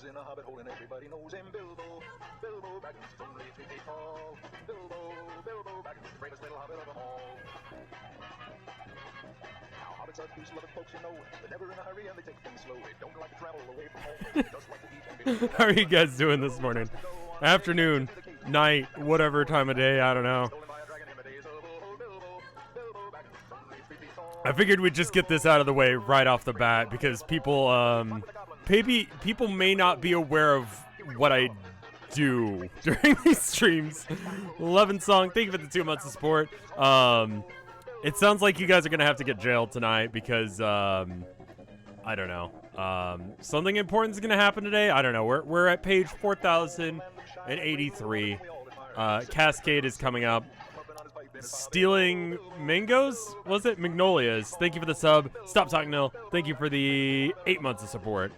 in a hobbit hole and everybody knows him. Bilbo, Bilbo Baggins is only 3 feet tall. Bilbo, Bilbo Baggins, the bravest little hobbit of them all. Now, hobbits are peace-loving folks, you know. They're never in a hurry and they take things slow. They don't like to travel away from home. They just like to eat and be. How are you guys doing this morning? Afternoon, night, whatever time of day, I don't know. I figured we'd just get this out of the way right off the bat because people, people may not be aware of what I do during these streams. 11 song, thank you for the 2 months of support. It sounds like you guys are gonna have to get jailed tonight because, I don't know. Something important is gonna happen today. I don't know. We're at page 4083. Cascade is coming up. Stealing mangoes? Was it? Magnolias. Thank you for the sub. Stop Talking Nil. Thank you for the 8 months of support.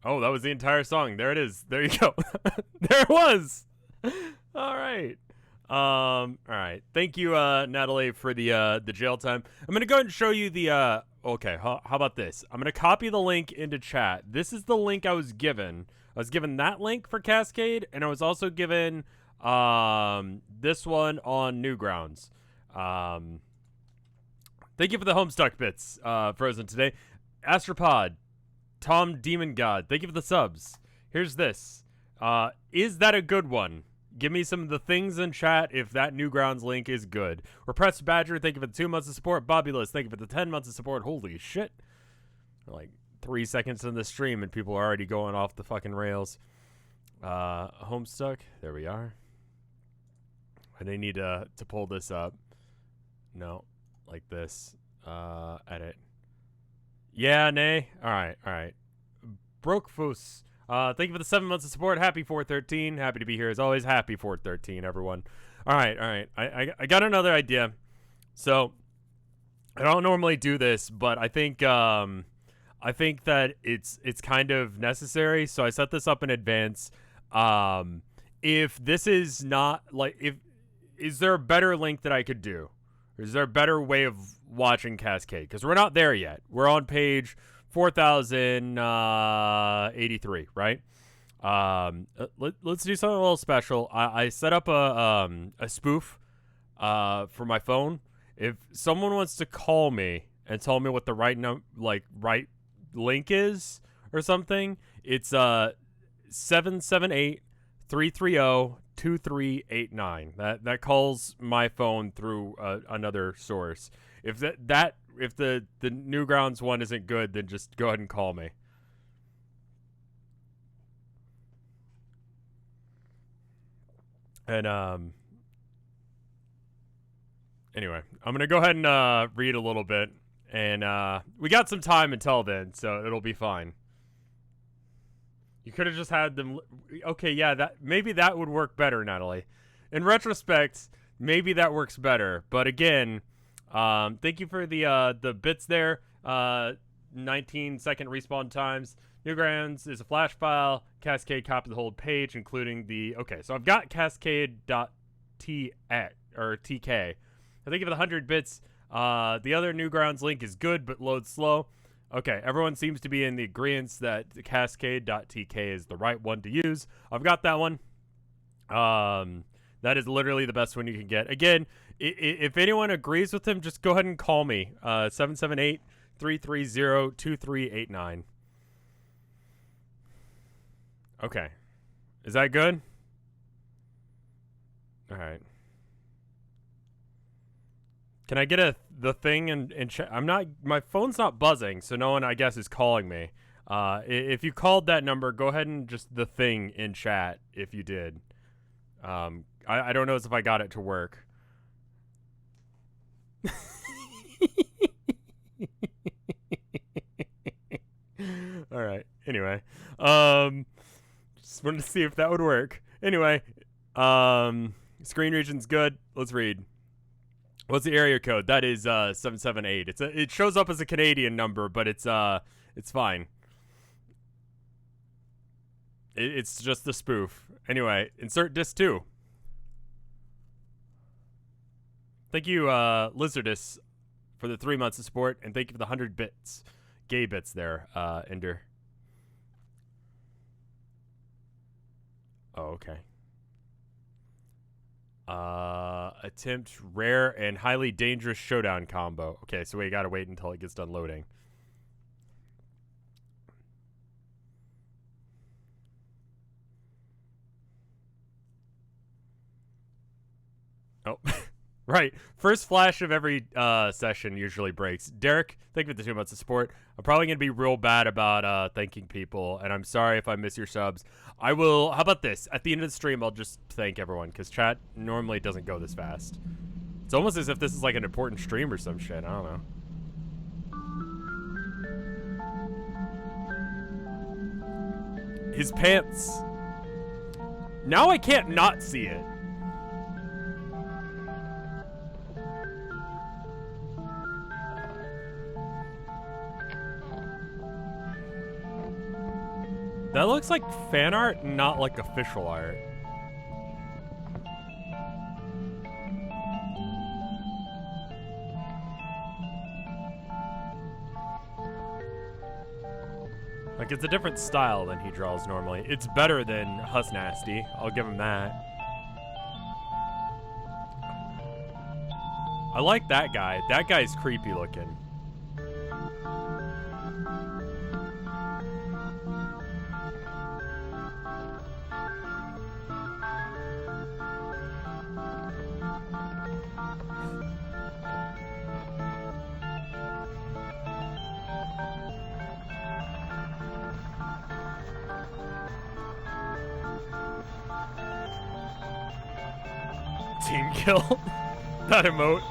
Oh, that was the entire song. There it is. There you go. There it was. All right. All right. Thank you, Natalie, for the jail time. I'm gonna go ahead and show you the okay, how about this? I'm gonna copy the link into chat. This is the link I was given. I was given that link for Cascade, and I was also given this one on Newgrounds. Thank you for the Homestuck bits, Frozen today. Astropod, Tom Demon God, thank you for the subs. Here's this. Is that a good one? Give me some of the things in chat if that Newgrounds link is good. Repressed Badger, thank you for the 2 months of support. Bobulus, thank you for the 10 months of support. Holy shit. Like 3 seconds in the stream and people are already going off the fucking rails. Homestuck, there we are. I may need to pull this up. No, like this. Edit. Yeah, nay. All right. Brokefus. Thank you for the 7 months of support. Happy 413. Happy to be here as always. Happy 413, everyone. All right. I got another idea. So I don't normally do this, but I think that it's kind of necessary. So I set this up in advance. If this is not like is there a better link that I could do? Or is there a better way of watching Cascade? Because we're not there yet. We're on page 4083, right? Let's do something a little special. I set up a spoof for my phone. If someone wants to call me and tell me what the right right link is or something, it's 778-330-2389. That calls my phone through another source. If if the Newgrounds one isn't good, then just go ahead and call me. And anyway, I'm gonna go ahead and read a little bit, and we got some time until then, so it'll be fine. You could have just had them. Okay, yeah, maybe that would work better, Natalie. In retrospect, maybe that works better. But again, thank you for the bits there. 19-second respawn times. Newgrounds is a flash file. Cascade copies the whole page, including the. Okay, so I've got Cascade.tk or TK. I think of the 100 bits. The other Newgrounds link is good but loads slow. Okay, everyone seems to be in the agreement that Cascade.tk is the right one to use. I've got that one. That is literally the best one you can get. Again, if anyone agrees with him, just go ahead and call me. 778-330-2389. Okay. Is that good? All right. Can I get the thing in chat? My phone's not buzzing, so no one, I guess, is calling me. If you called that number, go ahead and just the thing in chat if you did. I don't know if I got it to work. All right. Anyway, just wanted to see if that would work. Anyway, screen region's good. Let's read. What's the area code? That is 778. It shows up as a Canadian number, but it's fine. It's just the spoof. Anyway, insert disc 2. Thank you, Lizardus, for the 3 months of support, and thank you for the 100 bits, gay bits there, Ender. Oh, okay. Attempt rare and highly dangerous showdown combo. Okay, so we gotta wait until it gets done loading. Oh, right. First flash of every session usually breaks. Derek, thank you for the 2 months of support. I'm probably going to be real bad about thanking people, and I'm sorry if I miss your subs. I will. How about this? At the end of the stream, I'll just thank everyone, because chat normally doesn't go this fast. It's almost as if this is like an important stream or some shit. I don't know. His pants. Now I can't not see it. That looks like fan art, not like official art. Like, it's a different style than he draws normally. It's better than Husnasty. I'll give him that. I like that guy. That guy's creepy looking. Team kill. That emote.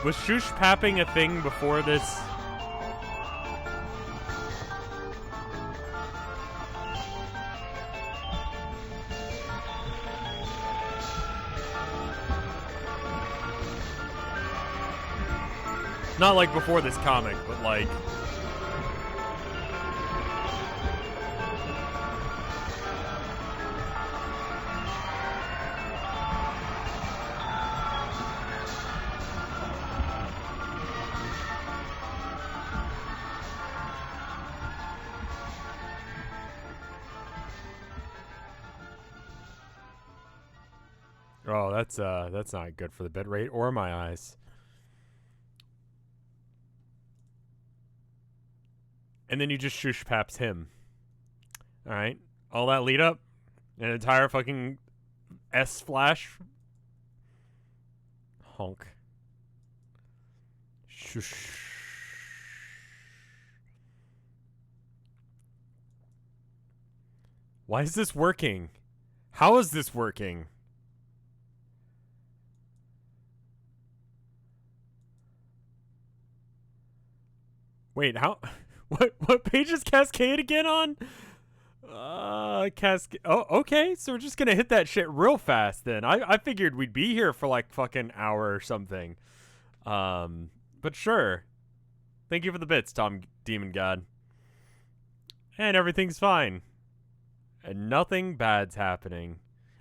Was Shush papping a thing before this? Not like before this comic, but like... Oh, that's not good for the bitrate or my eyes. And then you just shush paps him. Alright. All that lead up. An entire fucking S flash. Honk. Shush. Why is this working? How is this working? Wait, how... What page is Cascade again on? Cascade. Oh, okay. So we're just gonna hit that shit real fast then. I figured we'd be here for like fucking hour or something. But sure. Thank you for the bits, Tom Demon God. And everything's fine. And nothing bad's happening.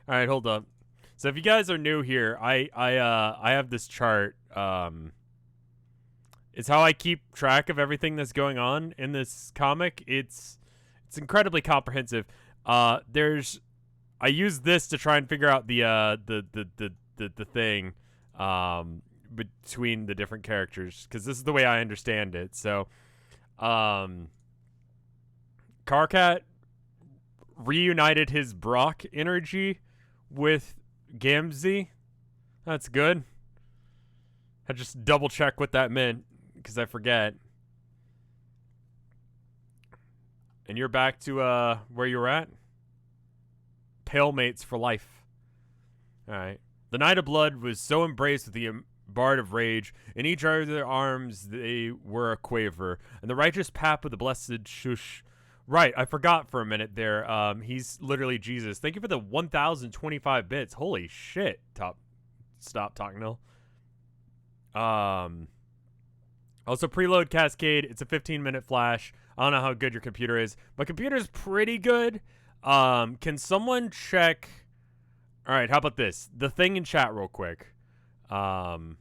All right, hold up. So if you guys are new here, I have this chart. It's how I keep track of everything that's going on in this comic. It's incredibly comprehensive. I use this to try and figure out the thing between the different characters, because this is the way I understand it. So, Carcat reunited his Brock energy with Gamzee. That's good. I just double check what that meant, because I forget. And you're back to where you were at? Pale mates for life. Alright. The Knight of Blood was so embraced with the Bard of Rage. In each of their arms they were a quaver. And the righteous pap of the blessed Shush. Right, I forgot for a minute there. He's literally Jesus. Thank you for the 1,025 bits. Holy shit. Stop talking, Nil. Also, preload Cascade. It's a 15-minute flash. I don't know how good your computer is. My computer's pretty good. Can someone check... All right, how about this? The thing in chat real quick. And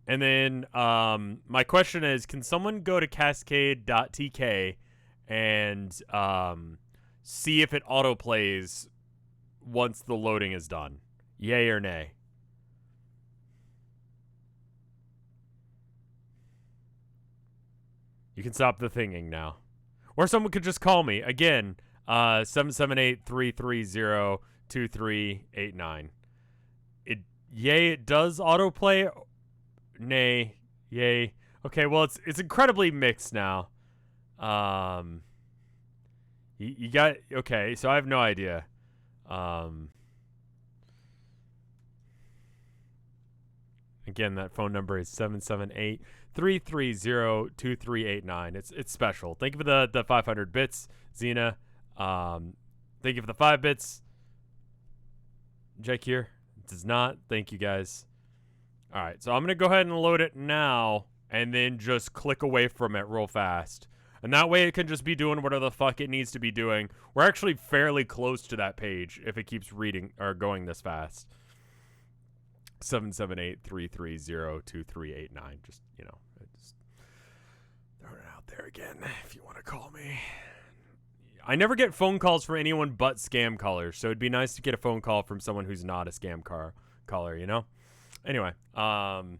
then my question is, can someone go to cascade.tk and see if it autoplays once the loading is done? Yay or nay? You can stop the thinging now. Or someone could just call me. Again, 778-330-2389. Yay, it does autoplay. Nay, yay. Okay, well, it's incredibly mixed now. You got, okay, so I have no idea. Again, that phone number is 778-330-2389. It's special. Thank you for the 500 bits, Xena. Thank you for the 5 bits. Jake here does not. Thank you guys. All right, so I'm going to go ahead and load it now and then just click away from it real fast. And that way it can just be doing whatever the fuck it needs to be doing. We're actually fairly close to that page if it keeps reading or going this fast. 778-330-2389. Just, you know, just throwing it out there again if you want to call me. I never get phone calls from anyone but scam callers, so it'd be nice to get a phone call from someone who's not a scam caller, you know? Anyway, for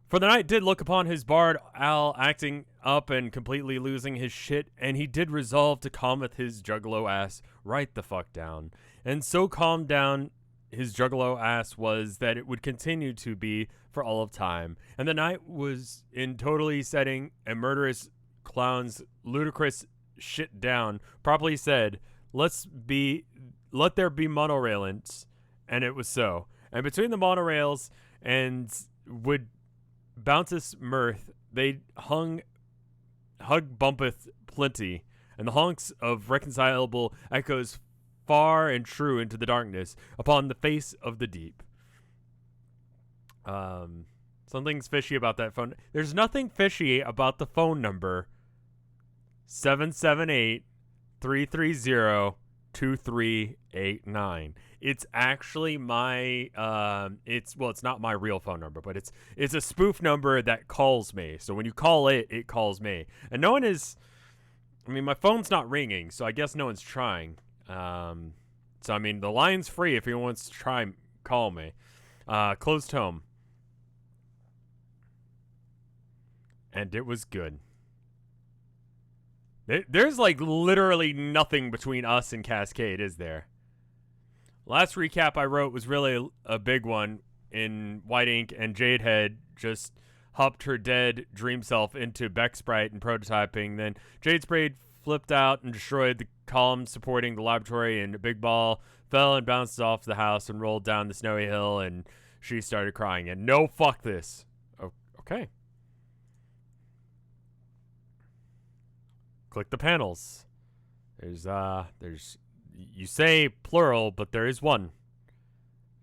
the knight did look upon his bard Al acting up and completely losing his shit, and he did resolve to calmeth his juggalo ass right the fuck down. And so calmed down his juggalo ass was that it would continue to be for all of time. And the knight was in totally setting a murderous clown's ludicrous shit down, properly said, let there be monorailants, and it was so. And between the monorails and would bounceth mirth, they hug bumpeth plenty, and the honks of reconcilable echoes far and true into the darkness upon the face of the deep. Something's fishy about that phone. There's nothing fishy about the phone number 778-330-2389. It's actually my it's not my real phone number, but it's a spoof number that calls me. So when you call it, it calls me. And no one is, I mean, my phone's not ringing, so I guess no one's trying. So I mean, the line's free if anyone wants to try and call me. Closed home. And it was good. There's like literally nothing between us and Cascade, is there? Last recap I wrote was really a big one in white ink, and Jadehead just hopped her dead dream self into Becksprite and prototyping. Then Jadesprite flipped out and destroyed the column supporting the laboratory, and a big ball fell and bounced off the house and rolled down the snowy hill, and she started crying. And no, fuck this. Oh, okay. Click the panels. There's you say plural, but there is one.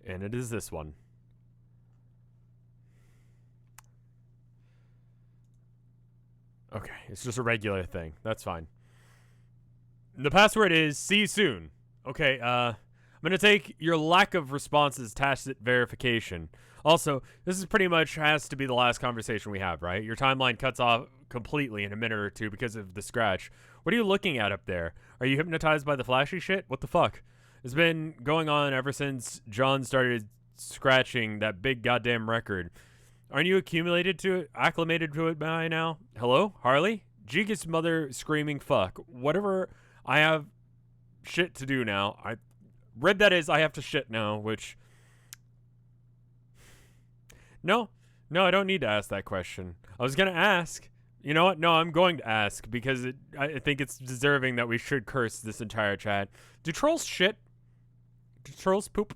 And it is this one. Okay, it's just a regular thing. That's fine. The password is see you soon. Okay, I'm going to take your lack of responses tacit verification. Also, this is pretty much has to be the last conversation we have, right? Your timeline cuts off completely in a minute or two because of the scratch. What are you looking at up there? Are you hypnotized by the flashy shit? What the fuck? It's been going on ever since John started scratching that big goddamn record. Aren't you acclimated to it by now? Hello? Harley? Jiga's mother screaming fuck. Whatever, I have shit to do now. I read that as I have to shit now, which... No, I don't need to ask that question. I was going to ask. You know what? No, I'm going to ask because I think it's deserving that we should curse this entire chat. Do trolls shit? Do trolls poop?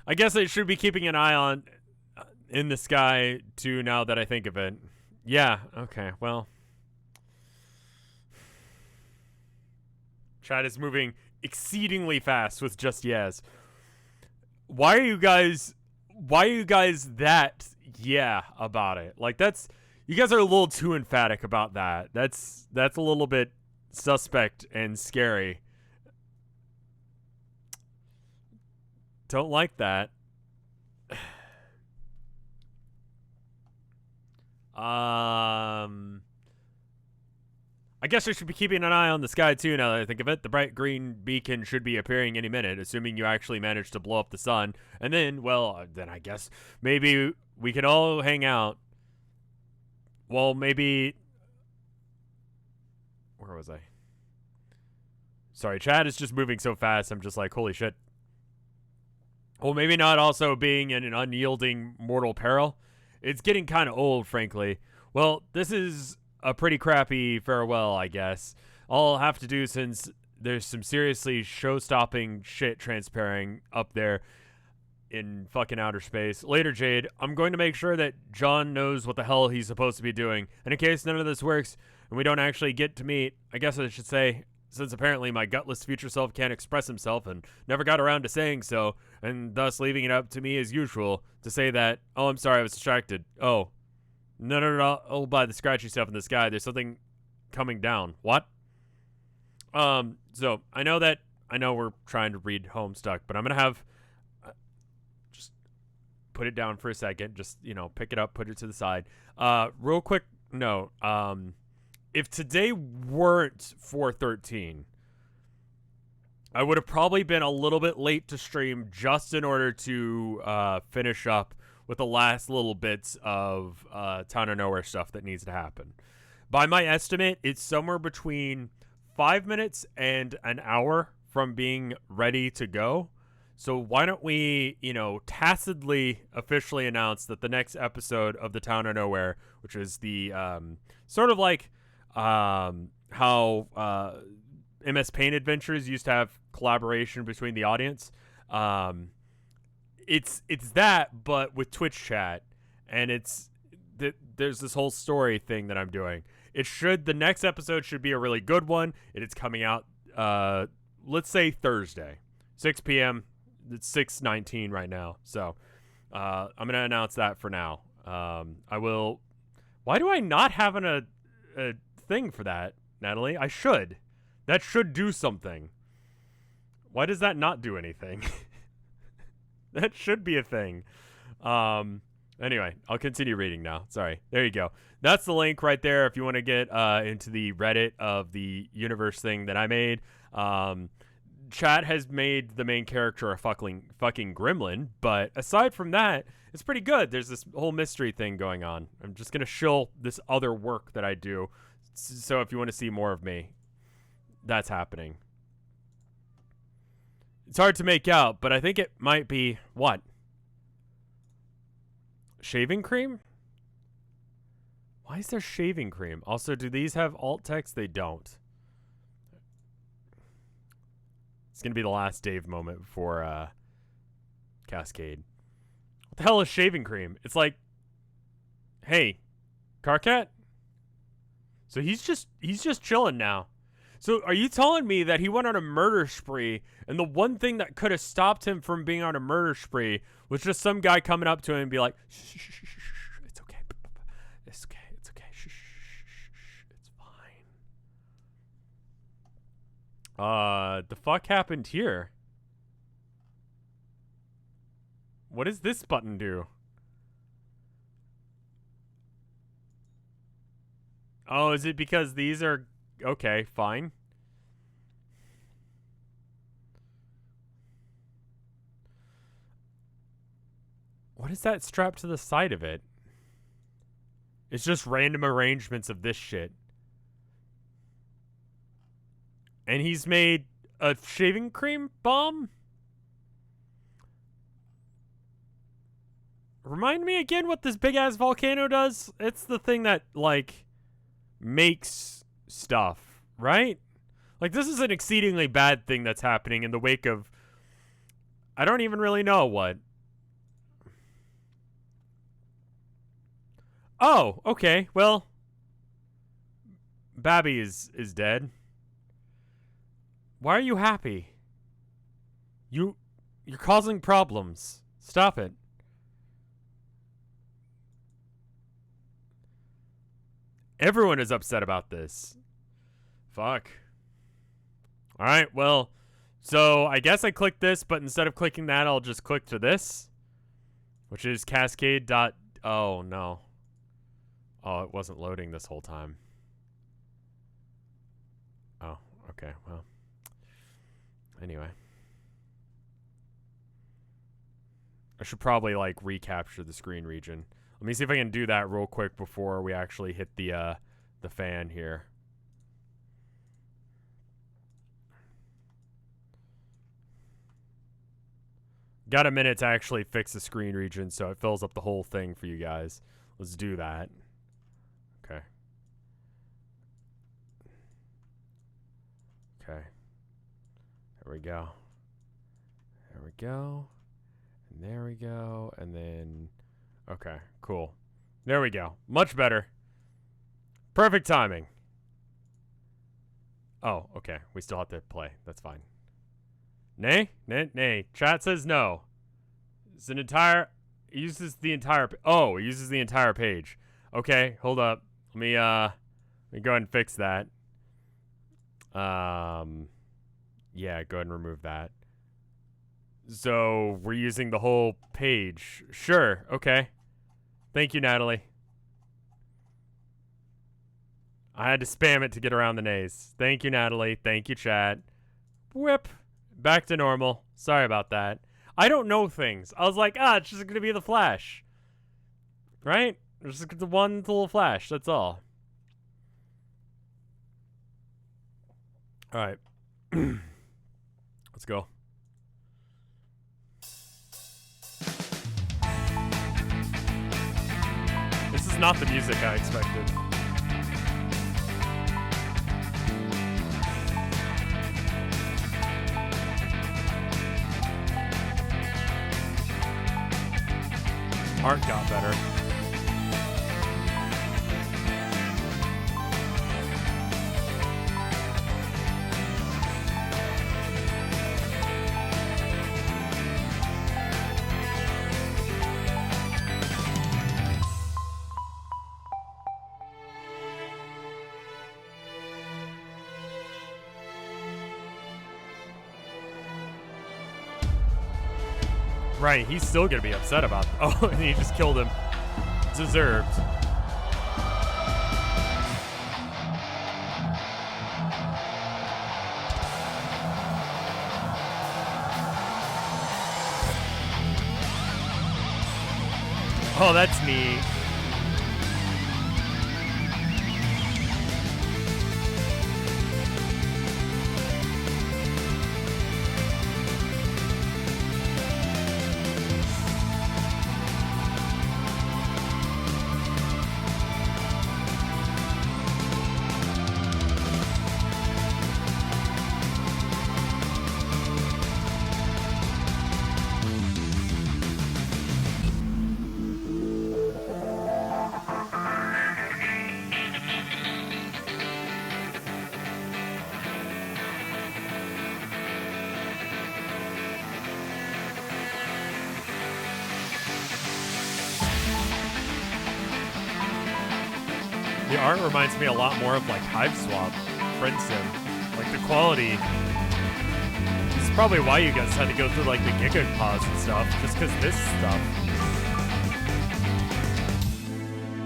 I guess I should be keeping an eye on in the sky too now that I think of it. Yeah, okay, well. Chat is moving exceedingly fast with just yes. Why are you guys that yeah about it? Like you guys are a little too emphatic about that. That's a little bit suspect and scary. Don't like that. I guess I should be keeping an eye on the sky too now that I think of it. The bright green beacon should be appearing any minute, assuming you actually manage to blow up the sun. And then, well, then I guess maybe we can all hang out. Well, maybe... Where was I? Sorry, chat is just moving so fast, I'm just like, holy shit. Well, maybe not also being in an unyielding mortal peril. It's getting kind of old, frankly. Well, this is a pretty crappy farewell, I guess. All I'll have to do, since there's some seriously show-stopping shit transpiring up there in fucking outer space. Later, Jade, I'm going to make sure that John knows what the hell he's supposed to be doing. And in case none of this works and we don't actually get to meet, I guess I should say, since apparently my gutless future self can't express himself and never got around to saying so, and thus leaving it up to me as usual to say that, oh, I'm sorry, I was distracted. Oh. No. Oh, by the scratchy stuff in the sky, there's something coming down. What? So, I know we're trying to read Homestuck, but I'm going to have, just put it down for a second. Just, pick it up, put it to the side. Real quick note. If today weren't 4/13, I would have probably been a little bit late to stream just in order to finish up with the last little bits of Town of Nowhere stuff that needs to happen. By my estimate, it's somewhere between 5 minutes and an hour from being ready to go. So why don't we, tacitly officially announce that the next episode of the Town of Nowhere, which is the sort of like how MS Paint Adventures used to have collaboration between the audience. It's that, but with Twitch chat, and there's this whole story thing that I'm doing. The next episode should be a really good one. It is coming out, let's say Thursday, 6 p.m. It's 6:19 right now, so I'm gonna announce that for now. I will. Why do I not have a thing for that, Natalie? I should. That should do something. Why does that not do anything? That should be a thing. Anyway, I'll continue reading now. Sorry. There you go. That's the link right there if you want to get into the Reddit of the universe thing that I made. Chat has made the main character a fucking gremlin, but aside from that, it's pretty good. There's this whole mystery thing going on. I'm just going to shill this other work that I do. So if you want to see more of me, that's happening. It's hard to make out, but I think it might be, what? Shaving cream? Why is there shaving cream? Also, do these have alt text? They don't. It's going to be the last Dave moment before Cascade. What the hell is shaving cream? It's like, hey, Carcat? So he's just chilling now. So are you telling me that he went on a murder spree, and the one thing that could have stopped him from being on a murder spree was just some guy coming up to him and be like, shh, shh, shh, shh, shh, it's okay. It's okay. It's okay. Shh, shh, shh, it's fine. The fuck happened here? What does this button do? Oh, is it because these are... Okay, fine. What is that strapped to the side of it? It's just random arrangements of this shit. And he's made a shaving cream bomb? Remind me again what this big-ass volcano does? It's the thing that, like, makes stuff, right? Like, this is an exceedingly bad thing that's happening in the wake of... I don't even really know what. Oh, okay, well... Babby is dead. Why are you happy? You're causing problems. Stop it. Everyone is upset about this. Fuck. Alright, well, So I guess I clicked this, but instead of clicking that, I'll just click to this, which is Cascade dot. Oh no. Oh, it wasn't loading this whole time. Oh, okay. Well. Anyway. I should probably like recapture the screen region. Let me see if I can do that real quick before we actually hit the fan here. Got a minute to actually fix the screen region so it fills up the whole thing for you guys. Let's do that. Okay. Okay. There we go. There we go. And there we go. And then... Okay, cool. There we go. Much better. Perfect timing. Oh, okay. We still have to play. That's fine. Nay? Nay? Nay. Chat says no. It's an entire... It uses the entire... Oh, it uses the entire page. Okay, hold up. Let me go ahead and fix that. Yeah, go ahead and remove that. So, we're using the whole page. Sure, okay. Thank you, Natalie. I had to spam it to get around the nays. Thank you, Natalie. Thank you, chat. Whip. Back to normal. Sorry about that. I don't know things. I was like, it's just going to be the flash. Right? It's just the one little flash. That's all. All right. Let's go. This is not the music I expected. Art got better. Right, he's still gonna be upset about it. Oh, and he just killed him. Deserved. Oh, that's neat. The art reminds me a lot more of like Hive Swap, Friend Sim. Like the quality. This is probably why you guys had to go through like the Giga pause and stuff, just because this stuff.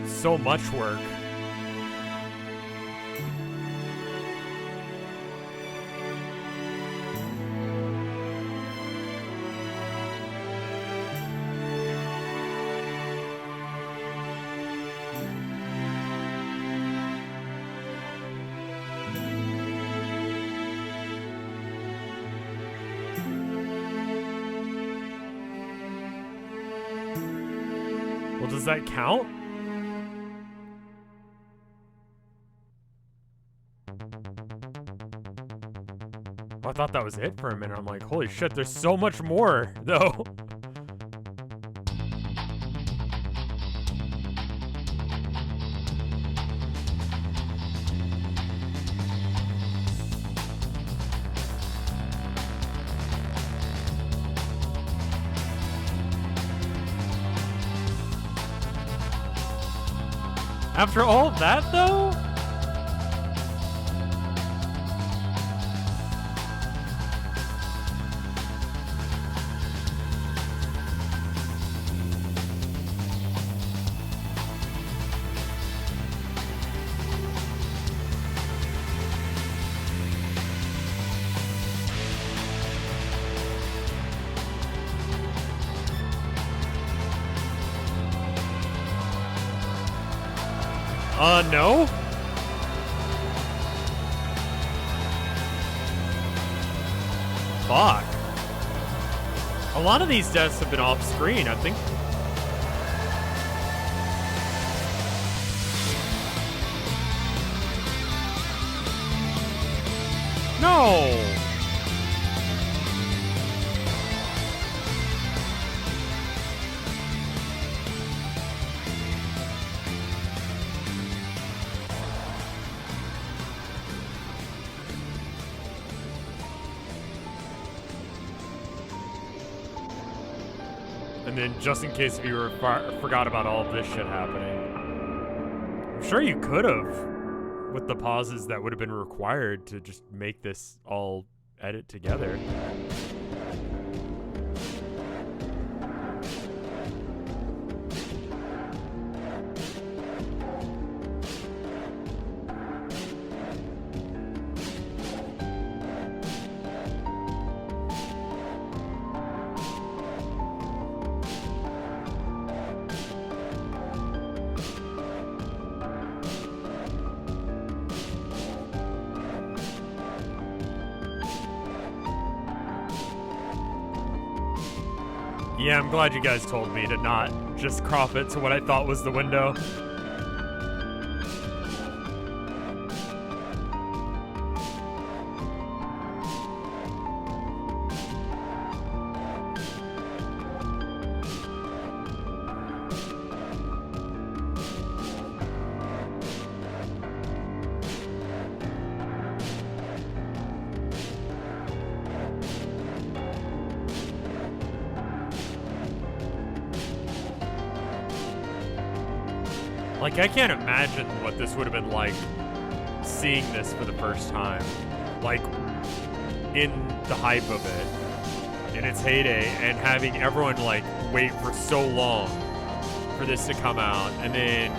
So much work. Well, does that count? Oh, I thought that was it for a minute. I'm like, holy shit, there's so much more, though. After all of that, though? No? Fuck. A lot of these deaths have been off screen, I think. No! And then, just in case if you forgot about all of this shit happening, I'm sure you could have, with the pauses that would have been required to just make this all edit together. Yeah, I'm glad you guys told me to not just crop it to what I thought was the window. Like, I can't imagine what this would have been like seeing this for the first time. Like, in the hype of it, in its heyday, and having everyone, like, wait for so long for this to come out, and then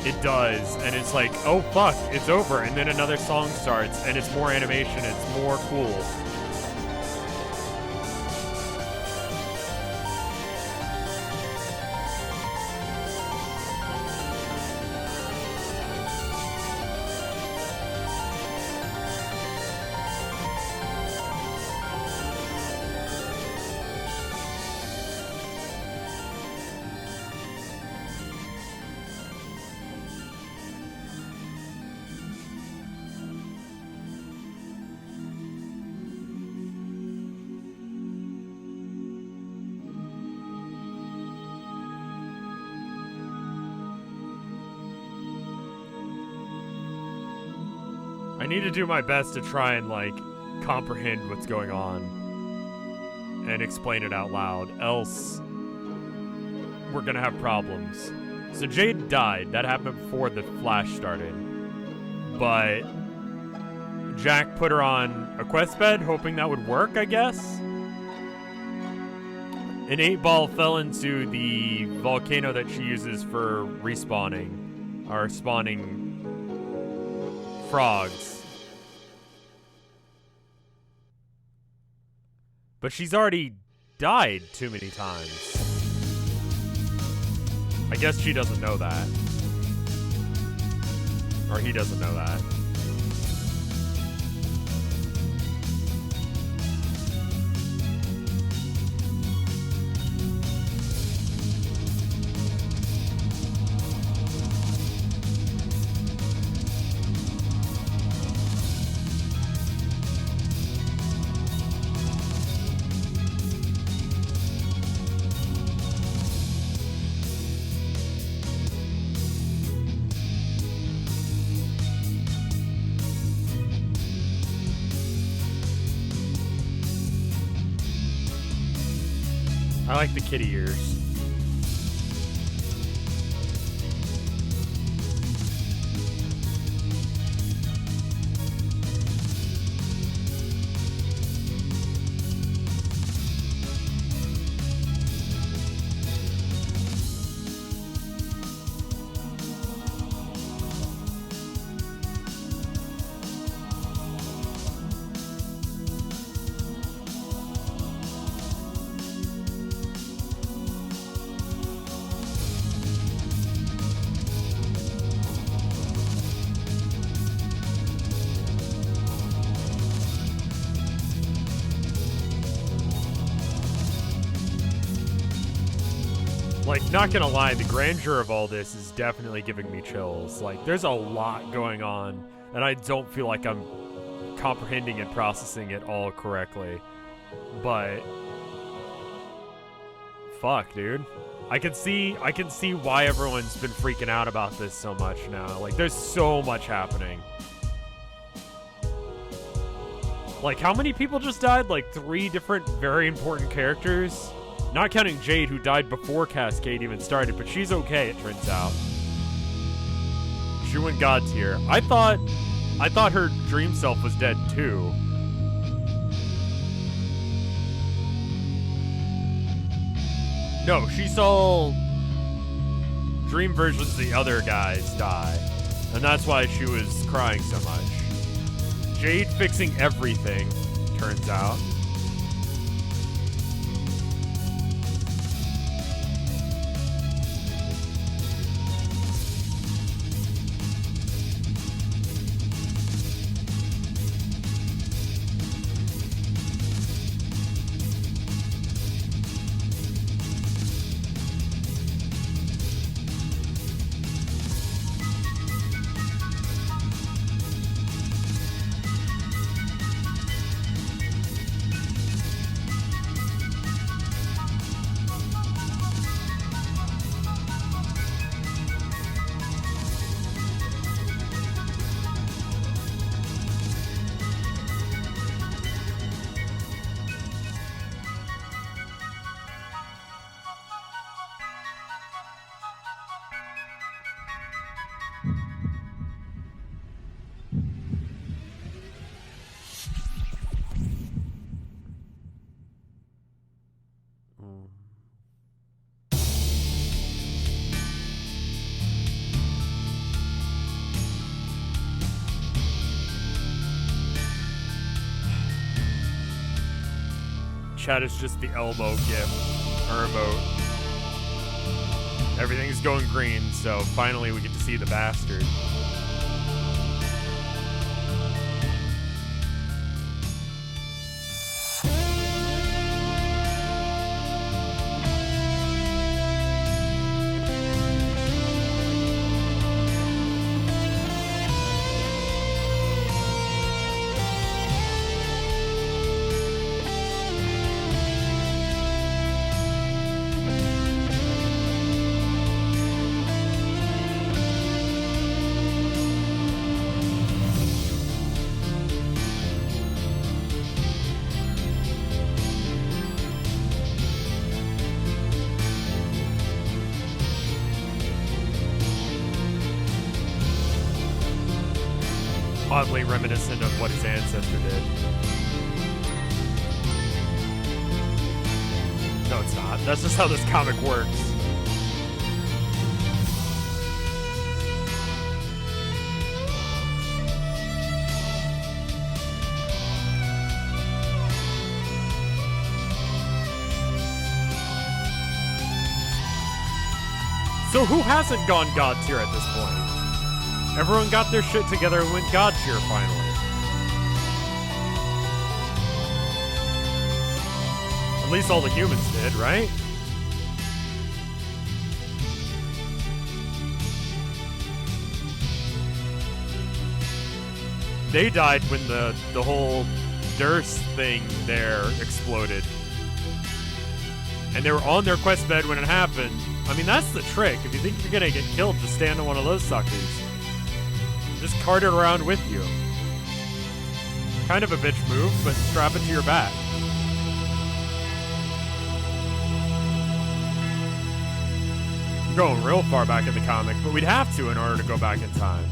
it does, and it's like, oh fuck, it's over, and then another song starts, and it's more animation, it's more cool. I need to do my best to try and, like, comprehend what's going on and explain it out loud, else we're gonna have problems. So Jade died. That happened before the flash started. But Jack put her on a quest bed, hoping that would work, I guess. An 8-ball fell into the volcano that she uses for respawning, or spawning frogs. But she's already died too many times. I guess she doesn't know that. Or he doesn't know that. I like the kitty ears. Like, not gonna lie, the grandeur of all this is definitely giving me chills. Like, there's a lot going on, and I don't feel like I'm comprehending and processing it all correctly. But fuck, dude. I can see why everyone's been freaking out about this so much now. Like, there's so much happening. Like, how many people just died? Like, 3 different very important characters? Not counting Jade, who died before Cascade even started, but she's okay, it turns out. She went God tier. I thought her dream self was dead too. No, she saw dream versions of the other guys die, and that's why she was crying so much. Jade fixing everything, turns out. Chat is just the elbow gif or emote. Everything's going green, so finally we get to see the bastard. Oddly reminiscent of what his ancestor did. No, it's not. That's just how this comic works. So who hasn't gone God tier at this point? Everyone got their shit together and went God tier finally. At least all the humans did, right? They died when the whole Durst thing there exploded. And they were on their quest bed when it happened. I mean, that's the trick. If you think you're gonna get killed, just stand on one of those suckers. Just cart it around with you. Kind of a bitch move, but strap it to your back. I'm going real far back in the comic, but we'd have to in order to go back in time.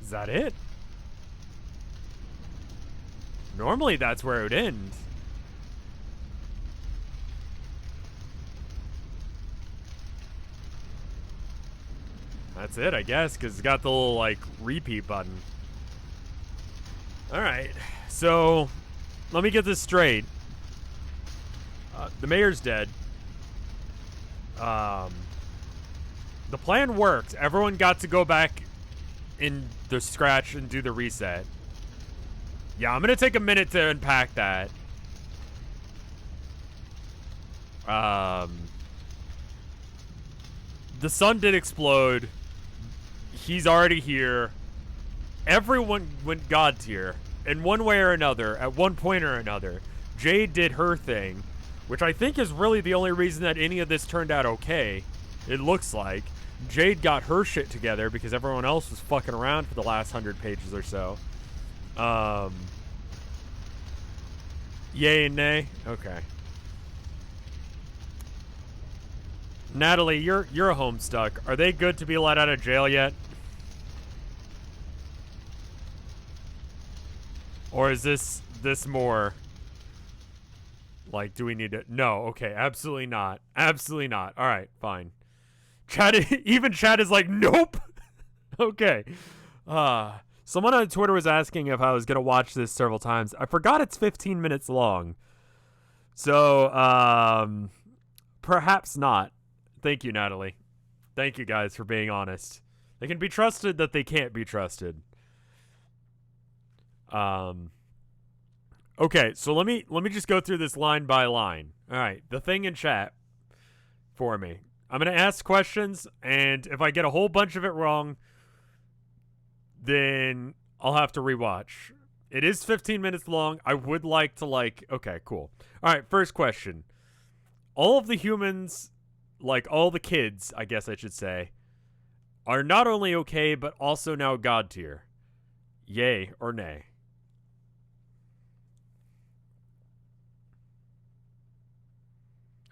Is that it? Normally that's where it would end. That's it, I guess, because it's got the little, like, repeat button. Alright, so let me get this straight. The mayor's dead. The plan worked. Everyone got to go back in the scratch and do the reset. Yeah, I'm going to take a minute to unpack that. The sun did explode. He's already here. Everyone went God tier in one way or another at one point or another. Jade did her thing, which I think is really the only reason that any of this turned out okay. It looks like Jade got her shit together because everyone else was fucking around for the last 100 pages or so. Yay and nay? Okay. Natalie, you're a Homestuck. Are they good to be let out of jail yet? Or is this more like, do we need to? No, okay, absolutely not. Absolutely not. All right, fine. Even chat is like, nope. Okay. Someone on Twitter was asking if I was going to watch this several times. I forgot it's 15 minutes long. So, perhaps not. Thank you, Natalie. Thank you guys for being honest. They can be trusted that they can't be trusted. Okay, so let me just go through this line by line. All right, the thing in chat for me. I'm going to ask questions, and if I get a whole bunch of it wrong, then I'll have to rewatch. It is 15 minutes long. I would like to okay, cool. All right, first question. All of the humans, like all the kids, I guess I should say, are not only okay, but also now God tier. Yay or nay?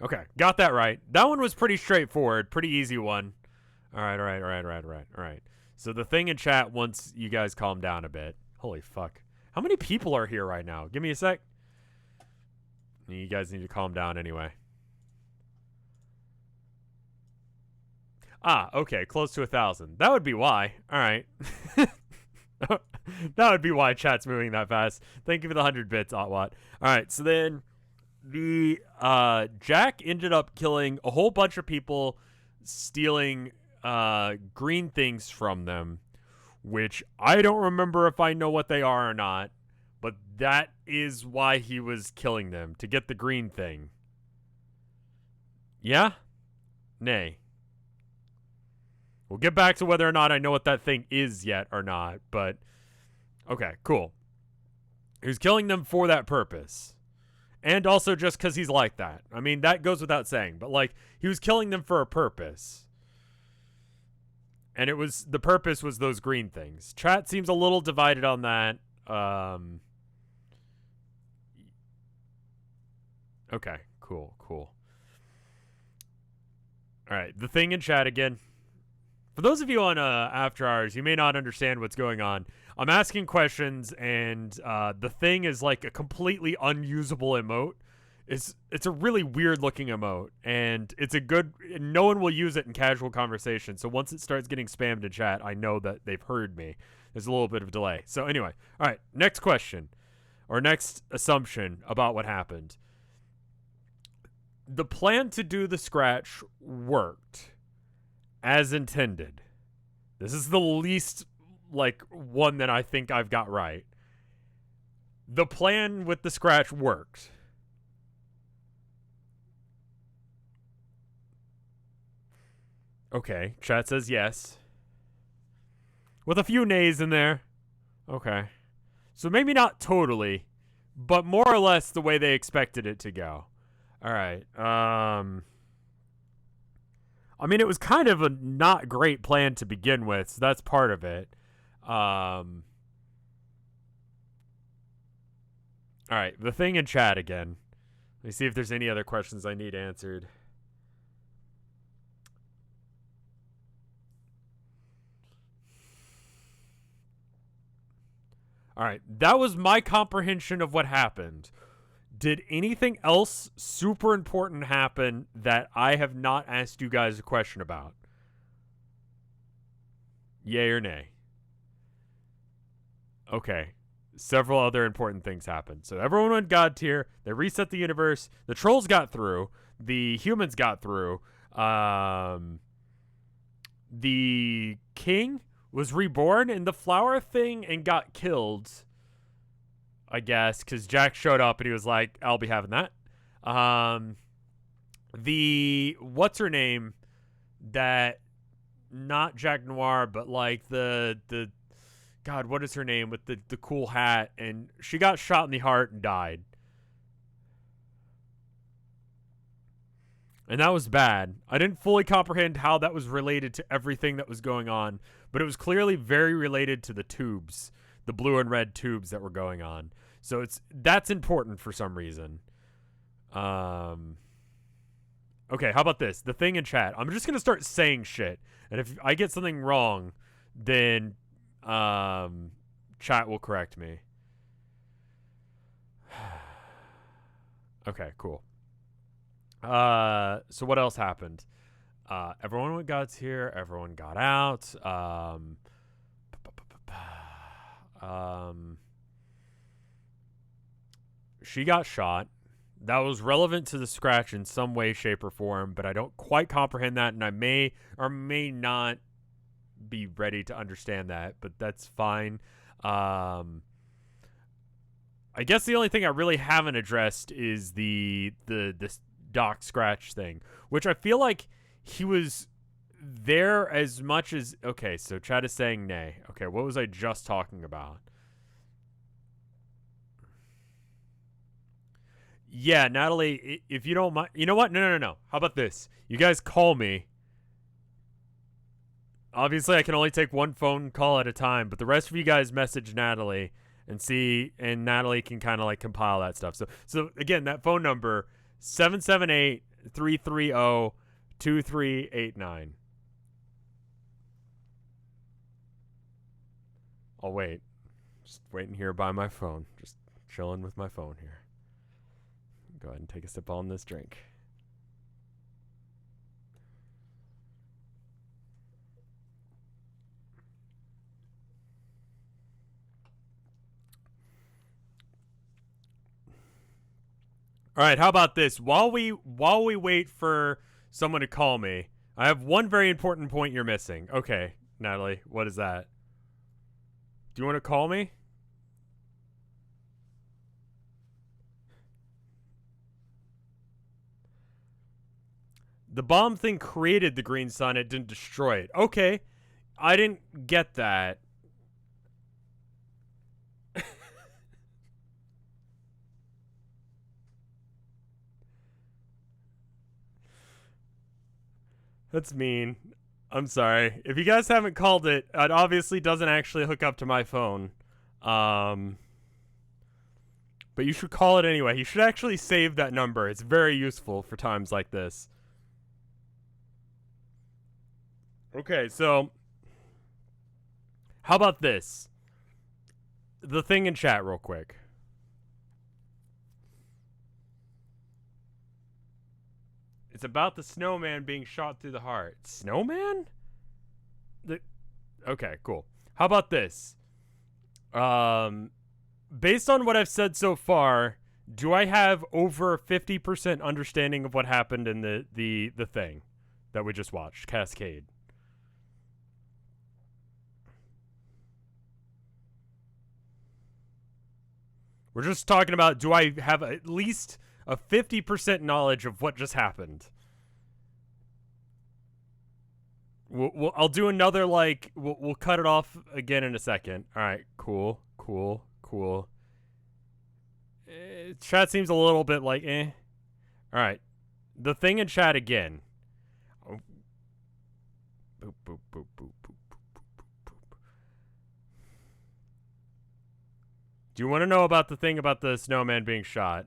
Okay, got that right. That one was pretty straightforward, pretty easy one. All right. So the thing in chat wants you guys calm down a bit. Holy fuck. How many people are here right now? Give me a sec. You guys need to calm down anyway. Okay, close to 1,000. That would be why. All right. That would be why chat's moving that fast. Thank you for the 100 bits, Otwat. All right, so then the Jack ended up killing a whole bunch of people, stealing green things from them, which I don't remember if I know what they are or not, but that is why he was killing them, to get the green thing. Yeah? Nay. We'll get back to whether or not I know what that thing is yet or not, but okay, cool. He was killing them for that purpose. And also just because he's like that. I mean, that goes without saying, but he was killing them for a purpose. And the purpose was those green things. Chat seems a little divided on that. Okay, cool. All right, the thing in chat again. For those of you on After Hours, you may not understand what's going on. I'm asking questions, and the thing is like a completely unusable emote. It's a really weird-looking emote, and no one will use it in casual conversation, so once it starts getting spammed in chat, I know that they've heard me. There's a little bit of delay. So anyway, all right, next question, or next assumption about what happened. The plan to do the scratch worked as intended. This is the least one that I think I've got right. The plan with the scratch worked. Okay, chat says yes. With a few nays in there. Okay. So maybe not totally, but more or less the way they expected it to go. All right. I mean, it was kind of a not great plan to begin with, so that's part of it. All right, the thing in chat again. Let me see if there's any other questions I need answered. All right, that was my comprehension of what happened. Did anything else super important happen that I have not asked you guys a question about? Yay or nay? Okay. Several other important things happened. So everyone went God tier. They reset the universe. The trolls got through. The humans got through. The king was reborn in the flower thing and got killed, I guess, because Jack showed up and he was like, I'll be having that. the what's her name that not Jack Noir, but like the God, what is her name with the cool hat, and she got shot in the heart and died. And that was bad. I didn't fully comprehend how that was related to everything that was going on, but it was clearly very related to the tubes, the blue and red tubes that were going on. So that's important for some reason. Okay, how about this? The thing in chat. I'm just gonna start saying shit, and if I get something wrong, then chat will correct me. Okay, cool. So what else happened? Everyone got here. Everyone got out. She got shot. That was relevant to the scratch in some way, shape, or form, but I don't quite comprehend that, and I may or may not be ready to understand that, but that's fine. I guess the only thing I really haven't addressed is the Doc Scratch thing, which I feel like he was there as much as... Okay, so chat is saying nay. Okay, what was I just talking about? Yeah, Natalie, if you don't mind... You know what? No. How about this? You guys call me. Obviously, I can only take one phone call at a time, but the rest of you guys message Natalie and see, and Natalie can kind of like compile that stuff. So again, that phone number, 778-330-2389. I'll wait. Just waiting here by my phone. Just chilling with my phone here. Go ahead and take a sip on this drink. All right, how about this? While we wait for someone to call me, I have one very important point you're missing. Okay, Natalie, what is that? Do you want to call me? The bomb thing created the green sun, it didn't destroy it. Okay, I didn't get that. That's mean. I'm sorry. If you guys haven't called it, it obviously doesn't actually hook up to my phone. But you should call it anyway. You should actually save that number. It's very useful for times like this. Okay, so how about this? The thing in chat real quick. It's about the snowman being shot through the heart. Snowman? Okay, cool. How about this? Based on what I've said so far, do I have over 50% understanding of what happened in the thing that we just watched, Cascade? We're just talking about, do I have at least a 50% knowledge of what just happened? I'll do another, like, we'll cut it off again in a second. All right, cool. Chat seems a little bit like, eh. All right, the thing in chat again. Oh. Boop, boop, boop, boop, boop, boop. Do you want to know about the thing about the snowman being shot?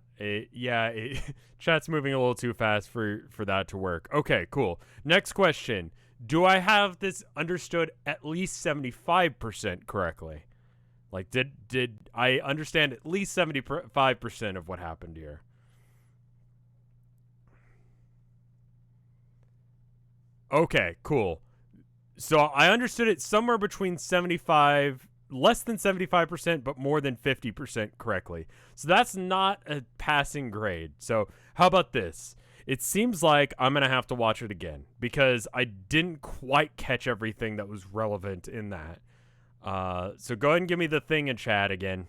Chat's moving a little too fast for that to work. Okay, cool. Next question. Do I have this understood at least 75% correctly? Like, did I understand at least 75% of what happened here? Okay, cool. So I understood it somewhere between 75, less than 75%, but more than 50% correctly. So that's not a passing grade. So how about this? It seems like I'm going to have to watch it again because I didn't quite catch everything that was relevant in that. So go ahead and give me the thing in chat again.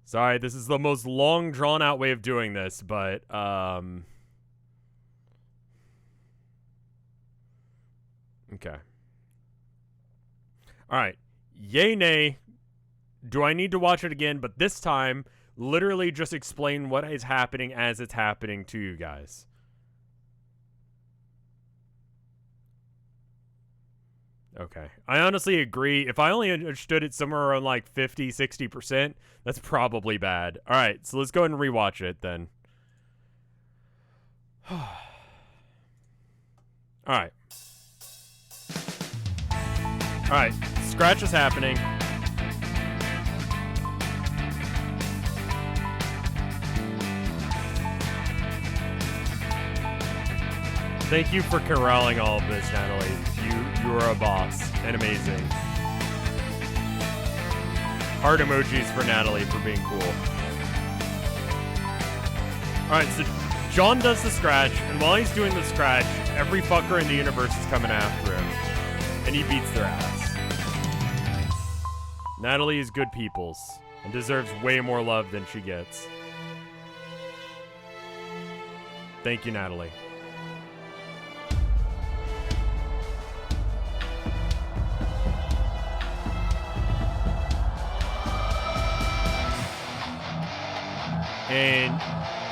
Sorry, this is the most long, drawn-out way of doing this, but Okay. All right. Yay, nay. Do I need to watch it again? But this time, literally just explain what is happening as it's happening to you guys. Okay. I honestly agree. If I only understood it somewhere around like 50, 60%, that's probably bad. All right, so let's go ahead and rewatch it then. All right. All right. Scratch is happening. Thank you for corralling all of this, Natalie. You are a boss and amazing. Heart emojis for Natalie for being cool. Alright, so John does the scratch, and while he's doing the scratch, every fucker in the universe is coming after him. And he beats their ass. Natalie is good peoples, and deserves way more love than she gets. Thank you, Natalie. And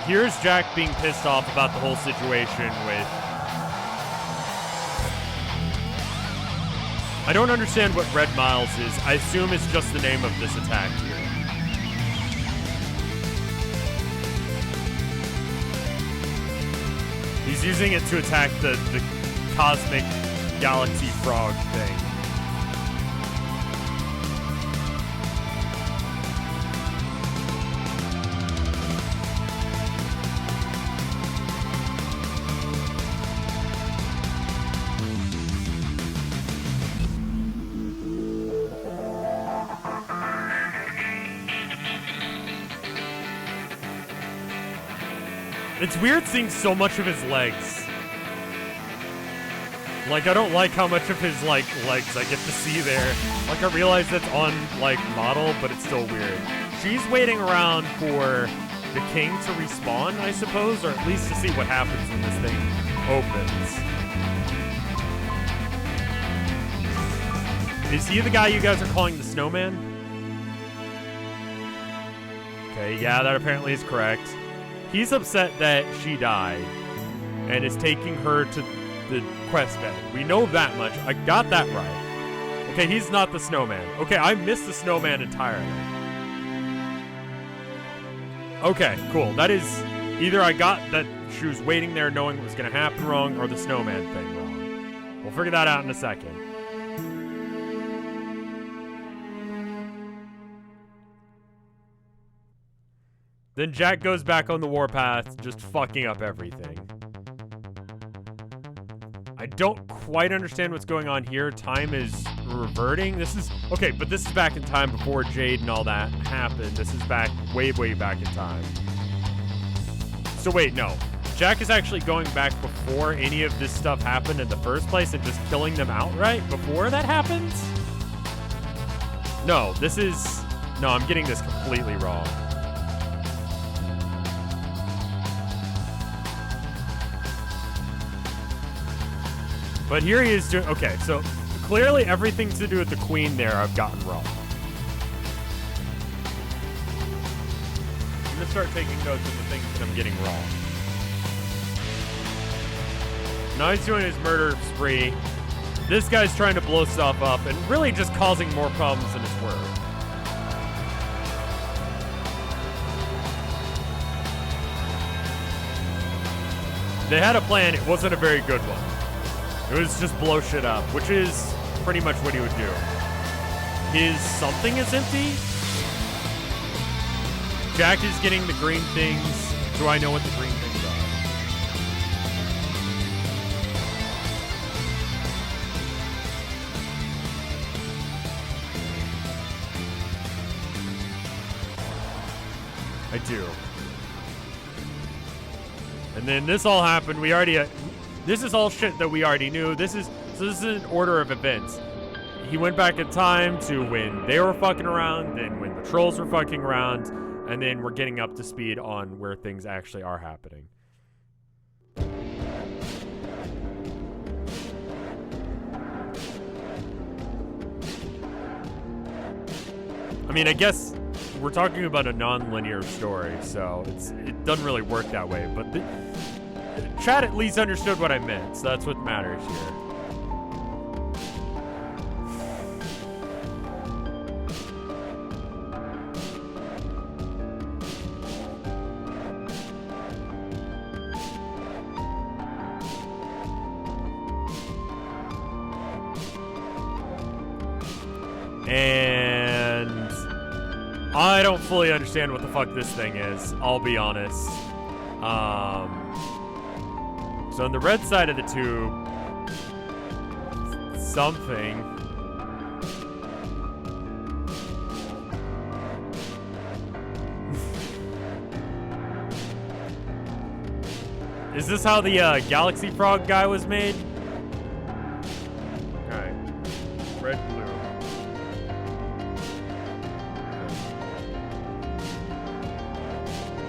here's Jack being pissed off about the whole situation with... I don't understand what Red Miles is. I assume it's just the name of this attack here. He's using it to attack the cosmic galaxy frog thing. It's weird seeing so much of his legs. Like, I don't like how much of his, like, legs I get to see there. Like, I realize that's on, like, model, but it's still weird. She's waiting around for the king to respawn, I suppose, or at least to see what happens when this thing opens. Is he the guy you guys are calling the snowman? Okay, yeah, that apparently is correct. He's upset that she died and is taking her to the quest bed. We know that much. I got that right. Okay, he's not the snowman. Okay, I missed the snowman entirely. Okay, cool. That is either I got that she was waiting there knowing what was going to happen wrong, or the snowman thing wrong. We'll figure that out in a second. Then Jack goes back on the warpath, just fucking up everything. I don't quite understand what's going on here. Time is reverting. This is... Okay, but this is back in time before Jade and all that happened. This is back, way, way back in time. So wait, no. Jack is actually going back before any of this stuff happened in the first place and just killing them outright before that happens? No, this is... No, I'm getting this completely wrong. But here he is doing... Okay, so clearly everything to do with the queen there I've gotten wrong. I'm going to start taking notes of the things that I'm getting wrong. Now he's doing his murder spree. This guy's trying to blow stuff up and really just causing more problems than it's worth. They had a plan. It wasn't a very good one. It was just blow shit up, which is pretty much what he would do. His something is empty? Jack is getting the green things. Do I know what the green things are? I do. And then this all happened. We already... This is all shit that we already knew. This is an order of events. He went back in time to when they were fucking around, then when the trolls were fucking around, and then we're getting up to speed on where things actually are happening. I mean, I guess we're talking about a non-linear story, so it doesn't really work that way. But the chat at least understood what I meant, so that's what matters here. And I don't fully understand what the fuck this thing is, I'll be honest. So on the red side of the tube, something. Is this how the Galaxy Frog guy was made? Alright. Red, blue.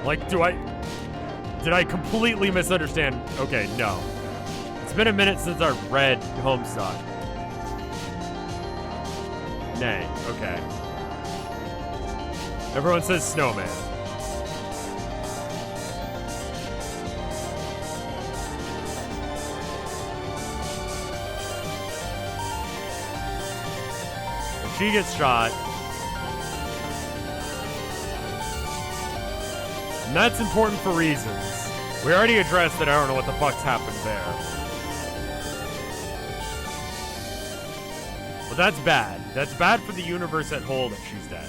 Like, did I completely misunderstand? Okay, no. It's been a minute since I read Homestuck. Nay, okay. Everyone says snowman. If she gets shot. And that's important for reasons. We already addressed that I don't know what the fuck's happened there. But that's bad. That's bad for the universe at whole that she's dead.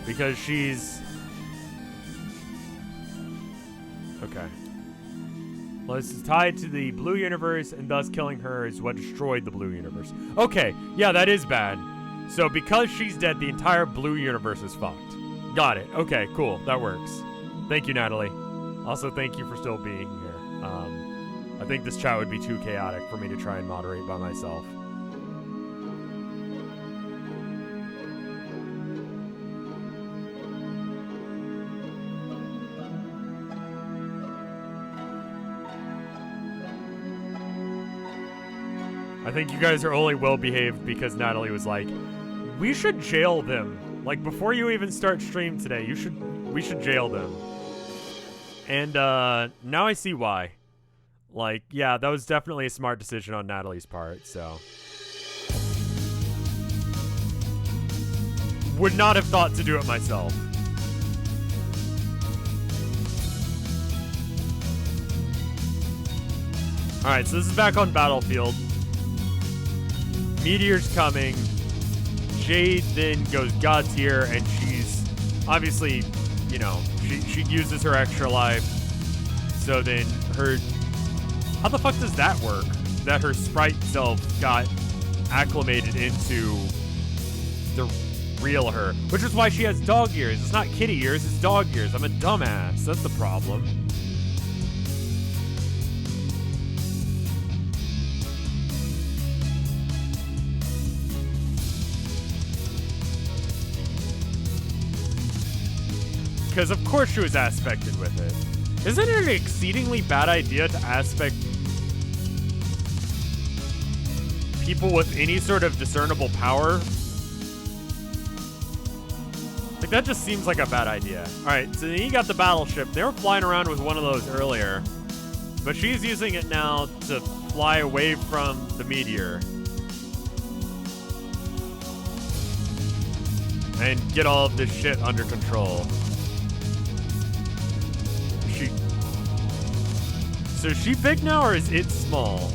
Because she's... Okay. Well, this is tied to the blue universe, and thus killing her is what destroyed the blue universe. Okay, yeah, that is bad. So because she's dead, the entire blue universe is fucked. Got it. Okay, cool. That works. Thank you, Natalie. Also, thank you for still being here. I think this chat would be too chaotic for me to try and moderate by myself. I think you guys are only well-behaved because Natalie was like, we should jail them. Like, before you even start stream today, we should jail them. And now I see why. Like, yeah, that was definitely a smart decision on Natalie's part, so. Would not have thought to do it myself. Alright, so this is back on Battlefield. Meteor's coming. Jade then goes God tier, and she's obviously, you know, she uses her extra life. So then her... How the fuck does that work? That her sprite self got acclimated into the real her. Which is why she has dog ears. It's not kitty ears, it's dog ears. I'm a dumbass. That's the problem. Because of course she was aspected with it. Isn't it an exceedingly bad idea to aspect people with any sort of discernible power? Like, that just seems like a bad idea. Alright, so then you got the battleship. They were flying around with one of those earlier. But she's using it now to fly away from the meteor. And get all of this shit under control. So is she big now, or is it small?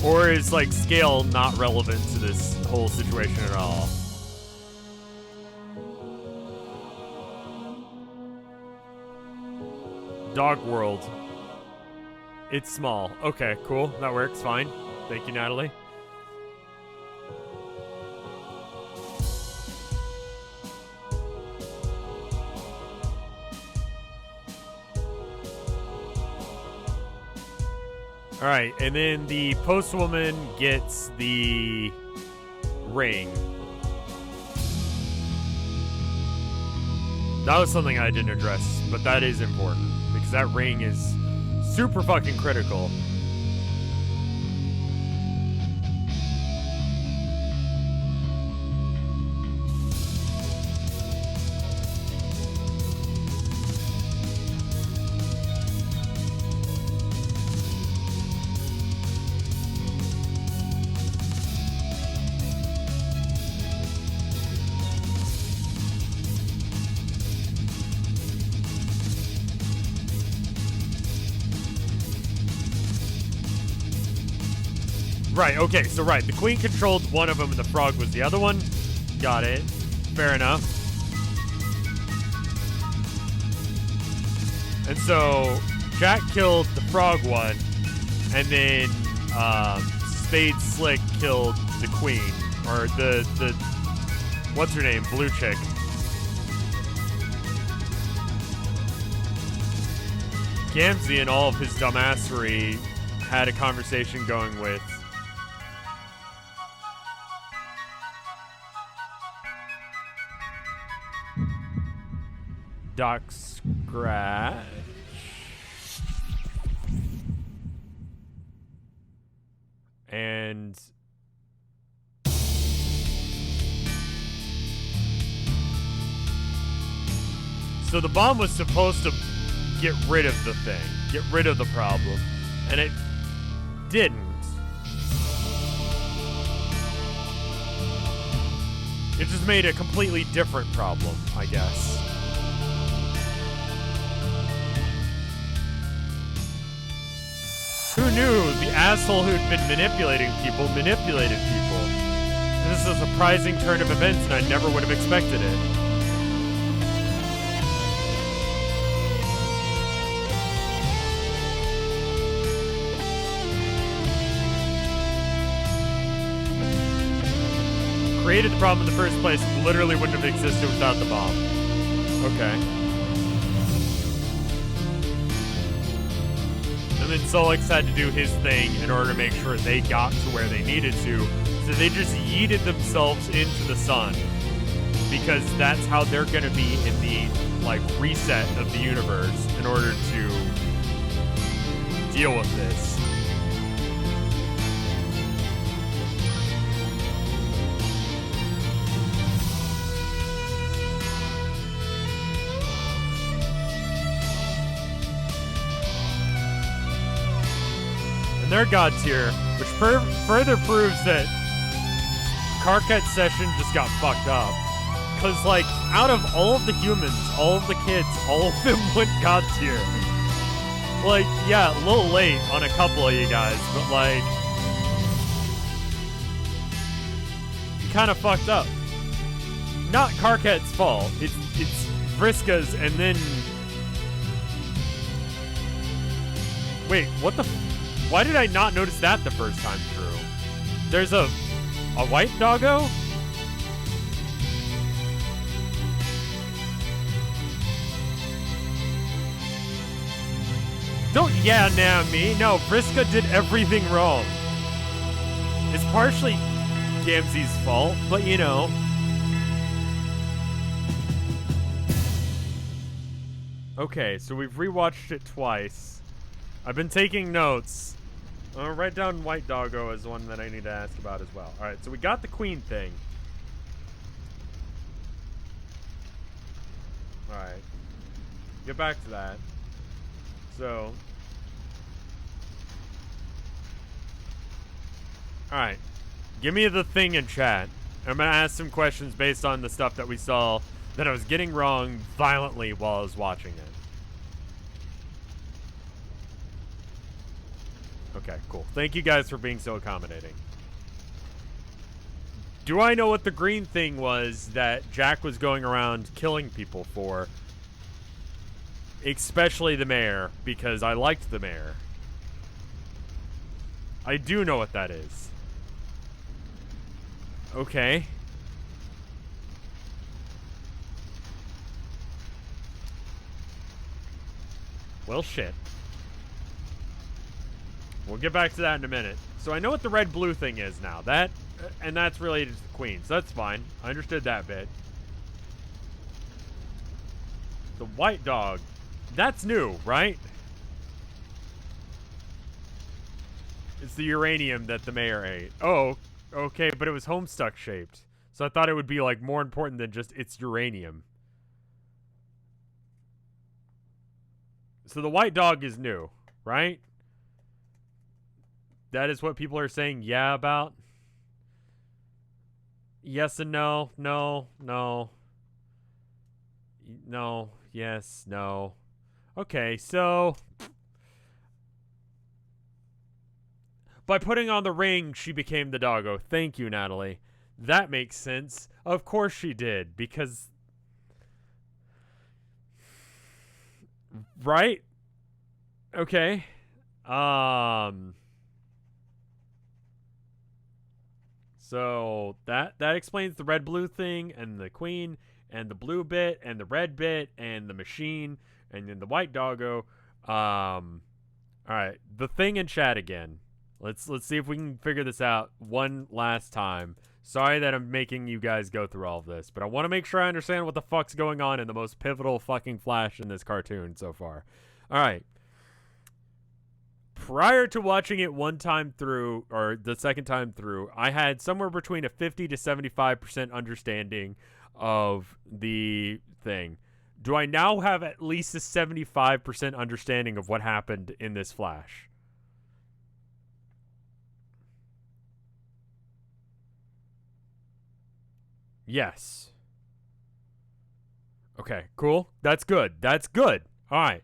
Or is, like, scale not relevant to this whole situation at all? Dog World. It's small. Okay, cool. That works. Fine. Thank you, Natalie. Alright, and then the postwoman gets the ring. That was something I didn't address, but that is important, because that ring is super fucking critical. Right, okay, so right. The queen controlled one of them and the frog was the other one. Got it. Fair enough. And so Jack killed the frog one, and then Spade Slick killed the queen. Or the what's her name? Blue chick. Gamzee, in all of his dumbassery, had a conversation going with Doc Scratch. And so the bomb was supposed to get rid of the thing, get rid of the problem, and it didn't. It just made a completely different problem, I guess. Who knew the asshole who'd been manipulating people manipulated people? This is a surprising turn of events, and I never would have expected it. Created the problem in the first place, literally wouldn't have existed without the bomb. Okay. And then Solix had to do his thing in order to make sure they got to where they needed to. So they just yeeted themselves into the sun. Because that's how they're going to be in the, like, reset of the universe in order to deal with this. Their god tier, which further proves that Karkat's session just got fucked up. Because, like, out of all of the humans, all of the kids, all of them went god tier. Like, yeah, a little late on a couple of you guys, but, like, you kind of fucked up. Not Karkat's fault. It's Vriska's, and then... Wait, what the... Why did I not notice that the first time through? There's a white doggo? Don't yeah me. No, Vriska did everything wrong. It's partially Gamzee's fault, but you know. Okay, so we've rewatched it twice. I've been taking notes. I'm gonna write down White Doggo as one that I need to ask about as well. Alright, so we got the queen thing. Alright. Get back to that. So. Alright. Give me the thing in chat. I'm gonna ask some questions based on the stuff that we saw that I was getting wrong violently while I was watching it. Okay, cool. Thank you guys for being so accommodating. Do I know what the green thing was that Jack was going around killing people for? Especially the mayor, because I liked the mayor. I do know what that is. Okay. Well, shit. We'll get back to that in a minute. So I know what the red-blue thing is now. That, and that's related to the queen, so that's fine. I understood that bit. The white dog. That's new, right? It's the uranium that the mayor ate. Oh, okay, but it was Homestuck shaped. So I thought it would be, like, more important than just it's uranium. So the white dog is new, right? That is what people are saying yeah about? Yes and no. No. No. No. Yes. No. Okay, so... By putting on the ring, she became the doggo. Thank you, Natalie. That makes sense. Of course she did, because... Right? Okay. So that explains the red-blue thing, and the queen, and the blue bit, and the red bit, and the machine, and then the white doggo. Alright, the thing in chat again. Let's see if we can figure this out one last time. Sorry that I'm making you guys go through all of this, but I want to make sure I understand what the fuck's going on in the most pivotal fucking flash in this cartoon so far. Alright. Prior to watching it one time through, or the second time through, I had somewhere between a 50 to 75% understanding of the thing. Do I now have at least a 75% understanding of what happened in this flash? Yes. Okay, cool. That's good. That's good. All right.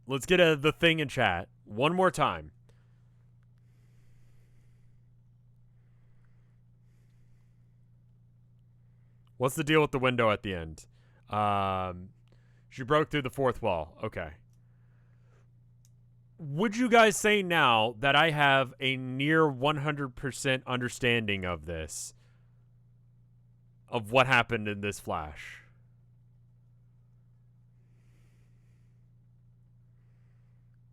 Let's get the thing in chat one more time. What's the deal with the window at the end? She broke through the fourth wall. Okay. Would you guys say now that I have a near 100% understanding of this? Of what happened in this flash?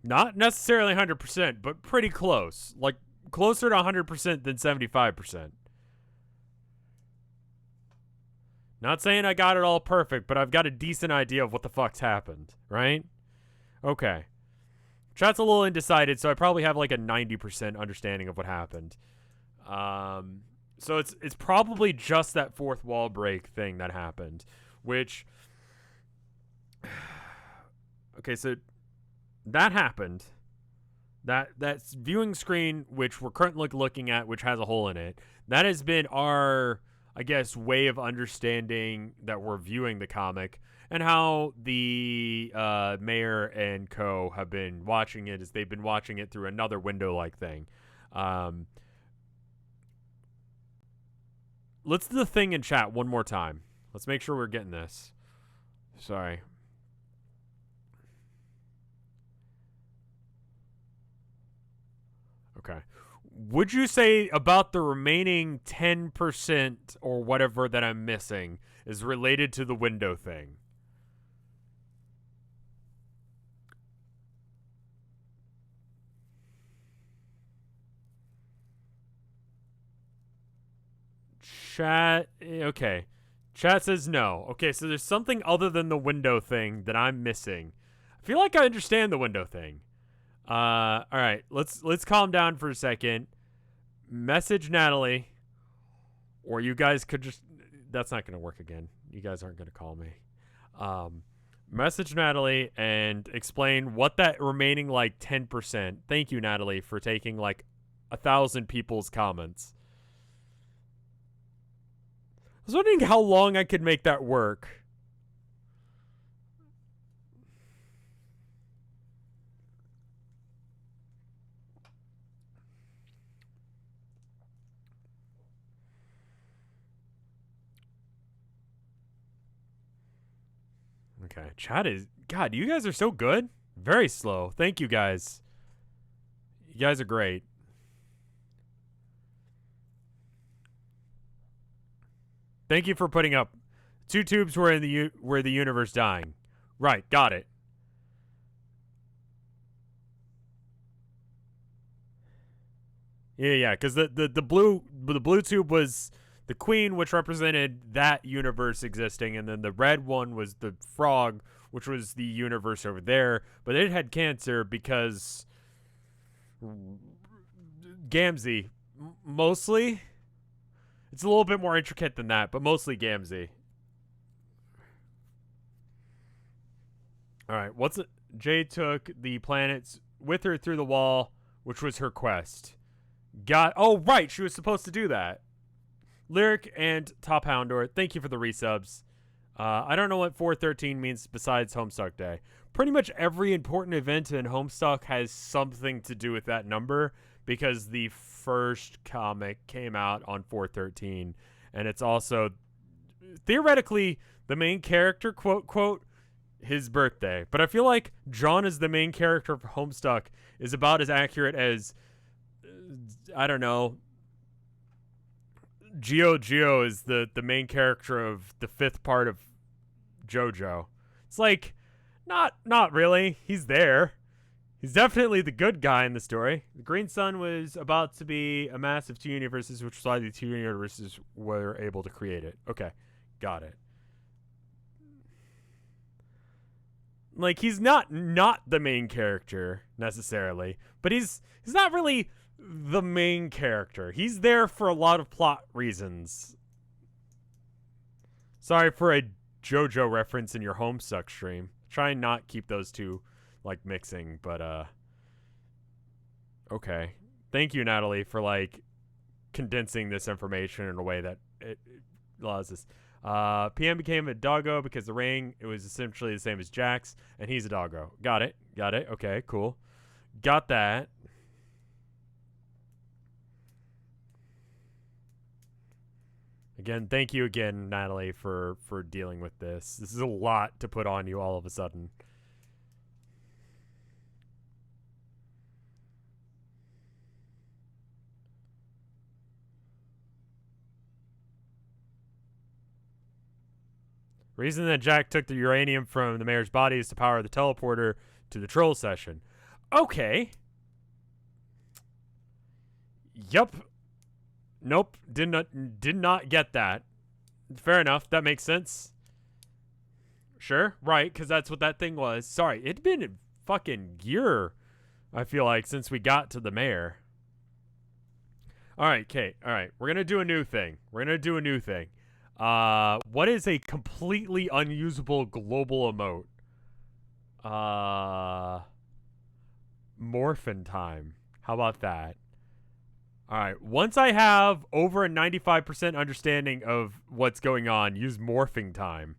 Not necessarily 100%, but pretty close. Like, closer to 100% than 75%. Not saying I got it all perfect, but I've got a decent idea of what the fuck's happened, right? Okay. Chat's a little undecided, so I probably have like a 90% understanding of what happened. So it's probably just that fourth wall break thing that happened, which... Okay, so that happened. That viewing screen, which we're currently looking at, which has a hole in it, that has been our, I guess, way of understanding that we're viewing the comic, and how the mayor and co have been watching it is they've been watching it through another window-like thing. Let's do the thing in chat one more time. Let's make sure we're getting this. Sorry. Okay. Would you say about the remaining 10% or whatever that I'm missing is related to the window thing? Chat, okay. Chat says no. Okay, so there's something other than the window thing that I'm missing. I feel like I understand the window thing. All right, let's calm down for a second. Message Natalie, or you guys could just. That's not gonna work again. You guys aren't gonna call me. Message Natalie and explain what that remaining like 10%. Thank you, Natalie, for taking like 1,000 people's comments. I was wondering how long I could make that work. Okay, chat is... God, you guys are so good. Very slow. Thank you, guys. You guys are great. Thank you for putting up 2 tubes were in the universe dying. Right, got it. Yeah, because the blue tube was the queen, which represented that universe existing, and then the red one was the frog, which was the universe over there. But it had cancer because Gamzee, mostly. It's a little bit more intricate than that, but mostly Gamzee. Alright, what's it? Jade took the planets with her through the wall, which was her quest. Oh, right, she was supposed to do that. Lyric and Top Houndor, thank you for the resubs. I don't know what 413 means besides Homestuck Day. Pretty much every important event in Homestuck has something to do with that number because the first comic came out on 413, and it's also theoretically the main character, quote, quote, his birthday. But I feel like John is the main character of Homestuck is about as accurate as, I don't know, Geo is the main character of the 5th part of JoJo. It's like, not really. He's there. He's definitely the good guy in the story. The Green Sun was about to be a massive 2 universes, which is why the 2 universes were able to create it. Okay, got it. Like, he's not the main character necessarily, but he's not really the main character. He's there for a lot of plot reasons. Sorry for a JoJo reference in your Homestuck stream. Try and not keep those two like mixing, but okay. Thank you, Natalie, for like condensing this information in a way that it allows us. PM became a doggo because the ring, it was essentially the same as Jax, and he's a doggo. Got it. Okay, cool. Got that. Again, thank you again, Natalie, for dealing with this. This is a lot to put on you all of a sudden. Reason that Jack took the uranium from the mayor's body is to power the teleporter to the troll session. Okay. Yup. Nope. Did not get that. Fair enough. That makes sense. Sure. Right. Because that's what that thing was. Sorry. It'd been a fucking year, I feel like, since we got to the mayor. All right, Kate. All right. We're going to do a new thing. What is a completely unusable global emote? Morphin time. How about that? Alright, once I have over a 95% understanding of what's going on, use morphing time.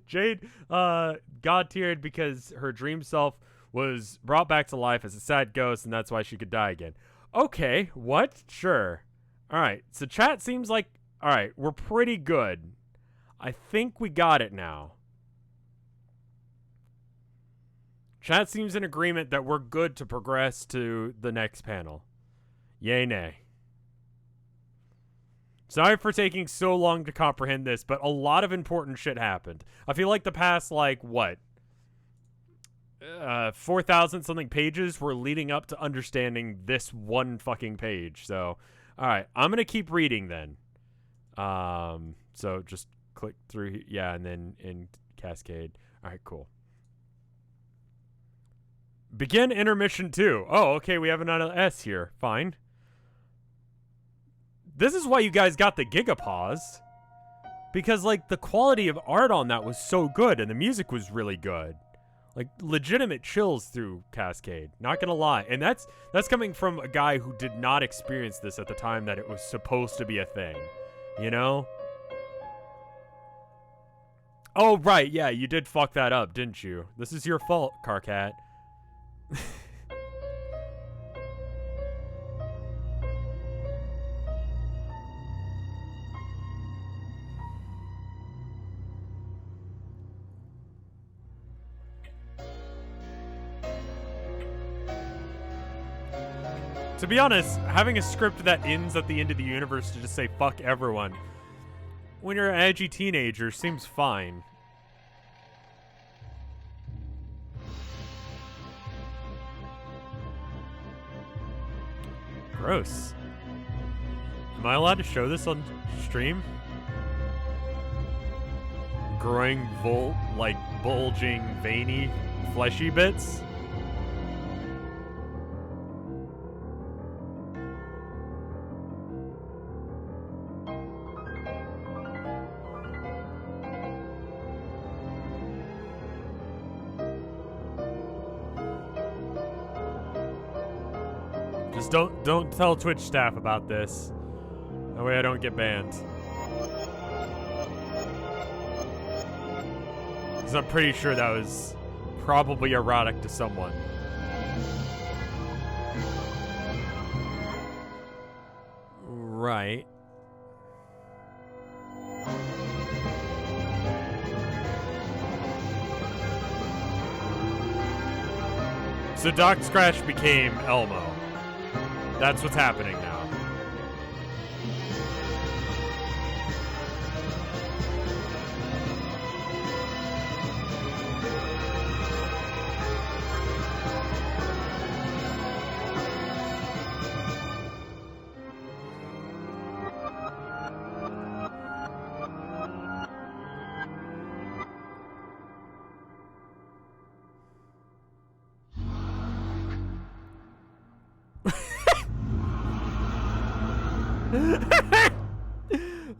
Jade God-tiered because her dream self was brought back to life as a sad ghost, and that's why she could die again. Okay, what? Sure. Alright, so chat seems like... Alright, we're pretty good. I think we got it now. Chat seems in agreement that we're good to progress to the next panel. Yay, nay. Sorry for taking so long to comprehend this, but a lot of important shit happened. I feel like the past, like, what? 4,000 something pages were leading up to understanding this one fucking page. So, alright, I'm gonna keep reading then. So just click through, yeah, and then in Cascade. Alright, cool. Begin intermission 2. Oh, okay, we have another S here. Fine. This is why you guys got the Gigapause. Because, like, the quality of art on that was so good, and the music was really good. Like, legitimate chills through Cascade. Not gonna lie. And that's coming from a guy who did not experience this at the time that it was supposed to be a thing. You know? Oh, right, yeah, you did fuck that up, didn't you? This is your fault, Carcat. To be honest, having a script that ends at the end of the universe to just say fuck everyone when you're an edgy teenager seems fine. Gross. Am I allowed to show this on stream? Growing like bulging, veiny, fleshy bits? Just don't tell Twitch staff about this. That way I don't get banned. Because I'm pretty sure that was probably erotic to someone. Right. So Doc Scratch became Elmo. That's what's happening now.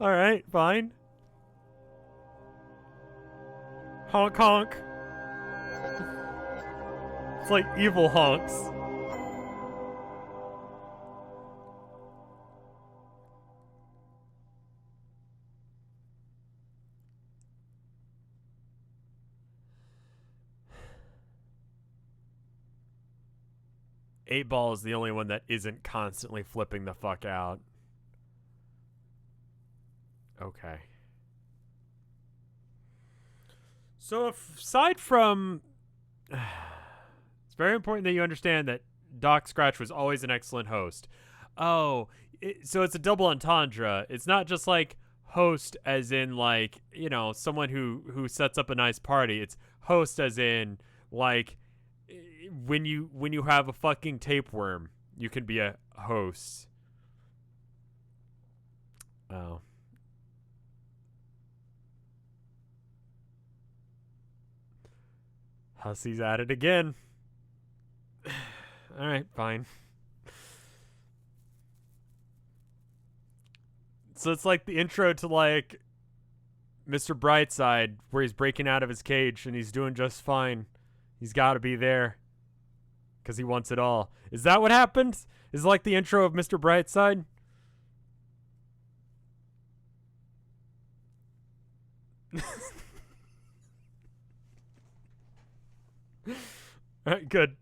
Alright, fine. Honk honk. It's like evil honks. Eight Ball is the only one that isn't constantly flipping the fuck out. Okay. So aside from... It's very important that you understand that Doc Scratch was always an excellent host. Oh, so it's a double entendre. It's not just like host as in like, you know, someone who sets up a nice party. It's host as in like when you have a fucking tapeworm, you can be a host. Oh. Hussy's at it again. Alright, fine. So it's like the intro to like Mr. Brightside where he's breaking out of his cage and he's doing just fine. He's got to be there because he wants it all. Is that what happened? Is it like the intro of Mr. Brightside? Alright, good.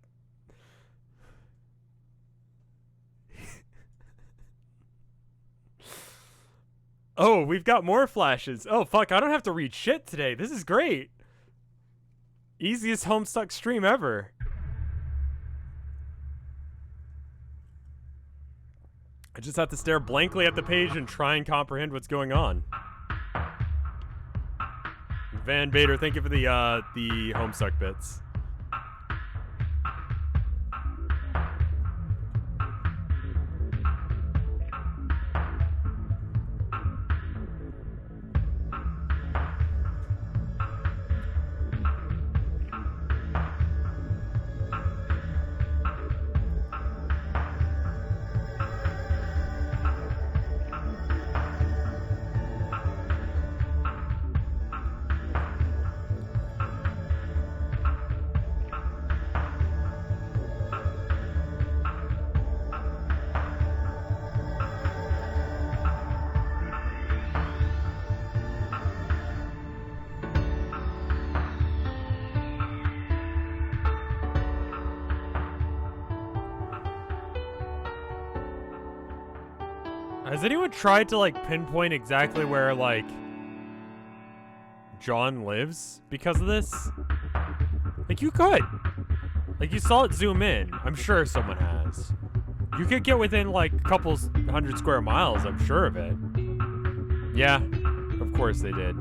Oh, we've got more flashes. Oh, fuck, I don't have to read shit today. This is great. Easiest Homestuck stream ever. I just have to stare blankly at the page and try and comprehend what's going on. Van Bader, thank you for the Homestuck bits. Has anyone tried to, like, pinpoint exactly where, like, John lives because of this? Like, you could. Like, you saw it zoom in. I'm sure someone has. You could get within, like, a couple 100 square miles, I'm sure of it. Yeah, of course they did.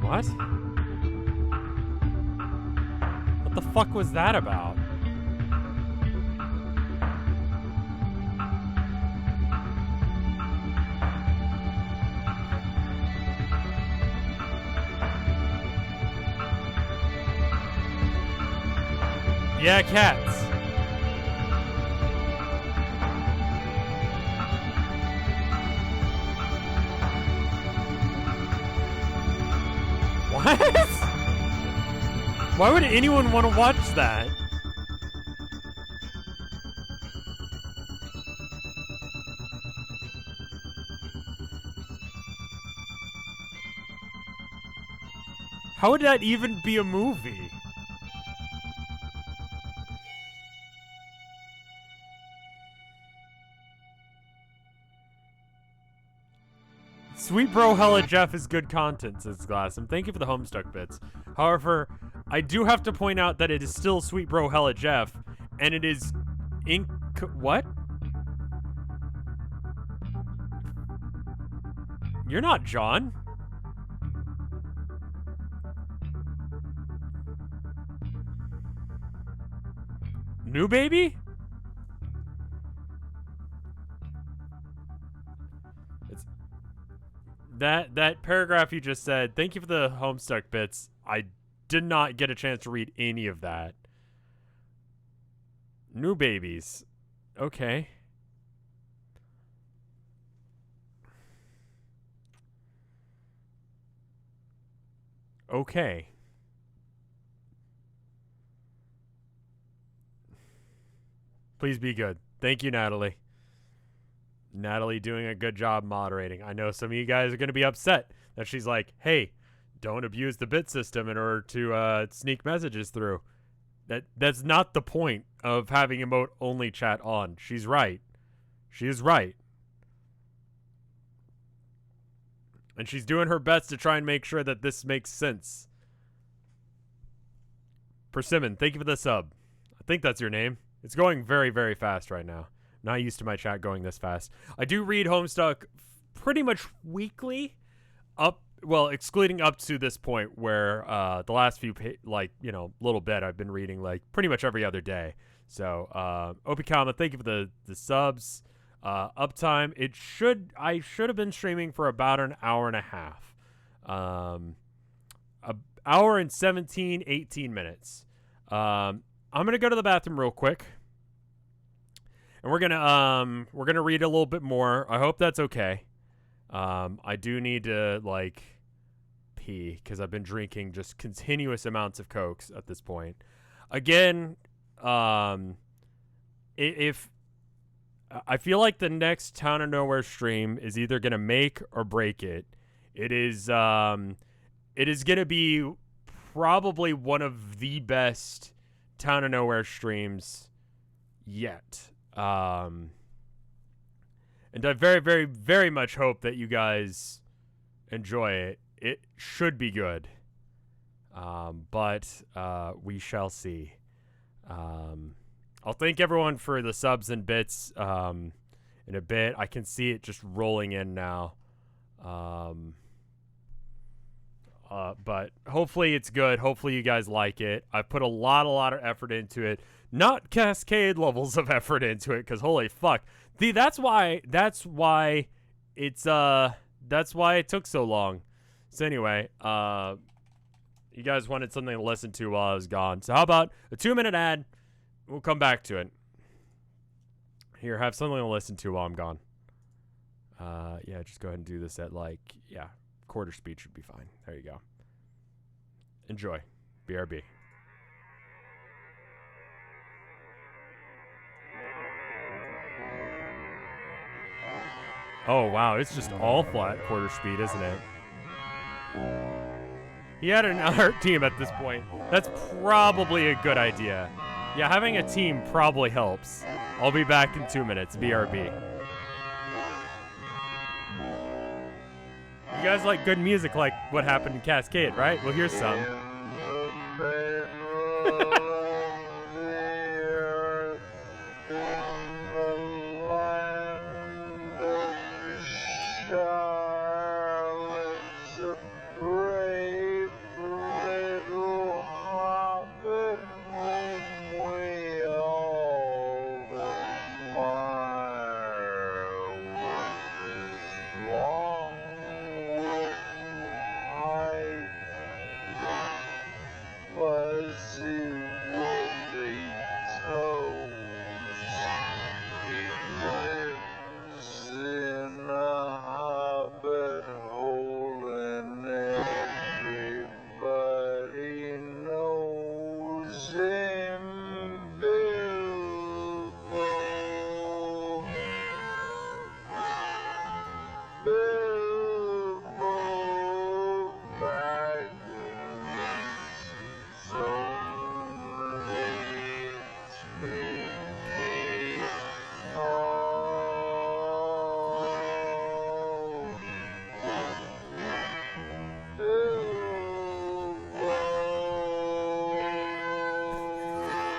What? What the fuck was that about? Yeah, cats. What? Why would anyone want to watch that? How would that even be a movie? Sweet Bro Hella Jeff is good content, says Glassum. Thank you for the Homestuck bits. However, I do have to point out that it is still Sweet Bro Hella Jeff, and it is what? You're not John. New baby? That paragraph you just said, thank you for the Homestuck bits. I did not get a chance to read any of that. New babies. Okay. Okay. Please be good. Thank you, Natalie. Natalie doing a good job moderating. I know some of you guys are going to be upset that she's like, hey, don't abuse the bit system in order to sneak messages through. That's not the point of having emote only chat on. She's right. She is right. And she's doing her best to try and make sure that this makes sense. Persimmon, thank you for the sub. I think that's your name. It's going very, very fast right now. Not used to my chat going this fast. I do read Homestuck pretty much weekly, excluding up to this point where the last few, little bit I've been reading like pretty much every other day. So, Opikama, thank you for the subs. Uptime, I should have been streaming for about an hour and a half. An hour and 18 minutes. I'm gonna go to the bathroom real quick. And we're gonna read a little bit more. I hope that's okay. I do need to pee because I've been drinking just continuous amounts of Cokes at this point. Again, if I feel like the next Town of Nowhere stream is either gonna make or break it. It is gonna be probably one of the best Town of Nowhere streams yet. And I very, very, very much hope that you guys enjoy it. It should be good. But we shall see. I'll thank everyone for the subs and bits in a bit. I can see it just rolling in now. But hopefully it's good. Hopefully you guys like it. I put a lot of effort into it. Not Cascade levels of effort into it, because holy fuck. That's why it took so long. So anyway, you guys wanted something to listen to while I was gone. So how about a 2-minute ad? We'll come back to it. Here, have something to listen to while I'm gone. Yeah, just go ahead and do this at quarter speed should be fine. There you go. Enjoy. BRB. Oh, wow. It's just all flat quarter speed, isn't it? He had an alert team at this point. That's probably a good idea. Yeah, having a team probably helps. I'll be back in 2 minutes. BRB. You guys like good music like what happened in Cascade, right? Well, here's some.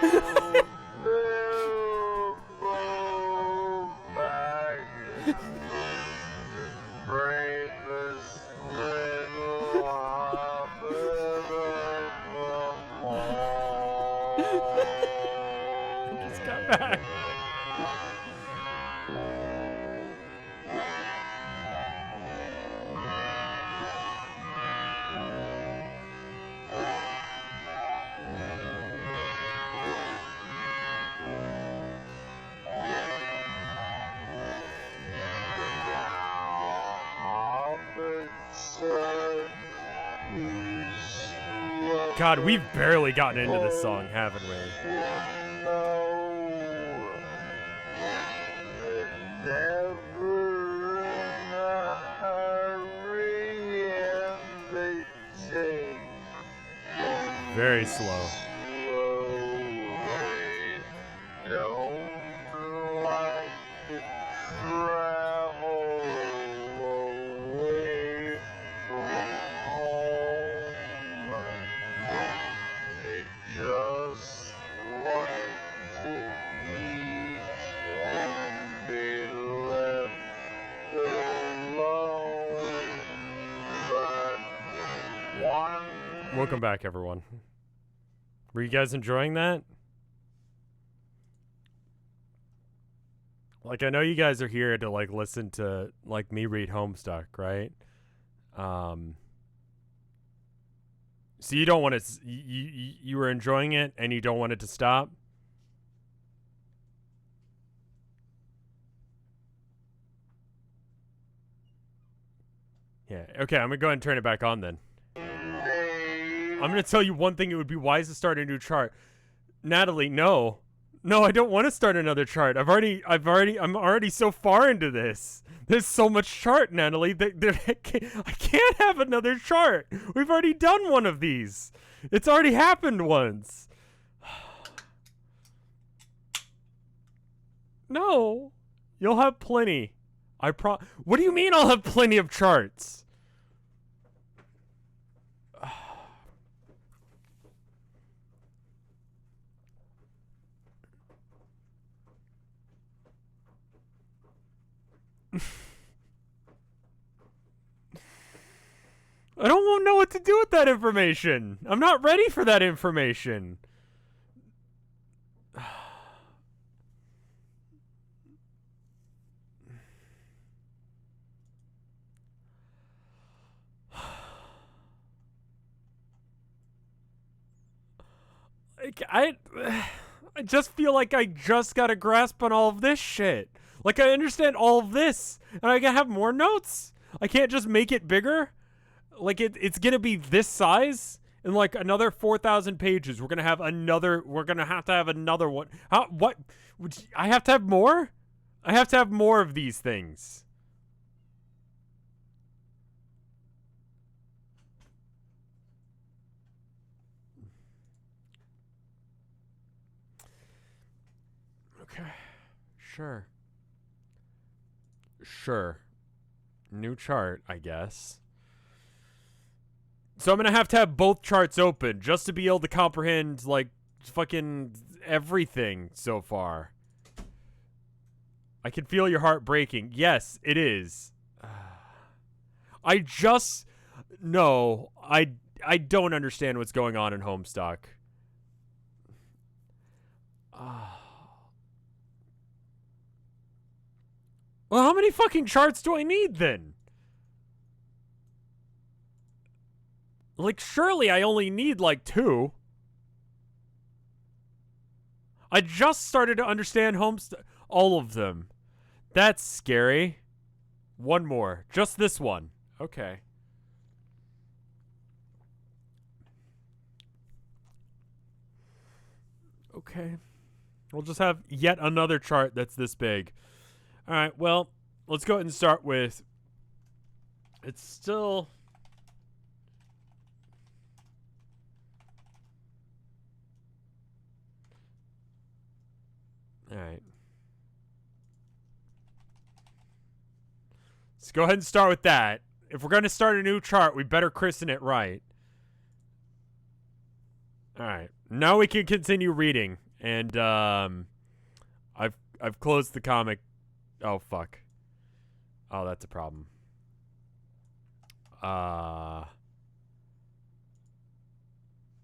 Just got back. God, we've barely gotten into this song, haven't we? Very slow. Welcome back, everyone. Were you guys enjoying that? Like, I know you guys are here to, like, listen to, like, me read Homestuck, right? So you don't want to... You were enjoying it, and you don't want it to stop? Yeah, okay, I'm gonna go ahead and turn it back on, then. I'm going to tell you one thing. It would be wise to start a new chart. Natalie, no. No, I don't want to start another chart. I'm already so far into this. There's so much chart, Natalie. I can't have another chart. We've already done one of these. It's already happened once. No. You'll have plenty. What do you mean I'll have plenty of charts? I don't know what to do with that information. I'm not ready for that information. I just feel like I just got a grasp on all of this shit. Like, I understand all of this, and I gotta have more notes. I can't just make it bigger. Like, it's gonna be this size in, like, another 4,000 pages. We're gonna have to have another one. What? I have to have more? I have to have more of these things. Okay. Sure. Sure. New chart, I guess. So I'm going to have both charts open just to be able to comprehend, like, fucking everything so far. I can feel your heart breaking. Yes, it is. No, I don't understand what's going on in Homestuck. Well, how many fucking charts do I need then? Like, surely I only need, like, 2. I just started to understand Homestuck. All of them. That's scary. One more. Just this one. Okay. Okay. We'll just have yet another chart that's this big. Alright, well, let's go ahead and start with... It's still... Alright. Let's go ahead and start with that. If we're going to start a new chart, we better christen it right. Alright. Now we can continue reading. And I've closed the comic. Oh fuck. Oh, that's a problem.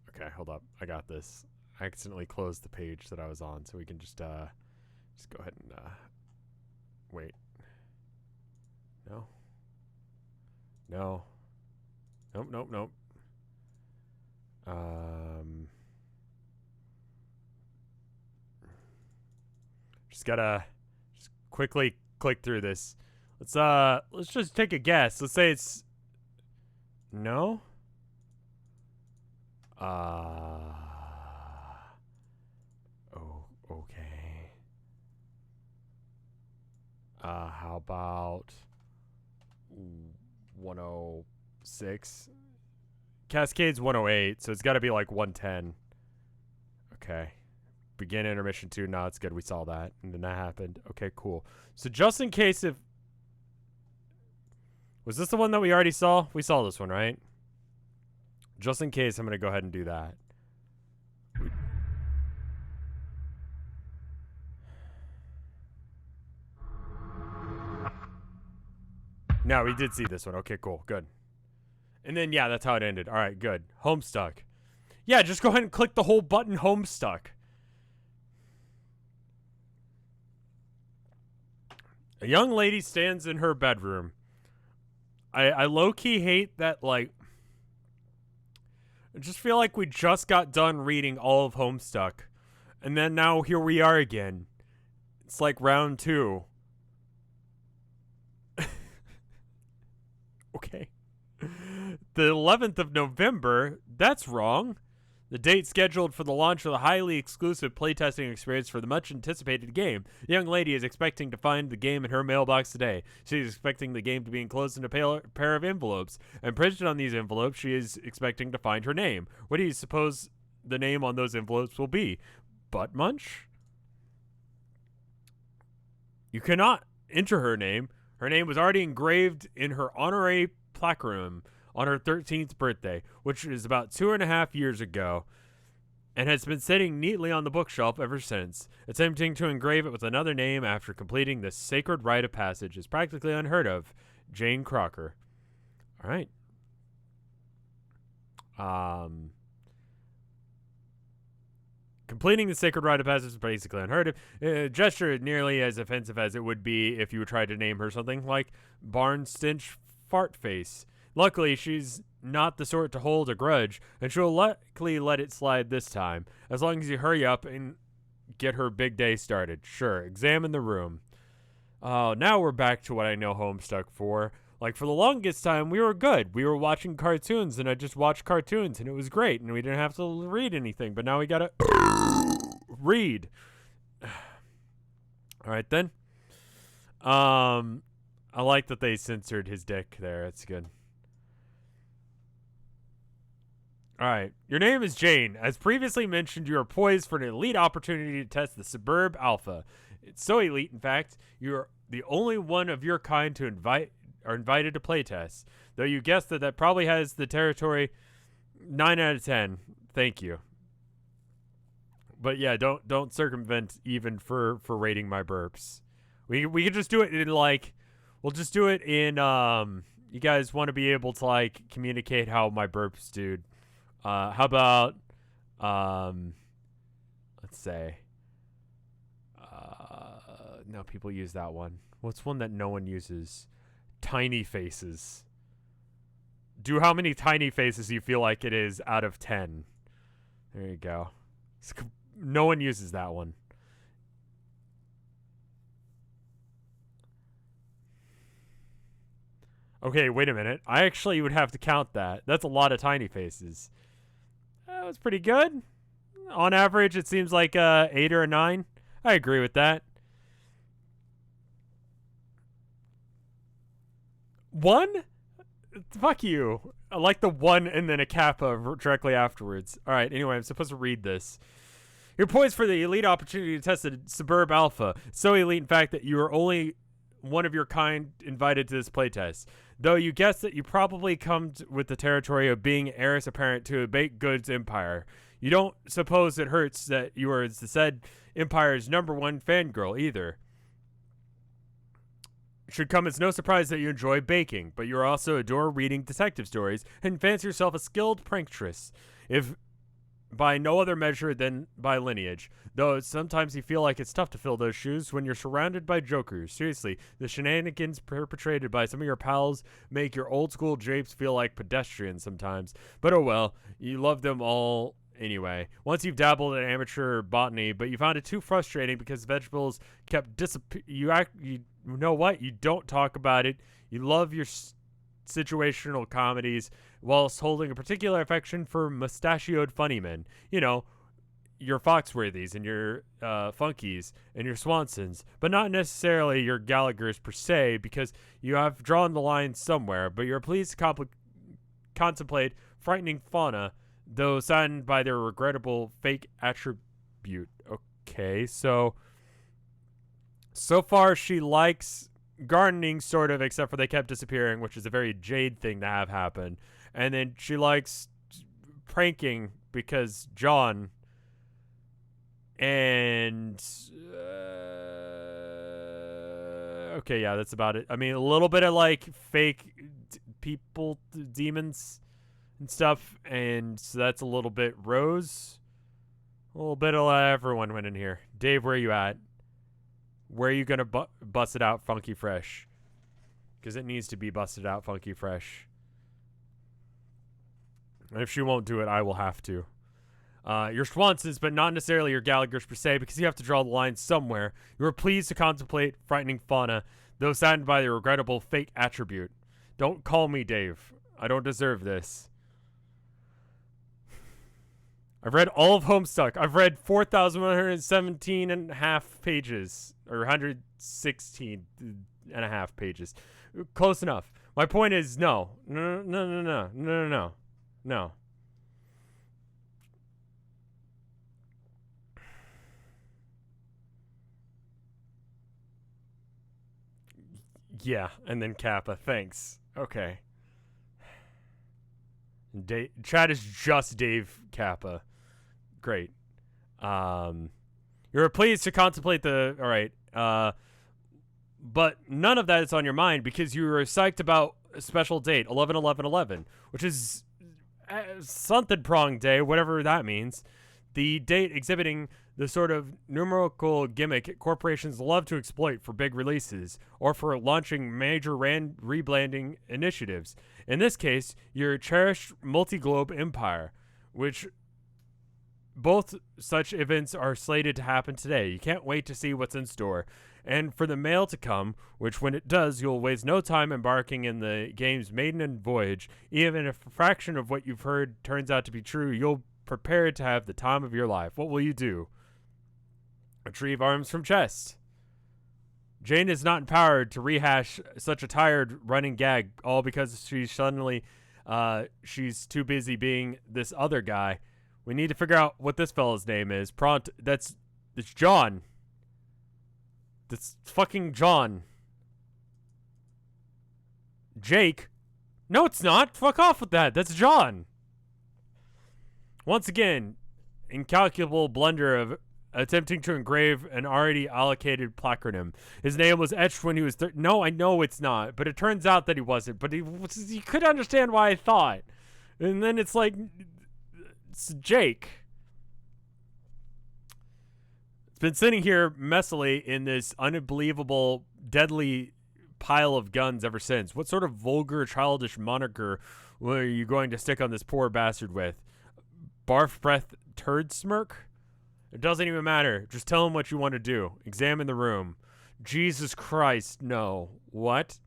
Okay, hold up. I got this. I accidentally closed the page that I was on, so we can just go ahead and wait. No. No. Nope, nope, nope. Just quickly click through this. Let's just take a guess. Let's say it's no. Oh, okay. How about 106? Cascade's 108, so it's got to be like 110. Okay. Begin intermission 2. No, it's good. We saw that. And then that happened. Okay, cool. So just in case if... Was this the one that we already saw? We saw this one, right? Just in case, I'm going to go ahead and do that. No, we did see this one. Okay, cool. Good. And then, yeah, that's how it ended. All right, good. Homestuck. Yeah, just go ahead and click the whole button, Homestuck. A young lady stands in her bedroom. I low-key hate that, like... I just feel like we just got done reading all of Homestuck. And then now here we are again. It's like round 2. Okay. The 11th of November, that's wrong. The date scheduled for the launch of the highly exclusive playtesting experience for the much-anticipated game. The young lady is expecting to find the game in her mailbox today. She is expecting the game to be enclosed in a pair of envelopes. And printed on these envelopes, she is expecting to find her name. What do you suppose the name on those envelopes will be? Butt Munch? You cannot enter her name. Her name was already engraved in her honorary placardum on her 13th birthday, which is about 2.5 years ago, and has been sitting neatly on the bookshelf ever since. Attempting to engrave it with another name after completing the sacred rite of passage is practically unheard of. Jane Crocker. All right. Completing the sacred rite of passage is basically unheard of. A gesture nearly as offensive as it would be if you tried to name her something like Barn Stench Fartface. Luckily, she's not the sort to hold a grudge, and she'll likely let it slide this time, as long as you hurry up and get her big day started. Sure, examine the room. Oh, now we're back to what I know Homestuck for. Like, for the longest time, we were good. We were watching cartoons, and I just watched cartoons, and it was great, and we didn't have to read anything, but now we gotta read. All right, then. I like that they censored his dick there. That's good. All right. Your name is Jane. As previously mentioned, you are poised for an elite opportunity to test the Suburb Alpha. It's so elite, in fact, you're the only one of your kind to invited to playtest. Though you guessed that probably has the territory 9 out of 10. Thank you. But yeah, don't circumvent even for rating my burps. We could just do it in like, we'll just do it in you guys want to be able to like communicate how my burps do. How about, let's say, no, people use that one. What's one that no one uses? Tiny faces. Do how many tiny faces you feel like it is out of 10. There you go. No one uses that one. Okay, wait a minute. I actually would have to count that. That's a lot of tiny faces. That was pretty good. On average, it seems like 8 or a 9. I agree with that. 1? Fuck you. I like the 1 and then a kappa directly afterwards. All right, anyway, I'm supposed to read this. You're poised for the elite opportunity to test the Suburb Alpha. So elite, in fact, that you are only one of your kind invited to this playtest. Though you guess that you probably come with the territory of being heiress apparent to a baked goods empire. You don't suppose it hurts that you are the said Empire's #1 fangirl either. It should come as no surprise that you enjoy baking, but you also adore reading detective stories and fancy yourself a skilled pranktress, if by no other measure than by lineage. Though sometimes you feel like it's tough to fill those shoes when you're surrounded by jokers. Seriously, the shenanigans perpetrated by some of your pals make your old school drapes feel like pedestrians sometimes. But oh well, you love them all anyway. Once you've dabbled in amateur botany, but you found it too frustrating because vegetables kept you know what? You don't talk about it. You love your situational comedies whilst holding a particular affection for mustachioed funny men. You know, your Foxworthys and your Funkies and your Swansons, but not necessarily your Gallaghers per se, because you have drawn the line somewhere, but you're pleased to contemplate frightening fauna, though saddened by their regrettable fake attribute. Okay, so far she likes gardening, sort of, except for they kept disappearing, which is a very Jade thing to have happen. And then she likes pranking because John. And okay, yeah, that's about it. I mean, a little bit of like fake people, demons and stuff, and so that's a little bit Rose. A little bit of everyone went in here. Dave, where are you at? Where are you gonna bust it out, Funky Fresh? Because it needs to be busted out, Funky Fresh. And if she won't do it, I will have to. Your Swansons, but not necessarily your Gallaghers per se, because you have to draw the line somewhere. You are pleased to contemplate frightening fauna, though saddened by the regrettable fake attribute. Don't call me Dave. I don't deserve this. I've read all of Homestuck. I've read 4,117 and a half pages, or 116 and a half pages. Close enough. My point is no. No. Yeah, and then Kappa. Thanks. Okay. Chad is just Dave Kappa. Great. You're pleased to contemplate the... Alright. But none of that is on your mind because you were psyched about a special date, 11/11/11, which is something prong day, whatever that means. The date exhibiting the sort of numerical gimmick corporations love to exploit for big releases or for launching major rebranding initiatives. In this case, your cherished multi-globe empire, which both such events are slated to happen today. You can't wait to see what's in store. And for the mail to come, which when it does, you'll waste no time embarking in the game's maiden voyage. Even if a fraction of what you've heard turns out to be true, you'll prepare to have the time of your life. What will you do? Retrieve arms from chest. Jane is not empowered to rehash such a tired running gag, all because she's too busy being this other guy. We need to figure out what this fella's name is. It's John. That's fucking John. Jake? No, it's not. Fuck off with that. That's John. Once again, incalculable blunder of attempting to engrave an already allocated placardum. His name was etched when he was... No, I know it's not, but it turns out that he wasn't. But you could understand why I thought. And then it's like... It's Jake. It's been sitting here messily in this unbelievable, deadly pile of guns ever since. What sort of vulgar, childish moniker were you going to stick on this poor bastard with? Barf breath turd smirk? It doesn't even matter. Just tell him what you want to do. Examine the room. Jesus Christ, no. What?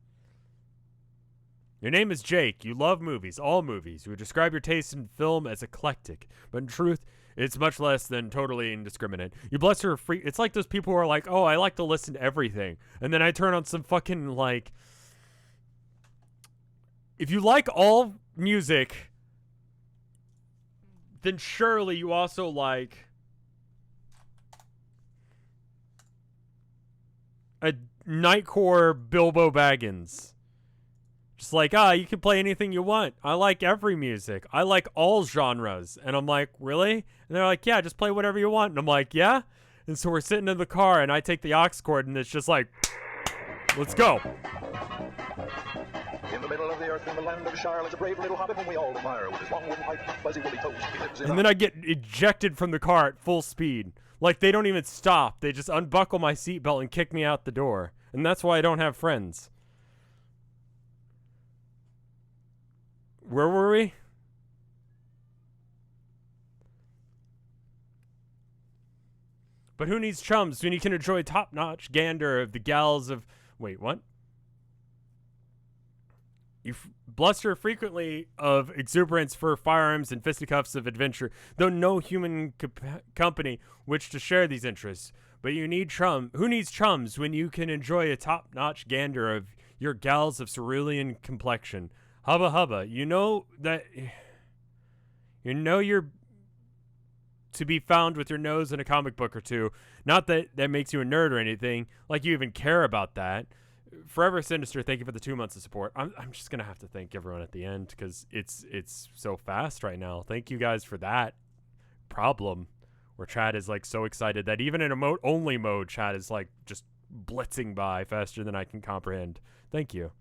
Your name is Jake. You love movies, all movies. You would describe your taste in film as eclectic, but in truth, it's much less than totally indiscriminate. You bless her free. It's like those people who are like, oh, I like to listen to everything. And then I turn on some fucking, like... If you like all music, then surely you also like... a Nightcore Bilbo Baggins. Just like, you can play anything you want. I like every music. I like all genres. And I'm like, really? And they're like, yeah, just play whatever you want. And I'm like, yeah? And so we're sitting in the car, and I take the aux cord, and it's just like, let's go. In the middle of the earth, in the land of Shire, lives a brave little hobbit whom we all admire. With his long wooden pipe, fuzzy woolly toes, he lives in And then I get ejected from the car at full speed. Like, they don't even stop. They just unbuckle my seatbelt and kick me out the door. And that's why I don't have friends. Where were we? But who needs chums when you can enjoy top-notch gander of the gals of... Wait, what? You bluster frequently of exuberance for firearms and fisticuffs of adventure, though no human company which to share these interests. But you need who needs chums when you can enjoy a top-notch gander of your gals of cerulean complexion? Hubba hubba, you know you're to be found with your nose in a comic book or two. Not that that makes you a nerd or anything, like you even care about that. Forever Sinister, thank you for the 2 months of support. I'm just gonna have to thank everyone at the end because it's so fast right now. Thank you guys for that problem where chat is like so excited that even in emote only mode, chat is like just blitzing by faster than I can comprehend. Thank you.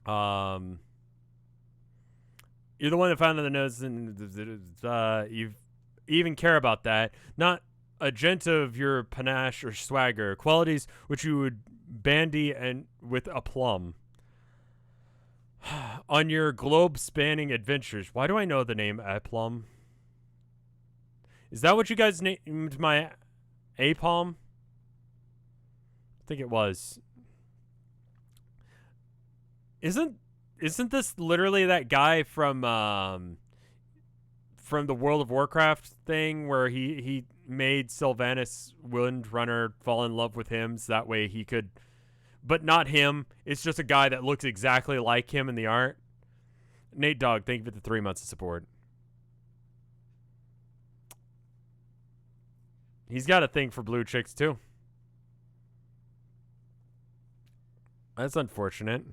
You're the one that found the nose, and you even care about that. Not a gent of your panache or swagger, qualities which you would bandy and with aplomb on your globe-spanning adventures. Why do I know the name aplomb? Is that what you guys named my apalm? I think it was. Isn't this literally that guy from the World of Warcraft thing where he made Sylvanas Windrunner fall in love with him so that way he could, but not him. It's just a guy that looks exactly like him in the art. Nate Dogg, thank you for the 3 months of support. He's got a thing for blue chicks too. That's unfortunate.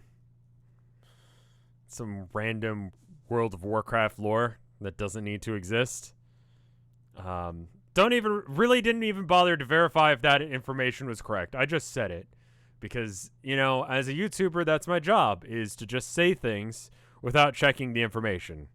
Some random World of Warcraft lore that doesn't need to exist. Didn't even bother to verify if that information was correct. I just said it because, as a YouTuber, that's my job, is to just say things without checking the information.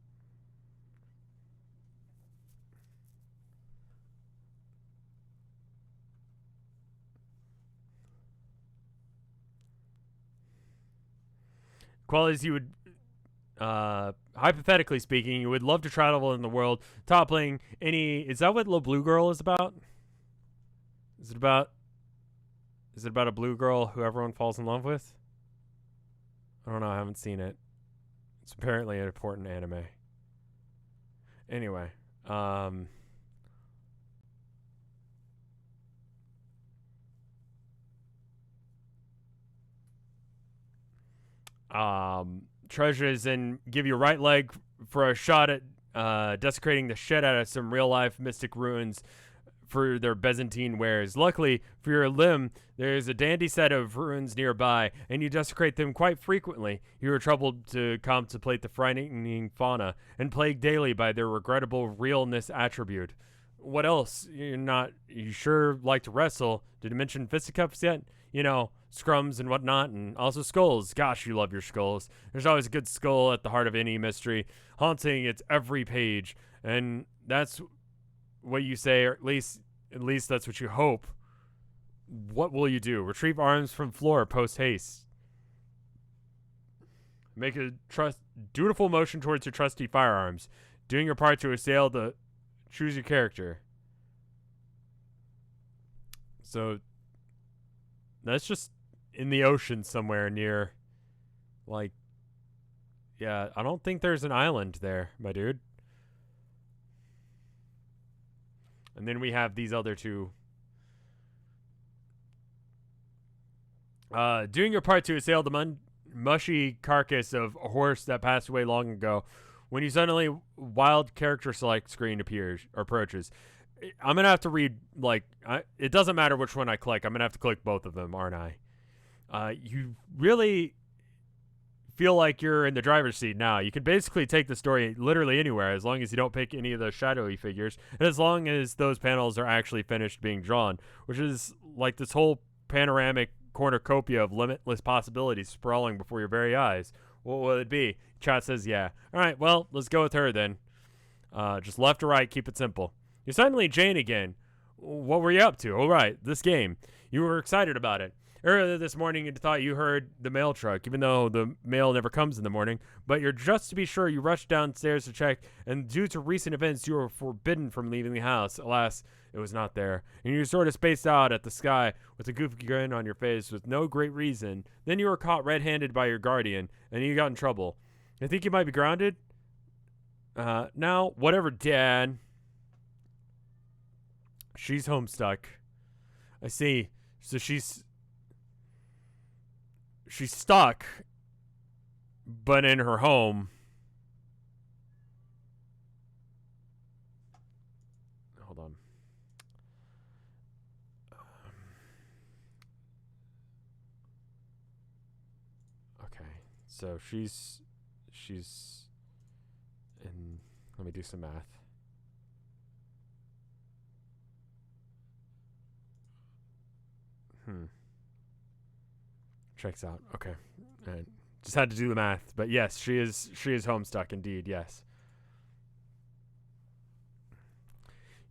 Qualities you would, hypothetically speaking, you would love to travel in the world, toppling any... Is that what La Blue Girl is about? Is it about a blue girl who everyone falls in love with? I don't know. I haven't seen it. It's apparently an important anime. Anyway, treasures and give you right leg for a shot at desecrating the shit out of some real life mystic ruins for their Byzantine wares. Luckily for your limb, there's a dandy set of ruins nearby, and you desecrate them quite frequently. You are troubled to contemplate the frightening fauna, and plagued daily by their regrettable realness attribute. What else? You sure like to wrestle. Did you mention fisticuffs yet? Scrums and whatnot, and also skulls. Gosh, you love your skulls. There's always a good skull at the heart of any mystery, haunting its every page, and that's what you say, or at least that's what you hope. What will you do? Retrieve arms from floor post haste. Make a dutiful motion towards your trusty firearms, doing your part to assail the... Choose your character. So that's just in the ocean somewhere near, yeah, I don't think there's an island there, my dude. And then we have these other two. Doing your part to assail the mushy carcass of a horse that passed away long ago. When you suddenly wild character select screen approaches. I'm going to have to read, it doesn't matter which one I click. I'm going to have to click both of them, aren't I? You really feel like you're in the driver's seat now. You can basically take the story literally anywhere as long as you don't pick any of those shadowy figures, and as long as those panels are actually finished being drawn, which is like this whole panoramic cornucopia of limitless possibilities sprawling before your very eyes. What will it be? Chat says, yeah. All right, well, let's go with her then. Just left or right, keep it simple. You're suddenly Jane again. What were you up to? All right, this game. You were excited about it. Earlier this morning, you thought you heard the mail truck, even though the mail never comes in the morning. But you're just to be sure, you rushed downstairs to check, and due to recent events, you were forbidden from leaving the house. Alas, it was not there. And you sort of spaced out at the sky with a goofy grin on your face with no great reason. Then you were caught red-handed by your guardian, and you got in trouble. I think you might be grounded? Now, whatever, Dad. She's Homestuck. I see. So she's stuck, but in her home. Hold on. Okay, so she's in. Let me do some math. Checks out. Okay. And just had to do the math. But yes, she is Homestuck indeed, yes.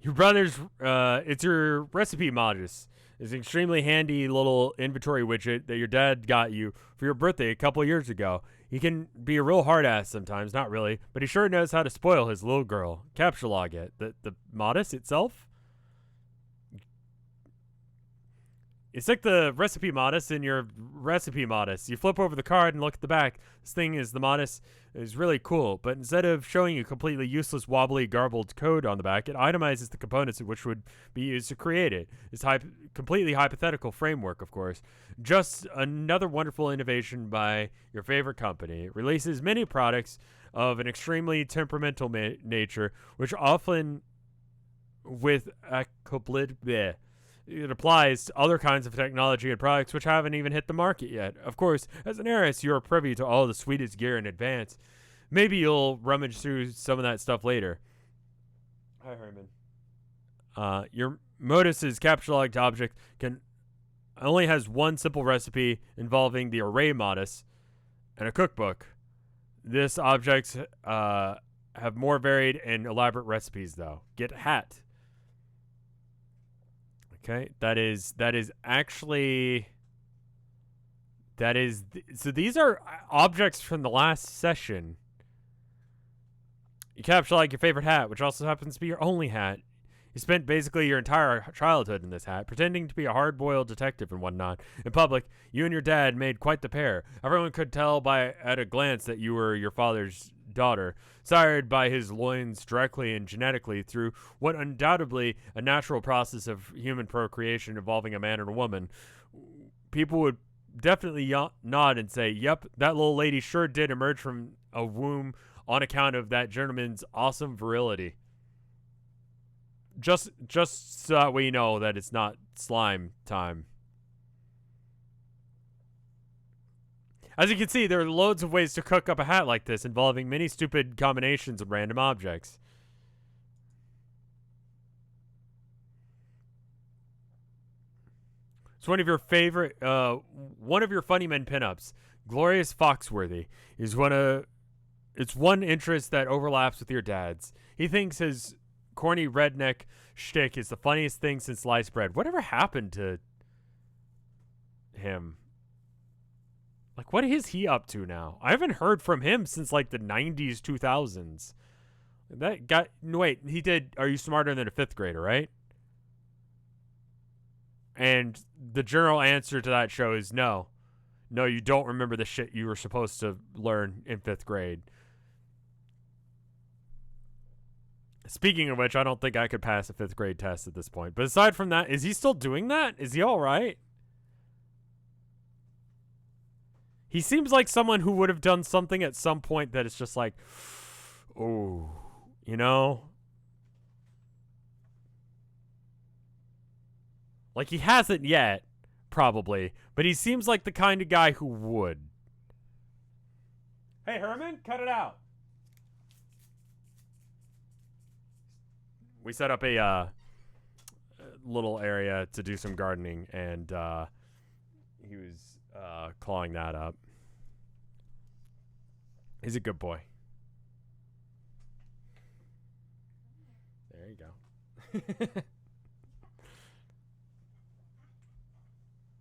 Your brother's it's your recipe modus. It's an extremely handy little inventory widget that your dad got you for your birthday a couple years ago. He can be a real hard ass sometimes, not really, but he sure knows how to spoil his little girl. Capture log it. The modus itself? It's like the recipe modus in your recipe modus. You flip over the card and look at the back. This thing is the modus. Is really cool, but instead of showing you completely useless, wobbly, garbled code on the back, it itemizes the components which would be used to create it. It's completely hypothetical framework, of course. Just another wonderful innovation by your favorite company. It releases many products of an extremely temperamental nature, which often with it applies to other kinds of technology and products which haven't even hit the market yet. Of course, as an heiress, you are privy to all the sweetest gear in advance. Maybe you'll rummage through some of that stuff later. Hi, Herman. Your modus's capture logged object only has one simple recipe involving the array modus and a cookbook. This object have more varied and elaborate recipes, though. Get hat. Okay, so these are objects from the last session. You capture like your favorite hat, which also happens to be your only hat. You spent basically your entire childhood in this hat, pretending to be a hard-boiled detective and whatnot. In public, you and your dad made quite the pair. Everyone could tell at a glance that you were your father's daughter, sired by his loins directly and genetically through what undoubtedly a natural process of human procreation involving a man and a woman. People would definitely nod and say, yep, that little lady sure did emerge from a womb on account of that gentleman's awesome virility. Just so that we know that it's not slime time. As you can see, there are loads of ways to cook up a hat like this, involving many stupid combinations of random objects. It's one of your funny men pinups. Glorious Foxworthy is it's one interest that overlaps with your dad's. He thinks his corny redneck shtick is the funniest thing since sliced bread. Whatever happened to him? Like, what is he up to now? I haven't heard from him since, like, the 90s, 2000s. That guy... Wait, he did Are You Smarter Than a Fifth Grader, right? And the general answer to that show is no. No, you don't remember the shit you were supposed to learn in 5th grade. Speaking of which, I don't think I could pass a 5th grade test at this point. But aside from that, is he still doing that? Is he all right? He seems like someone who would have done something at some point that is just like, oh, you know? Like, he hasn't yet, probably, but he seems like the kind of guy who would. Hey, Herman, cut it out. We set up a little area to do some gardening, and he was clawing that up. He's a good boy. There you go.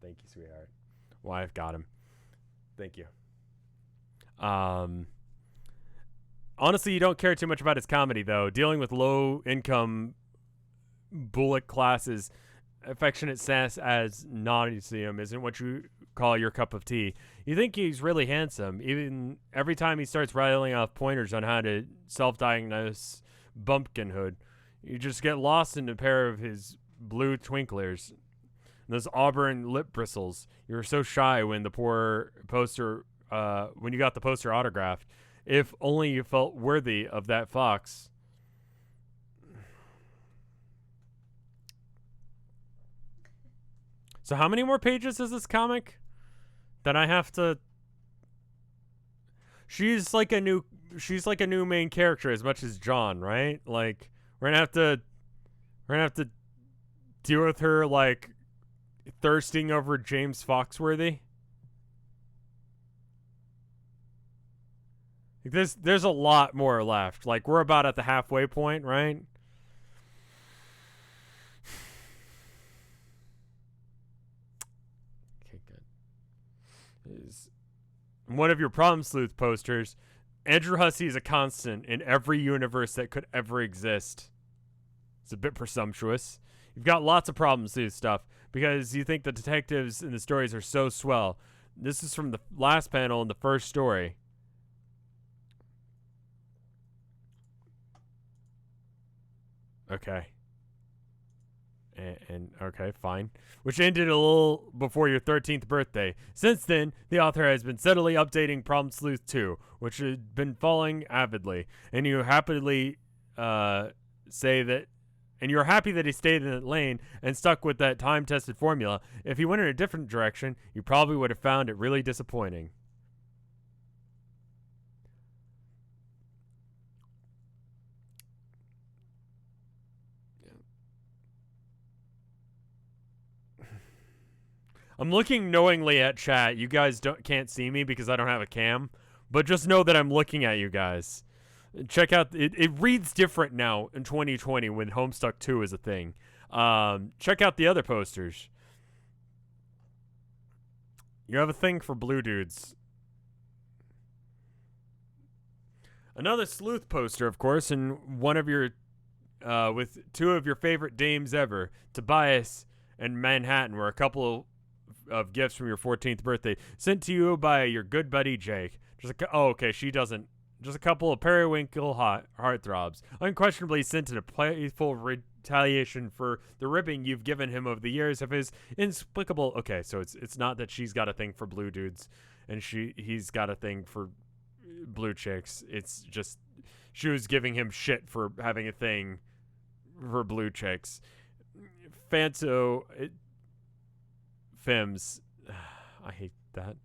Thank you, sweetheart. Well, I've got him. Thank you. Honestly, you don't care too much about his comedy, though. Dealing with low-income bullock classes, affectionate sass as nauseum isn't what you call your cup of tea. You think he's really handsome, even every time he starts rattling off pointers on how to self-diagnose bumpkinhood. You just get lost in a pair of his blue twinklers. Those auburn lip bristles. You were so shy when the poor poster, when you got the poster autographed. If only you felt worthy of that fox. So how many more pages is this comic that I have to? She's like a new main character as much as John, right? Like we're gonna have to deal with her like thirsting over James Foxworthy. There's a lot more left. Like we're about at the halfway point, right? Okay, good. Is one of your Problem Sleuth posters. Andrew Hussey is a constant in every universe that could ever exist. It's a bit presumptuous. You've got lots of Problem Sleuth stuff because you think the detectives in the stories are so swell. This is from the last panel in the first story. Okay. And okay, fine. Which ended a little before your 13th birthday. Since then, the author has been steadily updating Problem Sleuth 2, which has been following avidly. And you happily say that, and you're happy that he stayed in that lane and stuck with that time-tested formula. If he went in a different direction, you probably would have found it really disappointing. I'm looking knowingly at chat. You guys can't see me because I don't have a cam, but just know that I'm looking at you guys. Check out it reads different now in 2020 when Homestuck 2 is a thing. Check out the other posters. You have a thing for blue dudes. Another sleuth poster, of course, and one of your with two of your favorite dames ever, Tobias and Manhattan, were a couple of gifts from your 14th birthday sent to you by your good buddy Jake. She doesn't. Just a couple of periwinkle heartthrobs, unquestionably sent in a playful retaliation for the ribbing you've given him over the years of his inexplicable. Okay, so it's not that she's got a thing for blue dudes, and he's got a thing for blue chicks. It's just she was giving him shit for having a thing for blue chicks. Fims. I hate that.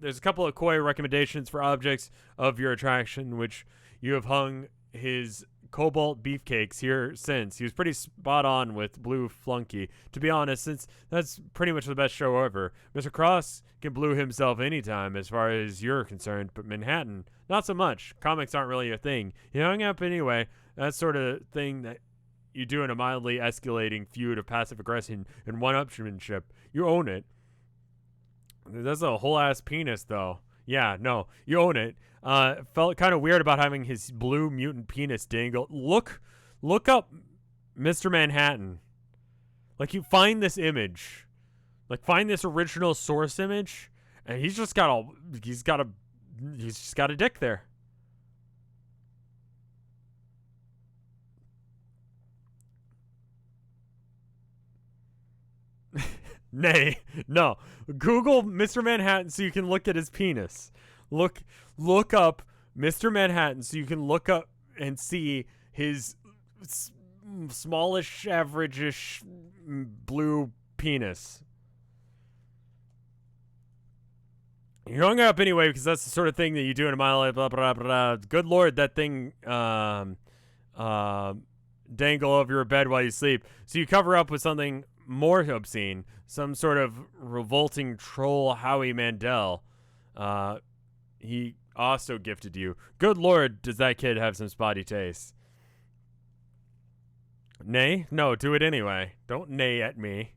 There's a couple of coy recommendations for objects of your attraction, which you have hung his cobalt beefcakes here since. He was pretty spot on with Blue Flunky. To be honest, since that's pretty much the best show ever. Mr. Cross can blue himself anytime as far as you're concerned, but Manhattan, not so much. Comics aren't really your thing. You hung up anyway. That sort of thing that you do in a mildly escalating feud of passive aggression and one-upsmanship. You own it. That's a whole ass penis, though. Yeah, no, you own it. Felt kind of weird about having his blue mutant penis dangle. Look up Mr. Manhattan. Like, you find this image, like find this original source image, and he's just got a dick there. Nay, no. Google Mr. Manhattan so you can look at his penis. Look up Mr. Manhattan so you can look up and see his smallish, average-ish blue penis. You hung up anyway because that's the sort of thing that you do in a mile. Blah blah blah blah. Good lord, that thing dangle over your bed while you sleep. So you cover up with something more obscene, some sort of revolting troll Howie Mandel. He also gifted you. Good lord, does that kid have some spotty taste? Nay? No, do it anyway. Don't neigh at me.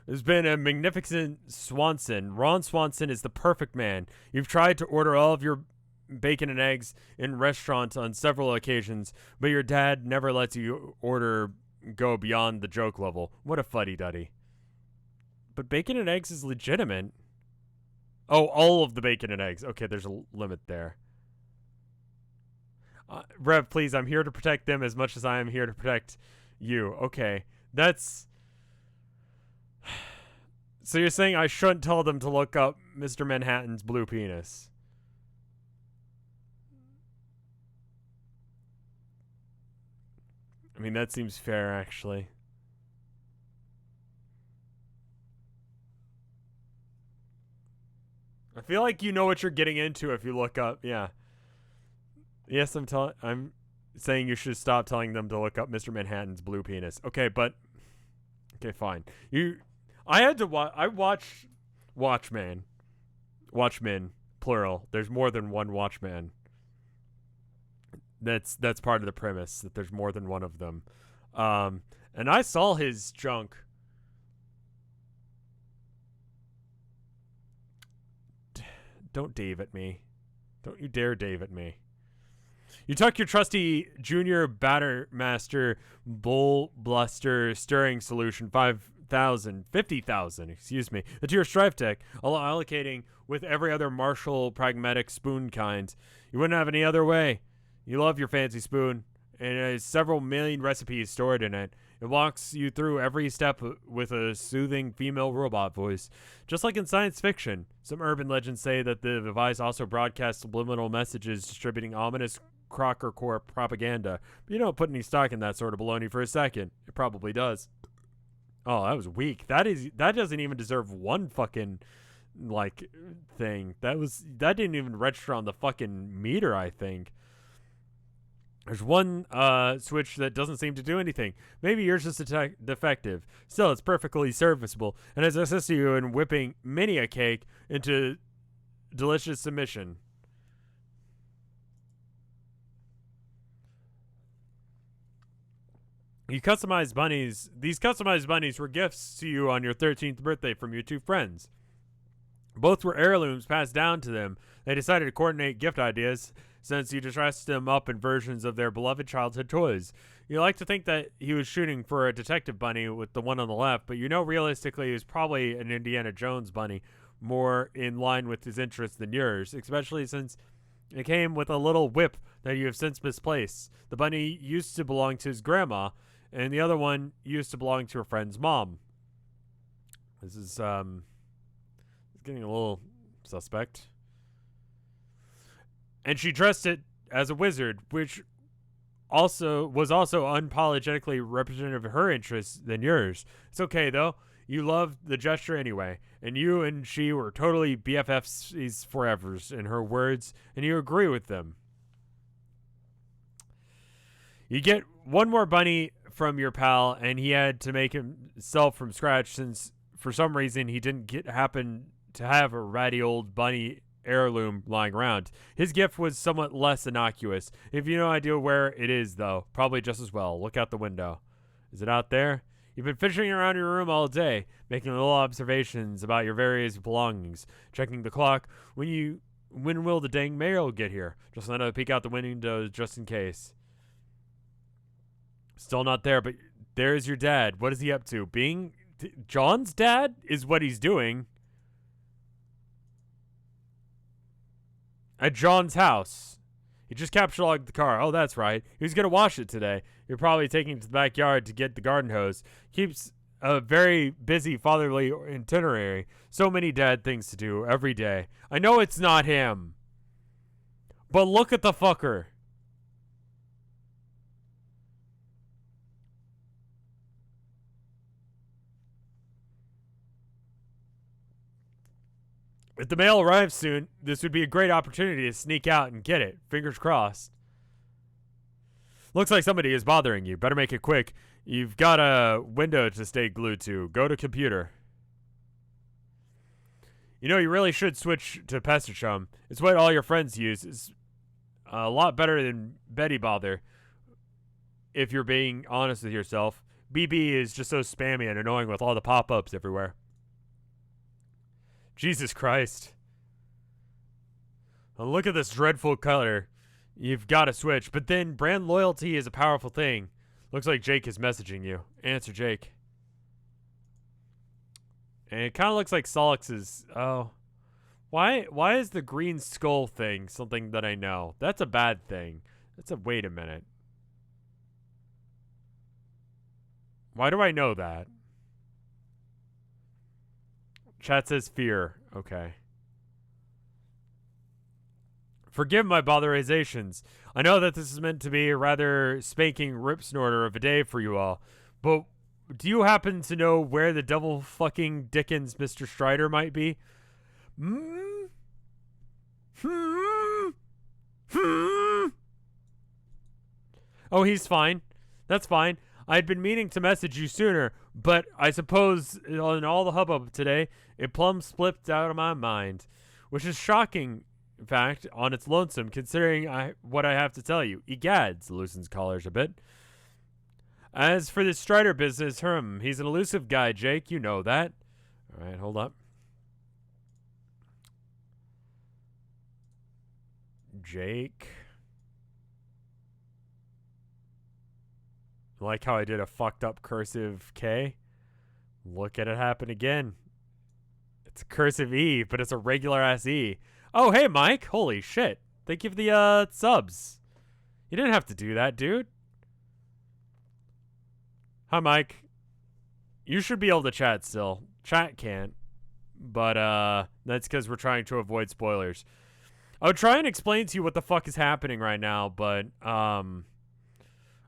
There's been a magnificent Swanson. Ron Swanson is the perfect man. You've tried to order all of your bacon and eggs in restaurants on several occasions, but your dad never lets you order go beyond the joke level. What a fuddy-duddy. But bacon and eggs is legitimate. Oh, all of the bacon and eggs. Okay, there's a limit there. Rev, please, I'm here to protect them as much as I am here to protect you. Okay, that's... So you're saying I shouldn't tell them to look up Mr. Manhattan's blue penis? I mean, that seems fair, actually. I feel like you know what you're getting into if you look up, yeah. Yes, I'm saying you should stop telling them to look up Mr. Manhattan's blue penis. Okay, but okay, fine. I had to watch. I watched Watchmen, plural. There's more than one Watchman. That's part of the premise that there's more than one of them. And I saw his junk. Don't Dave at me. Don't you dare Dave at me. You tuck your trusty junior Battermaster Bull Bluster Stirring Solution 50,000, excuse me, into your Strife deck, allocating with every other Marshall pragmatic spoon kind. You wouldn't have any other way. You love your fancy spoon, and it has several million recipes stored in it. It walks you through every step with a soothing female robot voice. Just like in science fiction, some urban legends say that the device also broadcasts subliminal messages distributing ominous Crocker Corp propaganda. But you don't put any stock in that sort of baloney for a second. It probably does. Oh, that was weak. That doesn't even deserve one fucking like thing. That didn't even register on the fucking meter, I think. There's one switch that doesn't seem to do anything. Maybe yours is defective. Still, it's perfectly serviceable and has assisted you in whipping many a cake into delicious submission. You customized bunnies. These customized bunnies were gifts to you on your 13th birthday from your two friends. Both were heirlooms passed down to them. They decided to coordinate gift ideas since you dressed them up in versions of their beloved childhood toys. You like to think that he was shooting for a detective bunny with the one on the left, but you know realistically he was probably an Indiana Jones bunny, more in line with his interests than yours, especially since it came with a little whip that you have since misplaced. The bunny used to belong to his grandma, and the other one used to belong to a friend's mom. This is getting a little suspect. And she dressed it as a wizard, which was also unapologetically representative of her interests than yours. It's okay though. You loved the gesture anyway, and you and she were totally BFFs forevers in her words, and you agree with them. You get one more bunny from your pal, and he had to make himself from scratch since for some reason he didn't happen to have a ratty old bunny heirloom lying around. His gift was somewhat less innocuous. If you have no idea where it is, though, probably just as well. Look out the window. Is it out there? You've been fishing around your room all day, making little observations about your various belongings, checking the clock. When will the dang mail get here? Just let a peek out the window just in case. Still not there, but there's your dad. What is he up to? Being John's dad is what he's doing. At John's house. He just captured the car. Oh, that's right. He was going to wash it today. You're probably taking it to the backyard to get the garden hose. Keeps a very busy fatherly itinerary. So many dad things to do every day. I know it's not him. But look at the fucker. If the mail arrives soon, this would be a great opportunity to sneak out and get it. Fingers crossed. Looks like somebody is bothering you. Better make it quick. You've got a window to stay glued to. Go to computer. You know, you really should switch to Pestachum. It's what all your friends use. It's a lot better than Betty Bother, if you're being honest with yourself. BB is just so spammy and annoying with all the pop-ups everywhere. Jesus Christ. Well, look at this dreadful color. You've got to switch. But then brand loyalty is a powerful thing. Looks like Jake is messaging you. Answer Jake. And it kind of looks like Solix is... Oh. Why is the green skull thing something that I know? That's a bad thing. That's a... Wait a minute. Why do I know that? Chat says fear. Okay. Forgive my botherizations. I know that this is meant to be a rather spanking rip snorter of a day for you all, but do you happen to know where the devil fucking Dickens Mr. Strider might be? Oh, he's fine. That's fine. I'd been meaning to message you sooner, but I suppose in all the hubbub today, it plumb slipped out of my mind, which is shocking, in fact, on its lonesome, considering what I have to tell you. Egads, loosens collars a bit. As for this Strider business, he's an elusive guy, Jake. You know that. All right, hold up. Jake. Like how I did a fucked up cursive K? Look at it happen again. It's a cursive E, but it's a regular ass E. Oh, hey, Mike. Holy shit. Thank you for the subs. You didn't have to do that, dude. Hi, Mike. You should be able to chat still. Chat can't. But that's because we're trying to avoid spoilers. I would try and explain to you what the fuck is happening right now, but I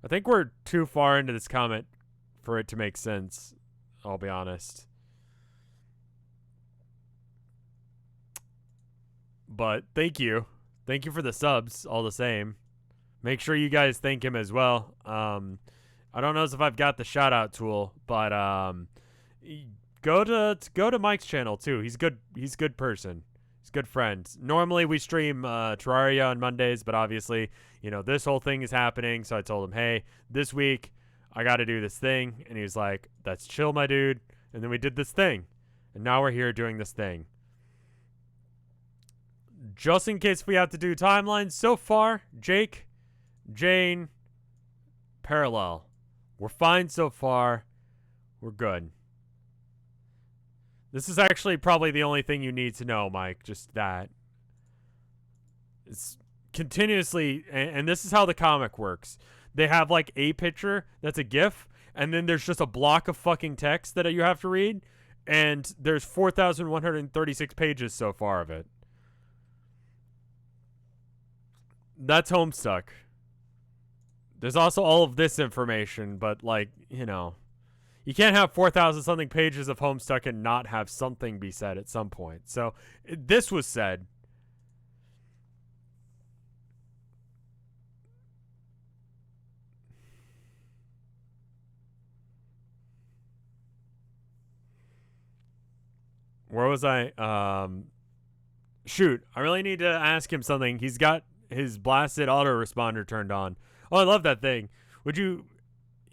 think we're too far into this comment for it to make sense. I'll be honest. But thank you. Thank you for the subs all the same. Make sure you guys thank him as well. I don't know if I've got the shout out tool, but go to Mike's channel too. He's good. He's a good person. He's a good friend. Normally we stream Terraria on Mondays, but obviously, you know, this whole thing is happening. So I told him, hey, this week I got to do this thing. And he was like, that's chill, my dude. And then we did this thing. And now we're here doing this thing. Just in case we have to do timelines, so far, Jake, Jane, parallel. We're fine so far. We're good. This is actually probably the only thing you need to know, Mike. Just that. It's continuously, and this is how the comic works. They have like a picture that's a GIF, and then there's just a block of fucking text that you have to read, and there's 4,136 pages so far of it. That's Homestuck. There's also all of this information, but like, you know, you can't have 4,000 something pages of Homestuck and not have something be said at some point. So this was said. Where was I? Shoot, I really need to ask him something. He's got his blasted autoresponder turned on. Oh, I love that thing.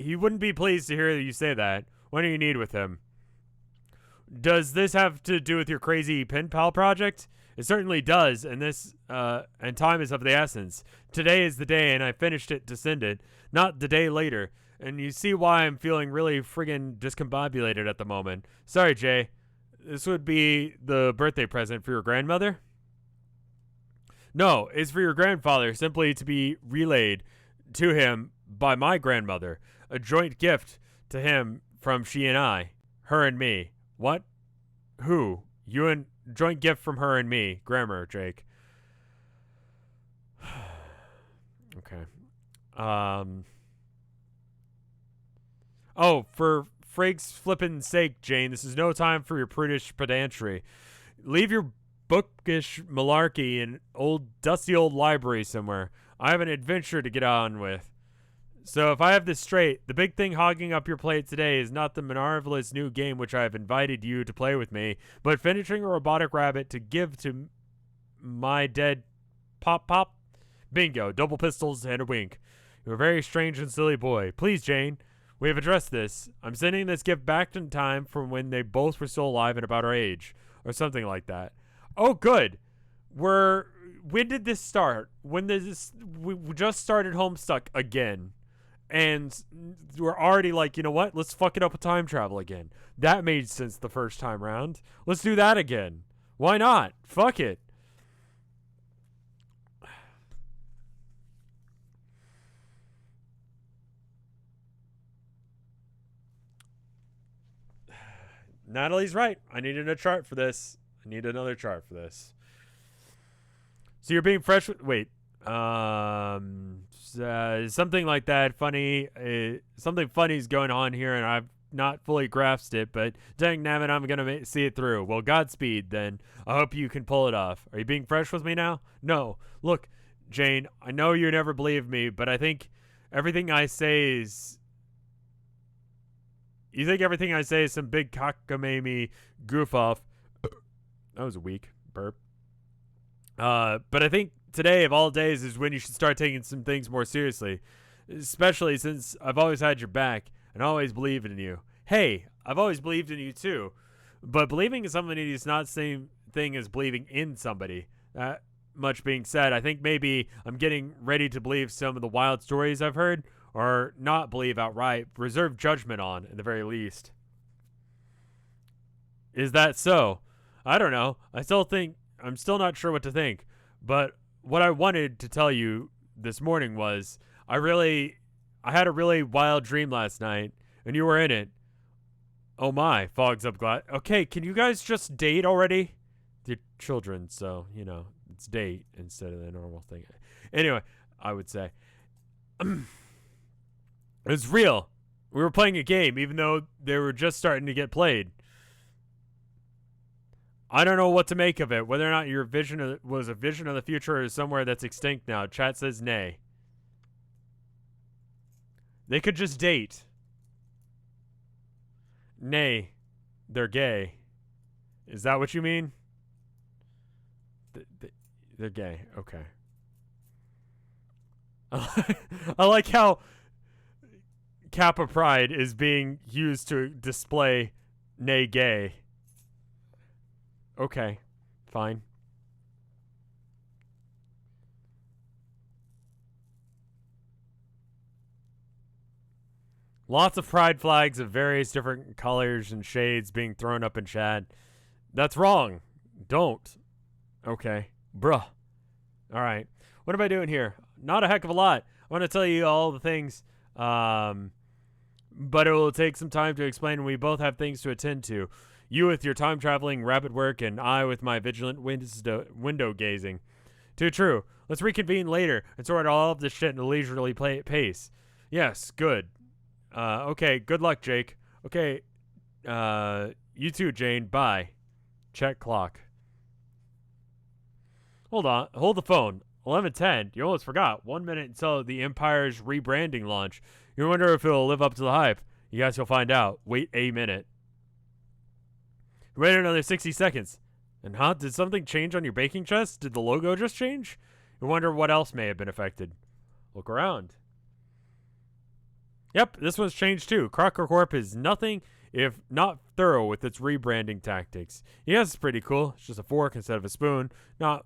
He wouldn't be pleased to hear you say that. What do you need with him? Does this have to do with your crazy pen pal project? It certainly does, and and time is of the essence. Today is the day, and I finished it to send it, not the day later. And you see why I'm feeling really friggin' discombobulated at the moment. Sorry, Jay. This would be the birthday present for your grandmother? No, it's for your grandfather, simply to be relayed to him by my grandmother. A joint gift to him from she and I. Her and me. What? Who? You and... Joint gift from her and me. Grammar, Jake. Okay. Oh, for frig's flippin' sake, Jane, this is no time for your prudish pedantry. Leave your bookish malarkey in dusty old library somewhere. I have an adventure to get on with. So if I have this straight, the big thing hogging up your plate today is not the marvelous new game which I have invited you to play with me, but finishing a robotic rabbit to give to my dead pop. Bingo, double pistols and a wink. You're a very strange and silly boy. Please, Jane, we have addressed this. I'm sending this gift back in time from when they both were still alive and about our age, or something like that. Oh, good. When did this start? We just started Homestuck again. And we're already like, you know what? Let's fuck it up with time travel again. That made sense the first time round. Let's do that again. Why not? Fuck it. Natalie's right. I needed a chart for this. I need another chart for this. So you're being fresh with... Wait. Something like that. Funny. Something funny is going on here, and I've not fully grasped it, but dang nabbit, I'm going to see it through. Well, Godspeed, then. I hope you can pull it off. Are you being fresh with me now? No. Look, Jane, I know you never believe me, but I think everything I say is... You think everything I say is some big cockamamie goof off. That was a weak burp. But I think today of all days is when you should start taking some things more seriously. Especially since I've always had your back and always believed in you. Hey, I've always believed in you too. But believing in somebody is not the same thing as believing in somebody. Much being said, I think maybe I'm getting ready to believe some of the wild stories I've heard. Or not believe outright, reserve judgment on, at the very least. Is that so? I don't know. I'm still not sure what to think. But what I wanted to tell you this morning was, I had a really wild dream last night, and you were in it. Oh my, fogs up glass. Okay, can you guys just date already? They're children, so, it's date instead of the normal thing. Anyway, I would say... It was real. We were playing a game, even though they were just starting to get played. I don't know what to make of it, whether or not your vision was a vision of the future or somewhere that's extinct now. Chat says nay. They could just date. Nay, they're gay. Is that what you mean? They're gay. Okay. I like how... Kappa Pride is being used to display nay gay. Okay, fine. Lots of pride flags of various different colors and shades being thrown up in chat. That's wrong. Don't. Okay. Bruh. Alright. What am I doing here? Not a heck of a lot. I want to tell you all the things... but it will take some time to explain. We both have things to attend to. You with your time-traveling rabbit work, and I with my vigilant window gazing. Too true. Let's reconvene later and sort all of this shit in a leisurely pace. Yes, good. Okay, good luck, Jake. Okay, you too, Jane. Bye. Check clock. Hold on. Hold the phone. 11:10. You almost forgot. 1 minute until the Empire's rebranding launch. You wonder if it'll live up to the hype. You guys will find out. Wait a minute. Wait another 60 seconds. And did something change on your baking chest? Did the logo just change? You wonder what else may have been affected. Look around. Yep, this one's changed too. Crocker Corp is nothing if not thorough with its rebranding tactics. Yes, it's pretty cool. It's just a fork instead of a spoon. Not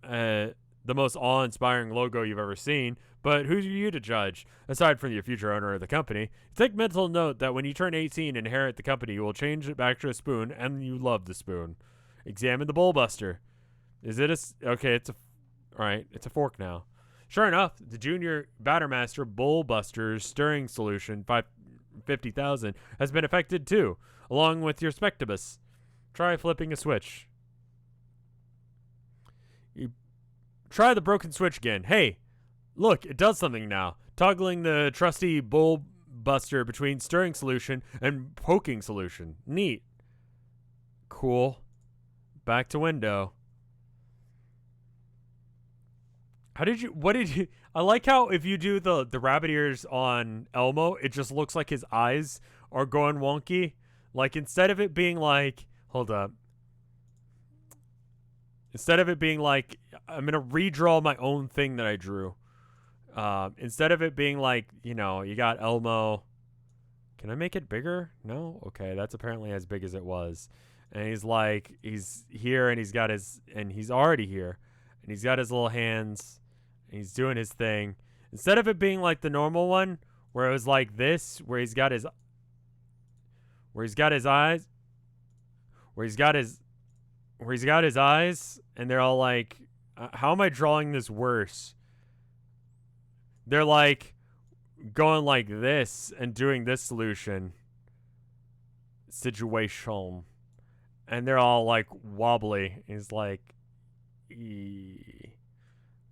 the most awe-inspiring logo you've ever seen, but who's you to judge, aside from your future owner of the company? Take mental note that when you turn 18 and inherit the company, you will change it back to a spoon, and you love the spoon. Examine the bowl buster. Is it okay, alright, it's a fork now. Sure enough, the Junior Battermaster Bowl Buster's stirring solution, 50,000, has been affected too, along with your Spectibus. Try flipping a switch. Try the broken switch again. Hey, look, it does something now. Toggling the trusty bowl buster between stirring solution and poking solution. Neat. Cool. Back to window. How did you? What did you? I like how if you do the rabbit ears on Elmo, it just looks like his eyes are going wonky. Like instead of it being like, hold up. Instead of it being like, I'm gonna redraw my own thing that I drew. Instead of it being like, you got Elmo. Can I make it bigger? No? Okay, that's apparently as big as it was. And he's here and he's already here. And he's got his little hands and he's doing his thing. Instead of it being like the normal one, where it was like this, where he's got his eyes, where he's got his eyes, and they're all like, how am I drawing this worse? They're like going like this and doing this situation, and they're all like wobbly. He's like, I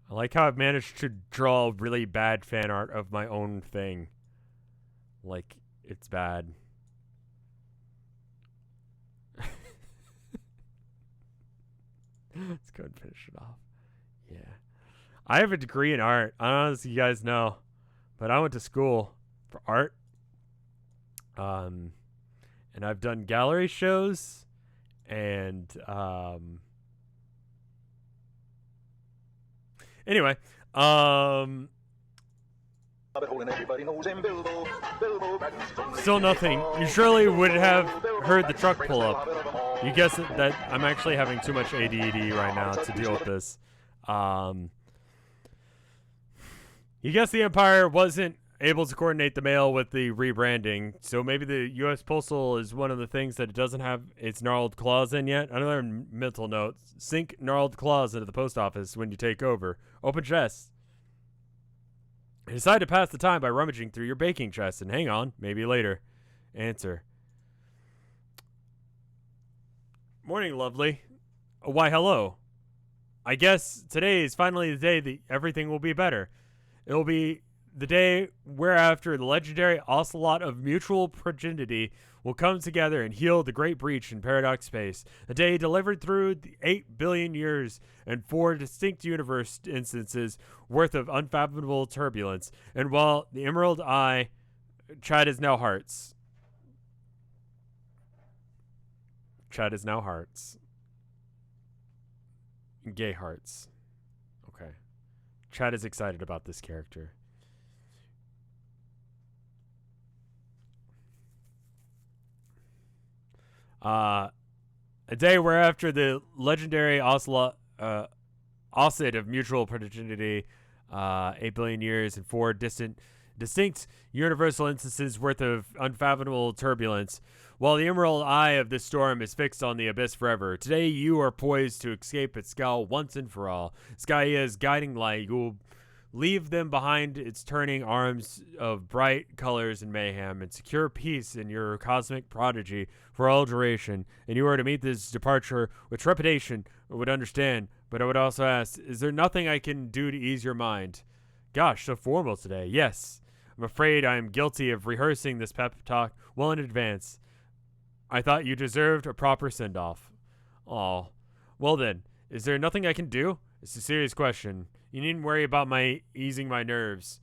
like how I've managed to draw really bad fan art of my own thing. Like, it's bad. Let's go and finish it off. Yeah. I have a degree in art. I don't know if you guys know, but I went to school for art. And I've done gallery shows and anyway, still nothing. You surely would have heard the truck pull up. You guess that I'm actually having too much ADD right now to deal with this. You guess the Empire wasn't able to coordinate the mail with the rebranding, so maybe the U.S. Postal is one of the things that it doesn't have its gnarled claws in yet. Another mental note: sink gnarled claws into the post office when you take over. Open chest. Decide to pass the time by rummaging through your baking chest and hang on, maybe later. Answer. Morning, lovely. Why, hello. I guess today is finally the day that everything will be better. It will be the day whereafter the legendary ocelot of mutual progeny will come together and heal the great breach in paradox space. A day delivered through the 8 billion years and 4 distinct universe instances worth of unfathomable turbulence. And while the Emerald Eye, Chad is now hearts. Chad is now hearts. Gay hearts. Okay. Chad is excited about this character. A day whereafter the legendary ocelot, Oscid of mutual progeny, 8 billion years and 4 distinct universal instances worth of unfathomable turbulence. While the emerald eye of this storm is fixed on the abyss forever, today you are poised to escape its scowl once and for all. Skya's guiding light, you will leave them behind its turning arms of bright colors and mayhem, and secure peace in your cosmic prodigy for all duration. And you are to meet this departure with trepidation. I would understand, but I would also ask, is there nothing I can do to ease your mind? Gosh, so formal today. Yes. I'm afraid I am guilty of rehearsing this pep talk well in advance. I thought you deserved a proper send-off. Aw. Well then, is there nothing I can do? It's a serious question. You needn't worry about my easing my nerves.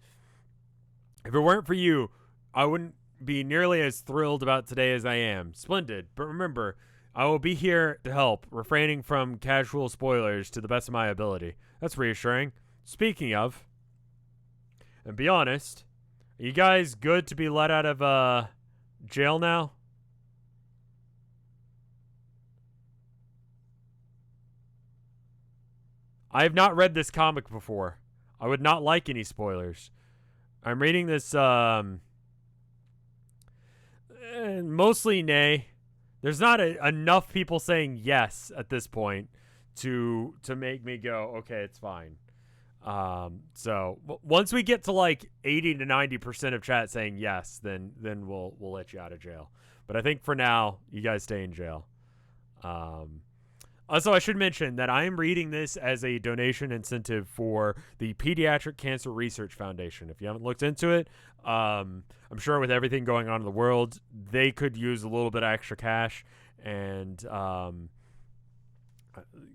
If it weren't for you, I wouldn't be nearly as thrilled about today as I am. Splendid. But remember, I will be here to help, refraining from casual spoilers to the best of my ability. That's reassuring. Speaking of, and be honest, are you guys good to be let out of jail now? I have not read this comic before. I would not like any spoilers. I'm reading this, mostly nay. There's not enough people saying yes at this point to make me go, okay, it's fine. So once we get to like 80 to 90% of chat saying yes, then we'll let you out of jail. But I think for now, you guys stay in jail. Also, I should mention that I am reading this as a donation incentive for the Pediatric Cancer Research Foundation. If you haven't looked into it, I'm sure with everything going on in the world, they could use a little bit of extra cash. And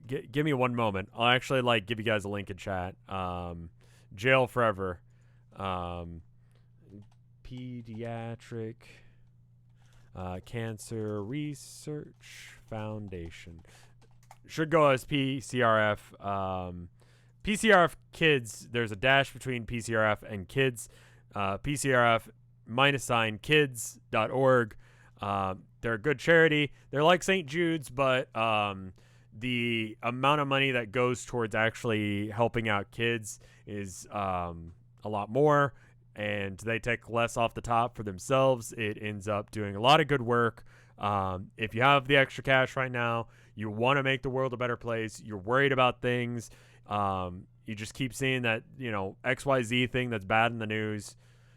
Give me one moment. I'll actually like give you guys a link in chat. Jail Forever. Pediatric Cancer Research Foundation. Should go as PCRF. PCRF Kids. There's a dash between PCRF and Kids. PCRF -kids.org. They're a good charity. They're like St. Jude's, but the amount of money that goes towards actually helping out kids is a lot more, and they take less off the top for themselves. It ends up doing a lot of good work. If you have the extra cash right now, you want to make the world a better place, you're worried about things, you just keep seeing that, XYZ thing that's bad in the news,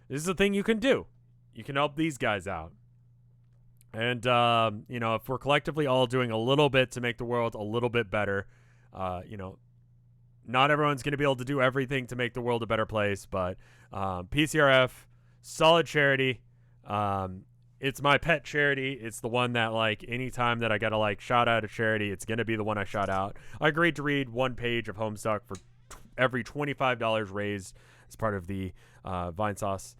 this is a thing you can do. You can help these guys out. And, if we're collectively all doing a little bit to make the world a little bit better, not everyone's going to be able to do everything to make the world a better place, but PCRF, solid charity. It's my pet charity. It's the one that, anytime that I got to, shout out a charity, it's going to be the one I shout out. I agreed to read one page of Homestuck for every $25 raised as part of the Vinesauce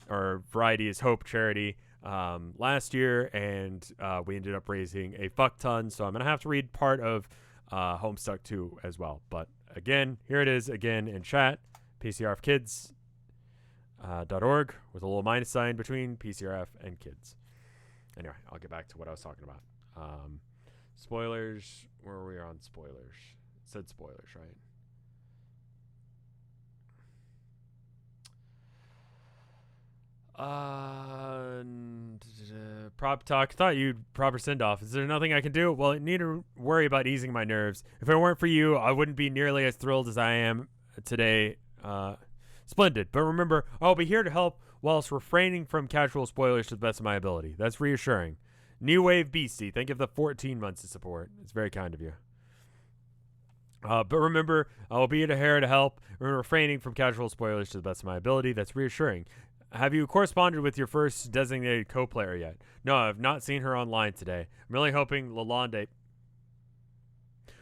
or Variety is Hope charity last year, and we ended up raising a fuck ton, so I'm going to have to read part of Homestuck too as well. But again, here it is again in chat, PCRFkids.org with a little minus sign between PCRF and kids. Anyway, I'll get back to what I was talking about. Spoilers, where were we on spoilers? It said spoilers, right? Prop talk. Thought you'd proper send off. Is there nothing I can do? Well, I need to worry about easing my nerves. If it weren't for you, I wouldn't be nearly as thrilled as I am today. Splendid. But remember, I'll be here to help whilst refraining from casual spoilers to the best of my ability. That's reassuring. New Wave Beastie, thank you for the 14 months of support. It's very kind of you. But remember, I will be here to help, refraining from casual spoilers to the best of my ability. That's reassuring. Have you corresponded with your first designated co-player yet? No, I've not seen her online today. I'm really hoping Lalonde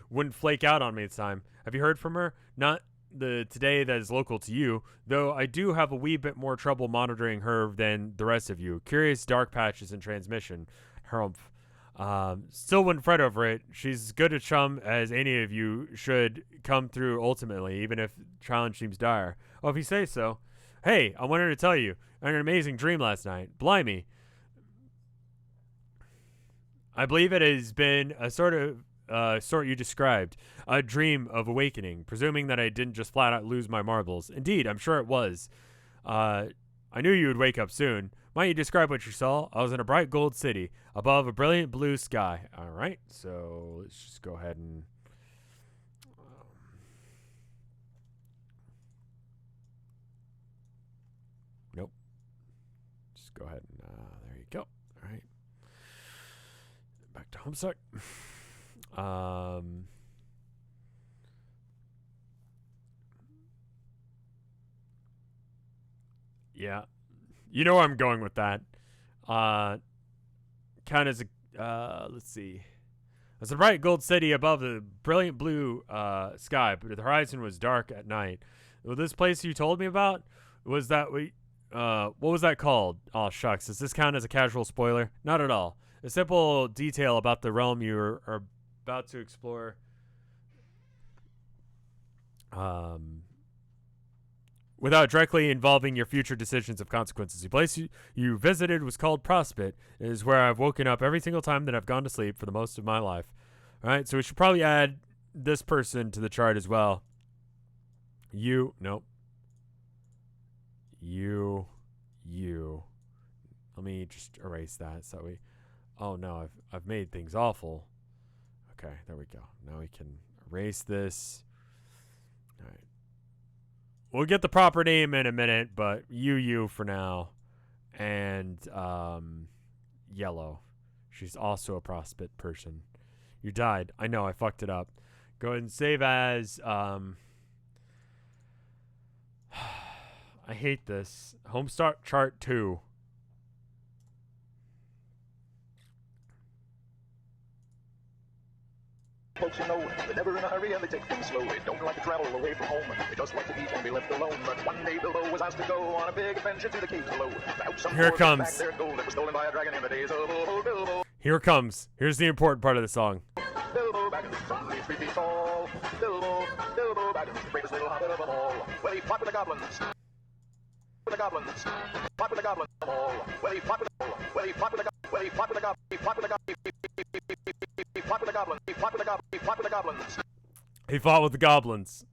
wouldn't flake out on me this time. Have you heard from her? Not the today that is local to you, though I do have a wee bit more trouble monitoring her than the rest of you. Curious dark patches in transmission. Harumph. Still wouldn't fret over it. She's as good a chum as any of you should come through ultimately, even if the challenge seems dire. Oh, if you say so. Hey, I wanted to tell you, I had an amazing dream last night. Blimey. I believe it has been a sort you described, a dream of awakening, presuming that I didn't just flat out lose my marbles. Indeed, I'm sure it was. I knew you would wake up soon. Might you describe what you saw? I was in a bright gold city, above a brilliant blue sky. All right, so let's just go ahead and... Nope. Just go ahead and... there you go. All right. Back to Homestuck. Yeah. You know where I'm going with that. Kind of as a, let's see. It's a bright gold city above the brilliant blue sky, but the horizon was dark at night. Well, this place you told me about, was that what was that called? Oh, shucks. Does this count as a casual spoiler? Not at all. A simple detail about the realm you are about to explore. Without directly involving your future decisions of consequences. The place you visited was called Prospect. It is where I've woken up every single time that I've gone to sleep for the most of my life. All right, so we should probably add this person to the chart as well. Nope. You. Let me just erase that so we... Oh no, I've made things awful. Okay, there we go. Now we can erase this. All right. We'll get the proper name in a minute, but you for now. And Yellow. She's also a prospect person. You died. I know, I fucked it up. Go ahead and save as... I hate this. Homestuck chart 2. Folks, you know, they're never in a hurry and they take things slow. They don't like to travel away from home. They just like to eat and be left alone. But one day Bilbo was asked to go on a big adventure to the caves below. Here it comes. Back their gold that was stolen by a dragon in the days of old Bilbo. Here it comes. Here's the important part of the song. Bilbo Baggins, only 3 feet tall. Bilbo Baggins, the bravest little hobbit of them all. Well, he fought with the goblins. With the goblins. Fought with the goblins of them all. Well, he fought with the Well, he fought with the Well, he fought with the goblins. He fought with the goblins. He fought with the goblins. He fought with the goblins. He fought with the goblins. He fought with the goblins.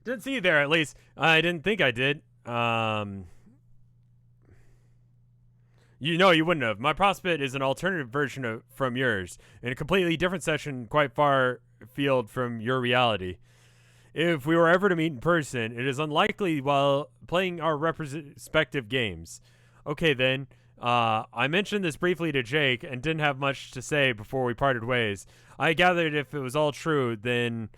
Didn't see you there, at least. I didn't think I did. You know, you wouldn't have. My prospect is an alternative version from yours, in a completely different session, quite far afield from your reality. If we were ever to meet in person, it is unlikely while playing our respective games. Okay, then. I mentioned this briefly to Jake and didn't have much to say before we parted ways. I gathered if it was all true, then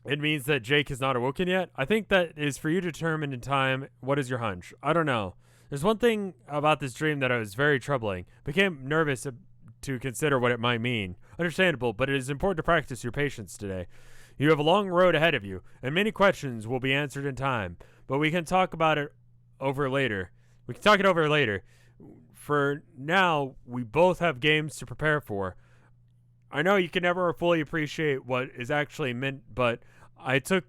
it means that Jake has not awoken yet. I think that is for you to determine in time. What is your hunch? I don't know. There's one thing about this dream that was very troubling. Became nervous to consider what it might mean. Understandable, but it is important to practice your patience today. You have a long road ahead of you, and many questions will be answered in time. But we can talk about it over later. For now, we both have games to prepare for. I know you can never fully appreciate what is actually meant, but I took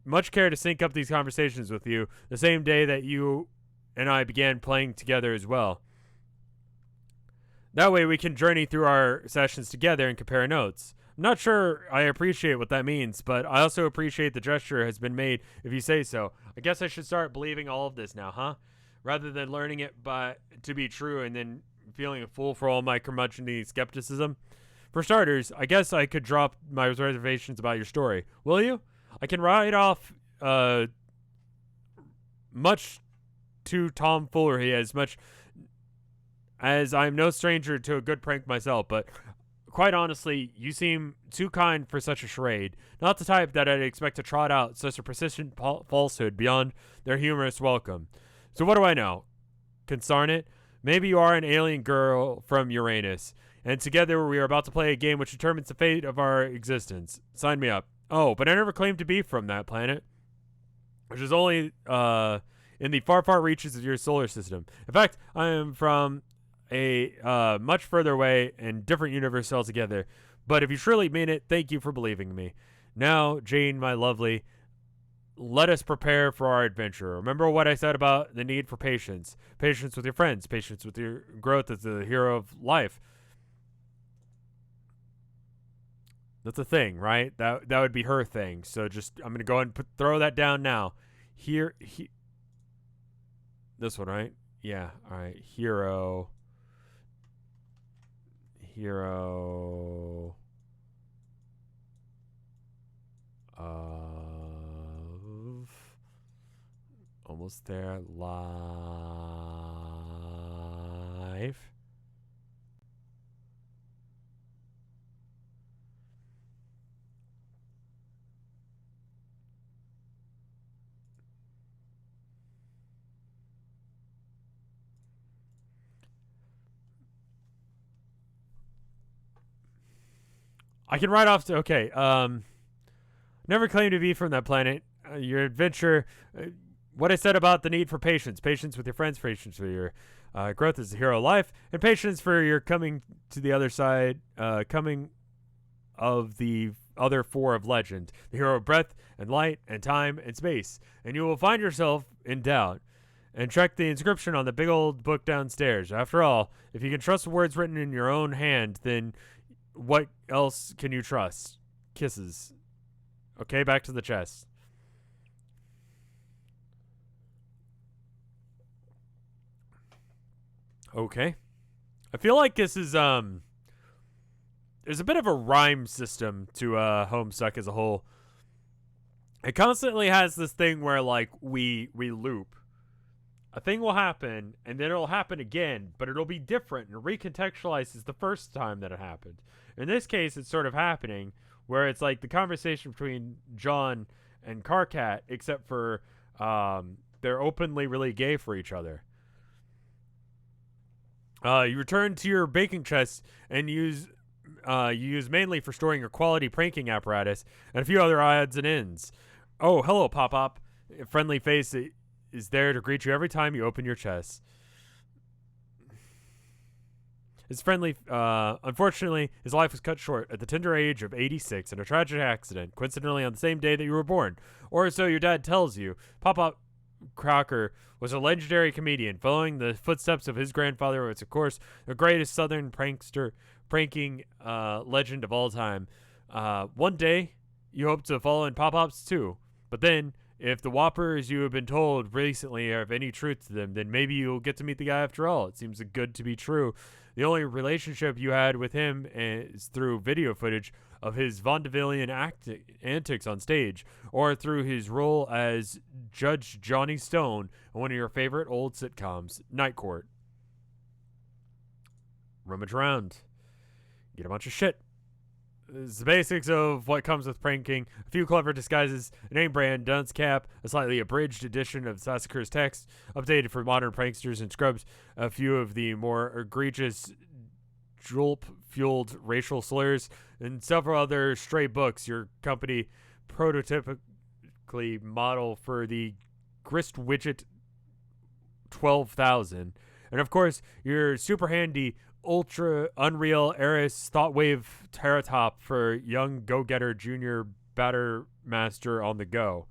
much care to sync up these conversations with you the same day that you and I began playing together as well. That way we can journey through our sessions together and compare notes. I'm not sure I appreciate what that means, but I also appreciate the gesture has been made if you say so. I guess I should start believing all of this now, huh? Rather than learning it to be true and then feeling a fool for all my curmudgeonly skepticism. For starters, I guess I could drop my reservations about your story. Will you? I can write off much to tomfoolery as much as I'm no stranger to a good prank myself, but quite honestly, you seem too kind for such a charade. Not the type that I'd expect to trot out such a persistent falsehood beyond their humorous welcome. So what do I know? Consarn it. Maybe you are an alien girl from Uranus, and together we are about to play a game which determines the fate of our existence. Sign me up. Oh, but I never claimed to be from that planet, which is only in the far, far reaches of your solar system. In fact, I am from a much further away and different universe altogether. But if you truly mean it, thank you for believing me. Now, Jane, my lovely, let us prepare for our adventure. Remember what I said about the need for patience. Patience with your friends. Patience with your growth as a hero of life. That's a thing, right? That would be her thing. So just, I'm going to go ahead and throw that down now. This one, right? Yeah, all right. Hero of, almost there, life. I can write off to, okay, never claimed to be from that planet. Your adventure, what I said about the need for patience. Patience with your friends, patience for your growth as a hero of life, and patience for your coming to the other side, coming of the other four of legend. The hero of breath and light and time and space. And you will find yourself in doubt. And check the inscription on the big old book downstairs. After all, if you can trust the words written in your own hand, then what else can you trust? Kisses. Okay, back to the chest. Okay. I feel like this is, there's a bit of a rhyme system to Homestuck as a whole. It constantly has this thing where, like, we loop. A thing will happen, and then it'll happen again, but it'll be different and recontextualized as the first time that it happened. In this case, it's sort of happening where it's like the conversation between John and Carcat, except for they're openly really gay for each other. You return to your baking chest and you use mainly for storing your quality pranking apparatus and a few other odds and ends. Oh, hello, Pop-Pop. A friendly face is there to greet you every time you open your chest. Unfortunately, his life was cut short at the tender age of 86 in a tragic accident, coincidentally on the same day that you were born. Or so your dad tells you. Pop-Pop Crocker was a legendary comedian, following the footsteps of his grandfather, who was, of course, the greatest southern pranking legend of all time. One day, you hope to follow in Pop-Pop's too. But then, if the whoppers you have been told recently are of any truth to them, then maybe you'll get to meet the guy after all. It seems good to be true. The only relationship you had with him is through video footage of his vaudevillian antics on stage, or through his role as Judge Johnny Stone in one of your favorite old sitcoms, Night Court. Rummage around. Get a bunch of shit. It's the basics of what comes with pranking. A few clever disguises, a name brand, dunce cap, a slightly abridged edition of Sassaker's text, updated for modern pranksters and scrubs, a few of the more egregious julep-fueled racial slurs, and several other stray books your company prototypically model for the Grist Widget 12,000. And of course, your super handy Ultra Unreal Eris Thoughtwave Terratop for young go-getter junior batter master on the go.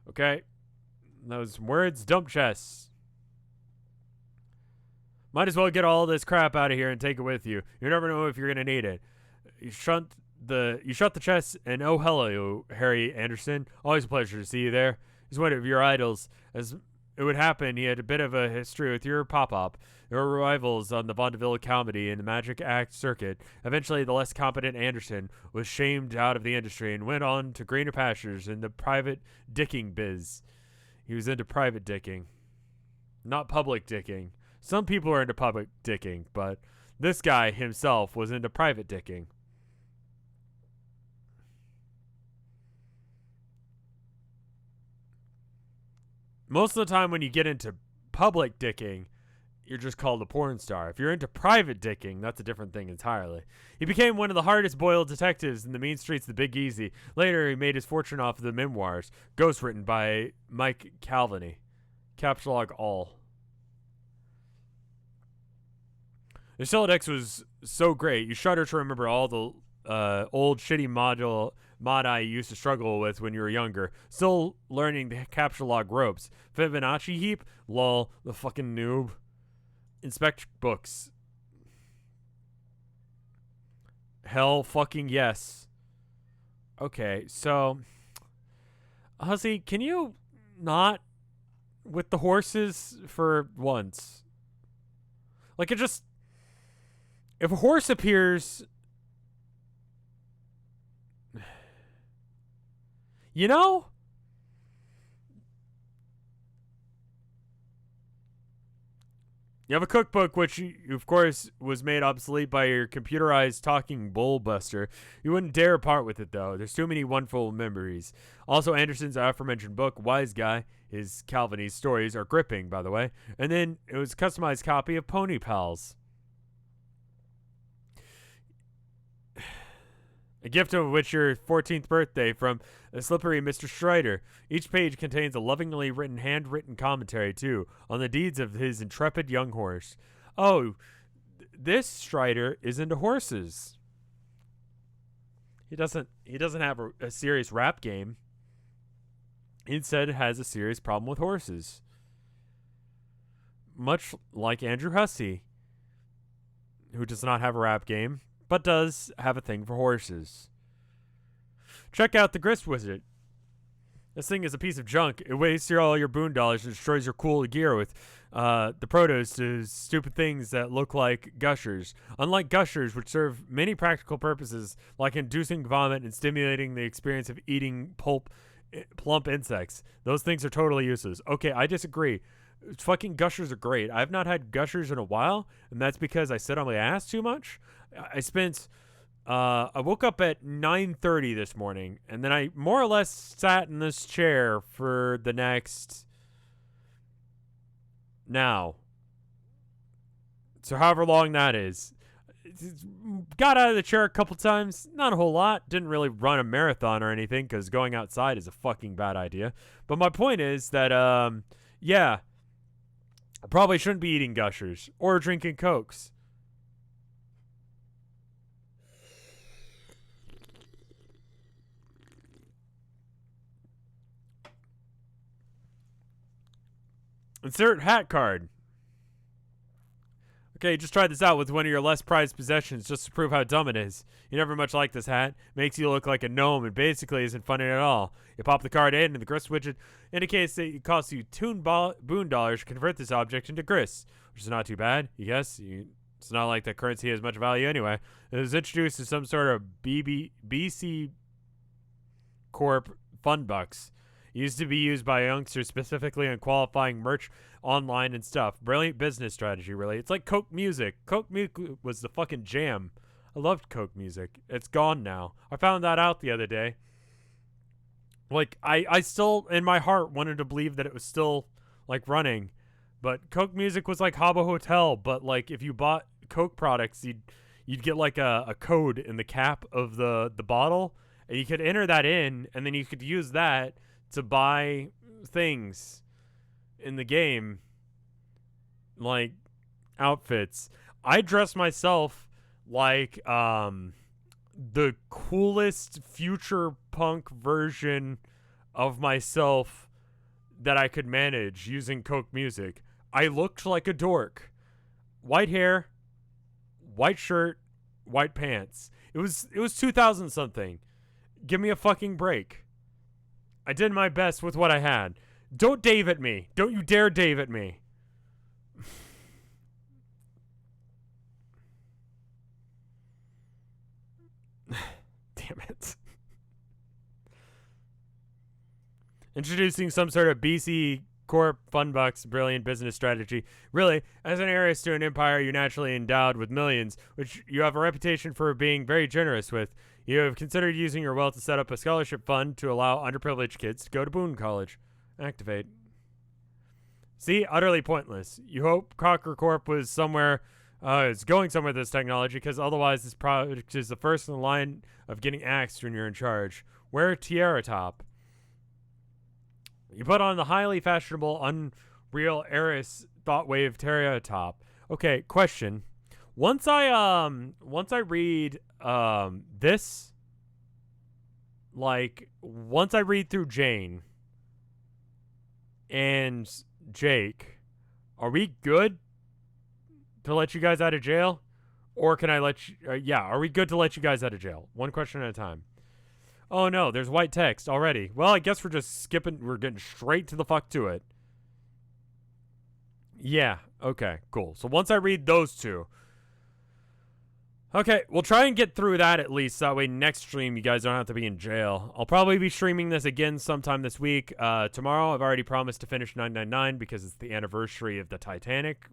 Okay? Those words, dump chests. Might as well get all this crap out of here and take it with you. You never know if you're gonna need it. You shut the chest, and oh hello, Harry Anderson. Always a pleasure to see you there. He's one of your idols. As it would happen, he had a bit of a history with your Pop-Pop. There were rivals on the vaudeville comedy and the magic act circuit. Eventually, the less competent Anderson was shamed out of the industry and went on to greener pastures in the private dicking biz. He was into private dicking, not public dicking. Some people are into public dicking, but this guy himself was into private dicking. Most of the time when you get into public dicking, you're just called a porn star. If you're into private dicking, that's a different thing entirely. He became one of the hardest boiled detectives in the mean streets of the Big Easy. Later, he made his fortune off of the memoirs, ghostwritten by Mike Calvany. Capsulog all. The Celodex was so great, you shudder to remember all the old shitty mod I used to struggle with when you were younger. Still learning the capsulog ropes. Fibonacci heap? Lol, the fucking noob. Inspect books. Hell fucking yes. Okay, so Huzzy, can you not with the horses for once? Like, it just, if a horse appears, you know, you have a cookbook, which, of course, was made obsolete by your computerized talking bull buster. You wouldn't dare part with it, though. There's too many wonderful memories. Also, Anderson's aforementioned book, Wise Guy, his Calvany's stories are gripping, by the way. And then it was a customized copy of Pony Pals. A gift of which your 14th birthday from a slippery Mr. Strider. Each page contains a lovingly written, handwritten commentary, too, on the deeds of his intrepid young horse. Oh, this Strider is into horses. He doesn't have a serious rap game. Instead, has a serious problem with horses. Much like Andrew Hussey, who does not have a rap game, but does have a thing for horses. Check out the Grist Wizard. This thing is a piece of junk. It wastes all your boon dollars and destroys your cool gear with the produce to stupid things that look like gushers. Unlike gushers, which serve many practical purposes, like inducing vomit and stimulating the experience of eating plump insects, those things are totally useless. Okay, I disagree. Fucking gushers are great. I've not had gushers in a while, and that's because I sit on my ass too much. I woke up at 9:30 this morning, and then I more or less sat in this chair for the next, now, So however long that is. Got out of the chair a couple times. Not a whole lot. Didn't really run a marathon or anything because going outside is a fucking bad idea. But my point is that, yeah, I probably shouldn't be eating Gushers or drinking Cokes. Insert hat card. Okay, just try this out with one of your less prized possessions just to prove how dumb it is. You never much like this hat. Makes you look like a gnome and basically isn't funny at all. You pop the card in and the grist widget indicates that it costs you boon dollars to convert this object into grist, which is not too bad, you guess. It's not like the currency has much value anyway. It was introduced as some sort of BC Corp fund bucks. It used to be used by youngsters specifically on qualifying merch online and stuff. Brilliant business strategy, really. It's like Coke Music. Coke Music was the fucking jam. I loved Coke Music. It's gone now. I found that out the other day. Like, I still, in my heart, wanted to believe that it was still, like, running. But Coke Music was like Habbo Hotel, but, like, if you bought Coke products, you'd get, like, a code in the cap of the bottle, and you could enter that in, and then you could use that to buy things in the game, like outfits. I dress myself like the coolest future punk version of myself that I could manage using Coke Music. I looked like a dork. White hair, white shirt, white pants. It was 2000 something. Give me a fucking break. I did my best with what I had. Don't Dave at me. Don't you dare Dave at me. Damn it. Introducing some sort of BC Corp Funbucks brilliant business strategy. Really, as an heiress to an empire you're naturally endowed with millions, which you have a reputation for being very generous with, you have considered using your wealth to set up a scholarship fund to allow underprivileged kids to go to Boone College. Activate. See? Utterly pointless. You hope Cocker Corp was somewhere, is going somewhere with this technology, because otherwise this product is the first in the line of getting axed when you're in charge. Wear a tiara top. You put on the highly fashionable Unreal Heiress Thought Wave tiara top. Okay, question. Once I read this, like, once I read through Jane and Jake, are we good to let you guys out of jail? Or can I let you, yeah, are we good to let you guys out of jail? One question at a time. Oh no, there's white text already. Well, I guess we're just skipping, we're getting straight to the fuck to it. Yeah, okay, cool. So once I read those two, okay, we'll try and get through that at least. That way next stream you guys don't have to be in jail. I'll probably be streaming this again sometime this week. Tomorrow I've already promised to finish 999 because it's the anniversary of the Titanic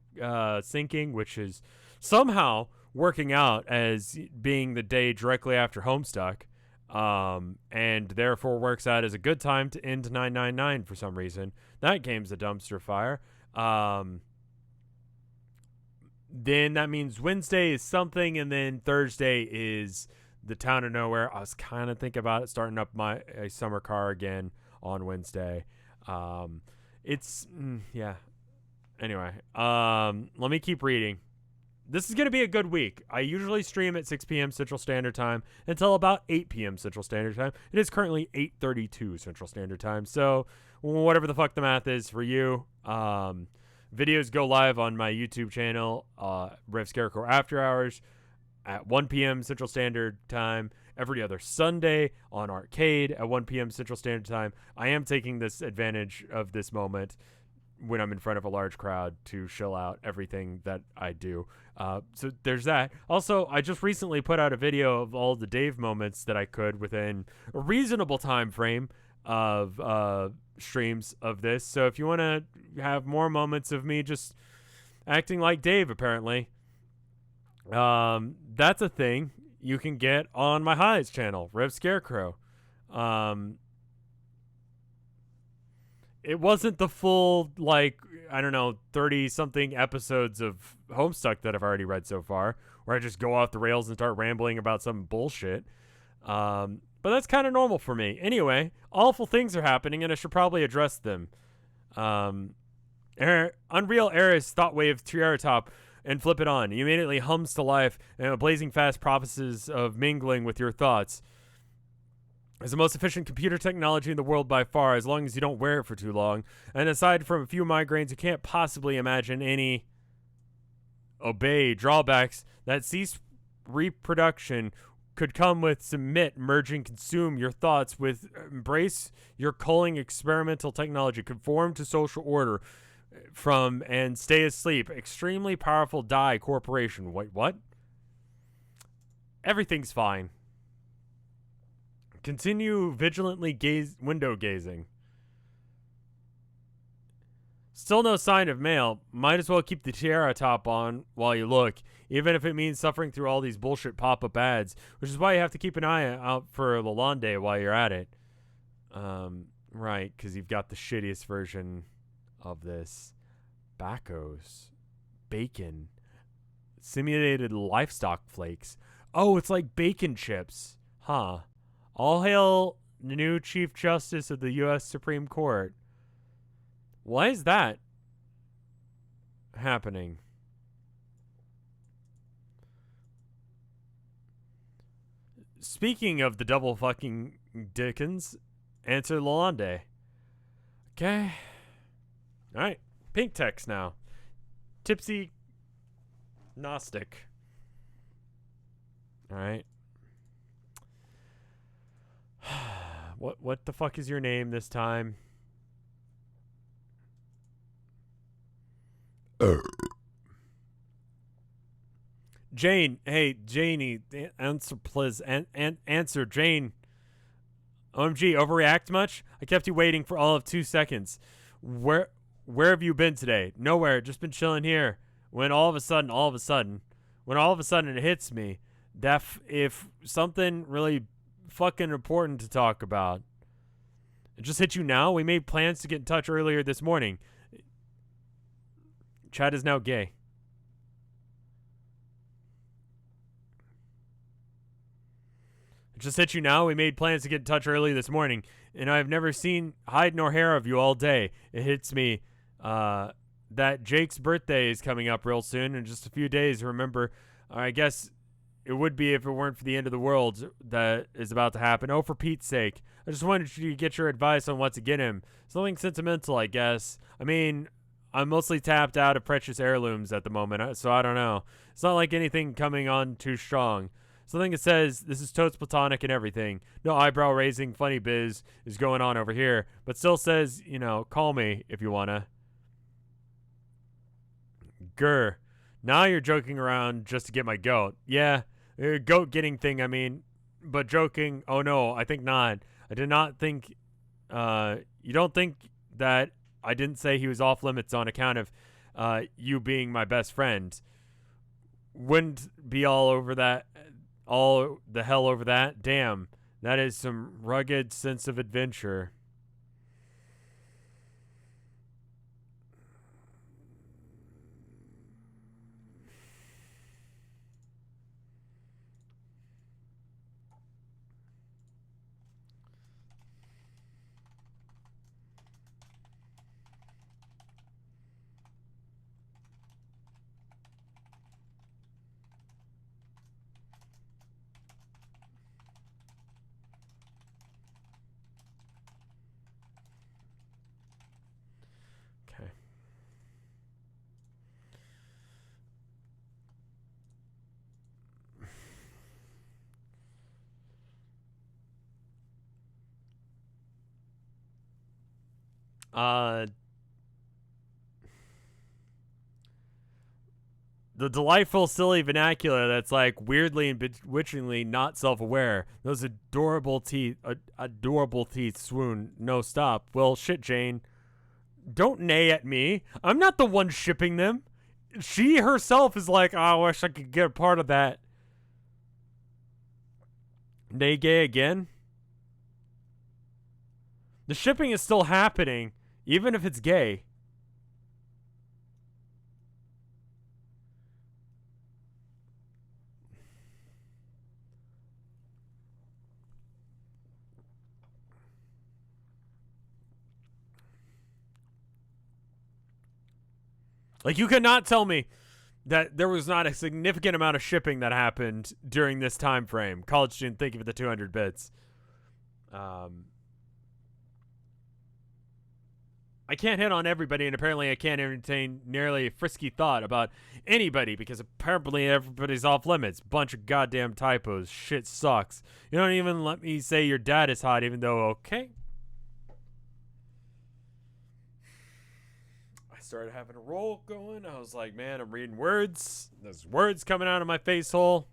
sinking, which is somehow working out as being the day directly after Homestuck. And therefore works out as a good time to end 999 for some reason. That game's a dumpster fire. Then that means Wednesday is something, and then Thursday is the Town of Nowhere. I was kind of thinking about it, starting up my summer car again on Wednesday. Yeah. Anyway, let me keep reading. This is going to be a good week. I usually stream at 6 p.m. Central Standard Time until about 8 p.m. Central Standard Time. It is currently 8:32 Central Standard Time, so whatever the fuck the math is for you. Videos go live on my YouTube channel, RevScarecrow After Hours, at 1 p.m. Central Standard Time, every other Sunday on Arcade at 1 p.m. Central Standard Time. I am taking this advantage of this moment when I'm in front of a large crowd to chill out everything that I do. So there's that. Also, I just recently put out a video of all the Dave moments that I could within a reasonable time frame of streams of this. So if you want to have more moments of me just acting like Dave, apparently, that's a thing you can get on my highlights channel, RevScarecrow. it wasn't the full, like, I don't know, 30-something episodes of Homestuck that I've already read so far, where I just go off the rails and start rambling about some bullshit. But that's kind of normal for me. Anyway, awful things are happening, and I should probably address them. Unreal Air's thought wave Triceratop and flip it on. He immediately hums to life, and a blazing fast promises of mingling with your thoughts. It's the most efficient computer technology in the world by far, as long as you don't wear it for too long. And aside from a few migraines, you can't possibly imagine any drawbacks that cease reproduction could come with. Submit, merge, and consume your thoughts with embrace your culling experimental technology, conform to social order from and stay asleep. Extremely powerful die corporation. Wait, what? Everything's fine. Continue vigilantly window gazing. Still no sign of mail. Might as well keep the tiara top on while you look, even if it means suffering through all these bullshit pop-up ads, which is why you have to keep an eye out for Lalonde while you're at it. Right, because you've got the shittiest version of this. Bacos. Bacon. Simulated livestock flakes. Oh, it's like bacon chips. Huh. All hail the new Chief Justice of the U.S. Supreme Court. Why is that happening? Speaking of the double fucking Dickens, answer Lalonde. Okay. Alright. Pink text now. Tipsy Gnostic. Alright. What the fuck is your name this time? Jane, hey, Janie, answer please. Answer, Jane. OMG, overreact much? I kept you waiting for all of 2 seconds. Where have you been today? Nowhere, just been chilling here. When all of a sudden it hits me that if something really fucking important to talk about. It just hit you now? We made plans to get in touch earlier this morning. Chad is now gay. It just hit you now? We made plans to get in touch early this morning, and I've never seen hide nor hair of you all day. It hits me that Jake's birthday is coming up real soon in just a few days. Remember, I guess it would be if it weren't for the end of the world that is about to happen. Oh, for Pete's sake. I just wanted you to get your advice on what to get him. Something sentimental, I guess. I mean, I'm mostly tapped out of precious heirlooms at the moment, so I don't know. It's not like anything coming on too strong. Something that says this is totes platonic and everything. No eyebrow-raising funny biz is going on over here, but still says, you know, call me if you wanna. Grr. Now you're joking around just to get my goat. Yeah, goat getting thing, I mean. But joking, oh no, I think not. I did not think, you don't think that I didn't say he was off limits on account of you being my best friend. Wouldn't be all the hell over that? Damn, that is some rugged sense of adventure. The delightful, silly vernacular that's like weirdly and bewitchingly not self-aware. Those adorable teeth swoon. No, stop. Well, shit, Jane. Don't neigh at me. I'm not the one shipping them. She herself is like, oh, I wish I could get a part of that. Neigh gay again? The shipping is still happening. Even if it's gay. Like, you cannot tell me that there was not a significant amount of shipping that happened during this time frame. College student, thank you for the 200 bits. I can't hit on everybody, and apparently I can't entertain nearly a frisky thought about anybody because apparently everybody's off limits. Bunch of goddamn typos. Shit sucks. You don't even let me say your dad is hot, even though, okay. Started having a roll going. I was like, man, I'm reading words. There's words coming out of my face hole.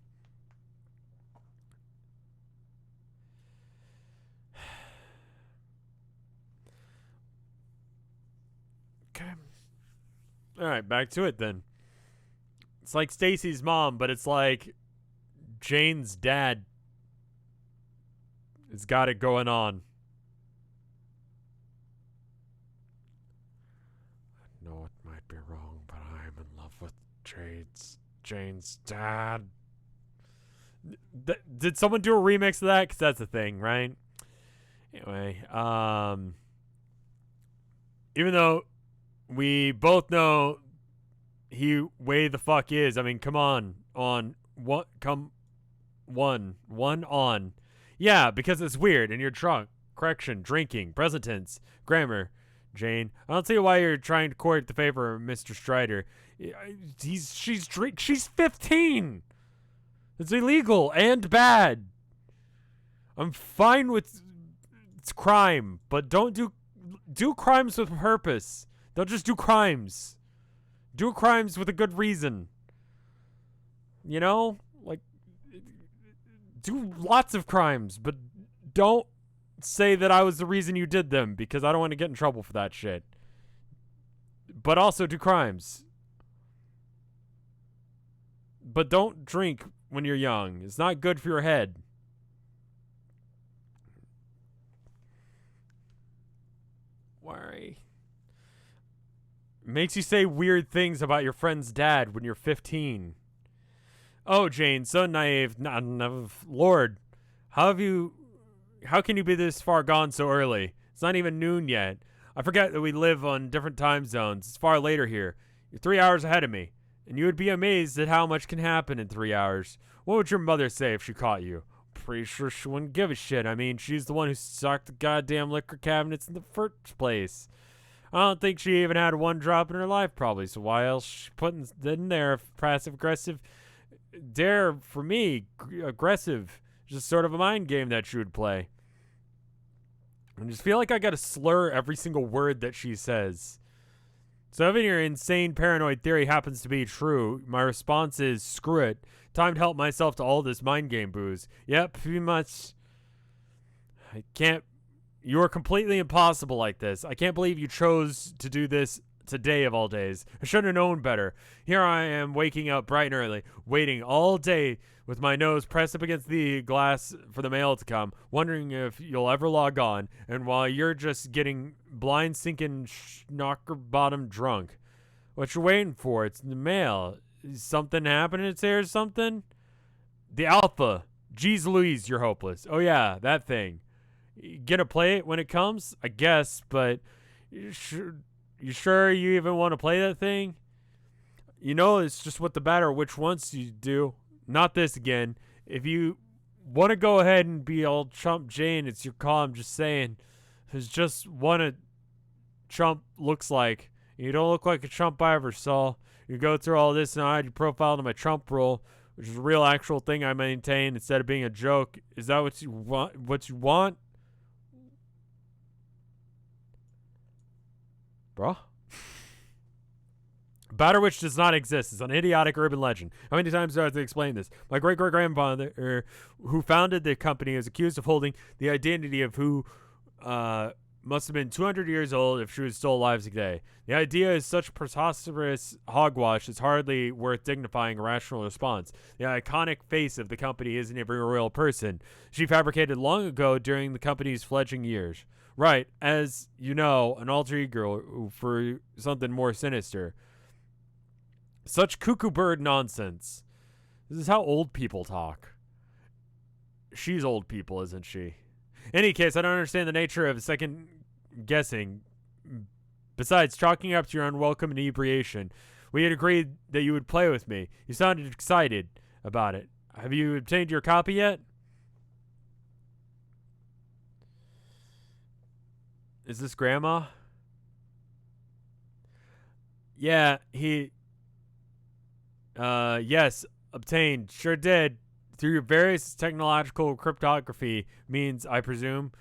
Okay. All right, back to it then. It's like Stacy's mom, but it's like Jane's dad has got it going on. No, it might be wrong, but I'm in love with Jane's dad. Did someone do a remix of that? Because that's a thing, right? Anyway, even though we both know he way the fuck is. I mean, come on what one on. Yeah, because it's weird and you're drunk. Correction, drinking, present tense, grammar. Jane, I don't see why you're trying to court the favor of Mr. Strider. She's 15. It's illegal and bad. I'm fine with it's crime, but don't do crimes with purpose. Don't just do crimes. Do crimes with a good reason. You know? Like, do lots of crimes, but don't say that I was the reason you did them, because I don't want to get in trouble for that shit. But also do crimes. But don't drink when you're young. It's not good for your head. Worry. Makes you say weird things about your friend's dad when you're 15. Oh, Jane, so naive. Lord, how can you be this far gone so early? It's not even noon yet. I forget that we live on different time zones. It's far later here. You're 3 hours ahead of me, and you would be amazed at how much can happen in 3 hours. What would your mother say if she caught you? Pretty sure she wouldn't give a shit. I mean, she's the one who stocked the goddamn liquor cabinets in the first place. I don't think she even had one drop in her life, probably. So why else she putting in there passive-aggressive dare for me? Aggressive. Just sort of a mind game that she would play. I just feel like I gotta slur every single word that she says. So if your insane paranoid theory happens to be true, my response is, screw it. Time to help myself to all this mind game booze. Yep, pretty much. I can't. You are completely impossible like this. I can't believe you chose to do this today of all days. I should have known better. Here I am waking up bright and early, waiting all day with my nose pressed up against the glass for the mail to come, wondering if you'll ever log on, and while you're just getting blind sinking knocker bottom drunk. What you waiting for? It's the mail. Is something happening it's here or something? The Alpha. Jeez Louise, you're hopeless. Oh yeah, that thing. You gonna play it when it comes? I guess, but you sure you even want to play that thing? You know, it's just what the batter which wants you to do. Not this again. If you want to go ahead and be all Chump Jane, it's your call. I'm just saying. It's just what a chump looks like. You don't look like a chump I ever saw. You go through all this and I add your profile to my Trump role, which is a real actual thing I maintain instead of being a joke. Is that what you want? What you want? Bruh? Batterwitch does not exist. It's an idiotic urban legend. How many times do I have to explain this? My great-great-grandfather, who founded the company, is accused of holding the identity of who must have been 200 years old if she was still alive today. The idea is such preposterous hogwash it's hardly worth dignifying a rational response. The iconic face of the company isn't even a real person. She fabricated long ago during the company's fledgling years. Right, as you know, an alter ego for something more sinister. Such cuckoo bird nonsense. This is how old people talk. She's old people, isn't she? In any case, I don't understand the nature of second guessing. Besides, chalking up to your unwelcome inebriation, we had agreed that you would play with me. You sounded excited about it. Have you obtained your copy yet? Is this Grandma? Yeah, yes, obtained. Sure did. Through your various technological cryptography means, I presume.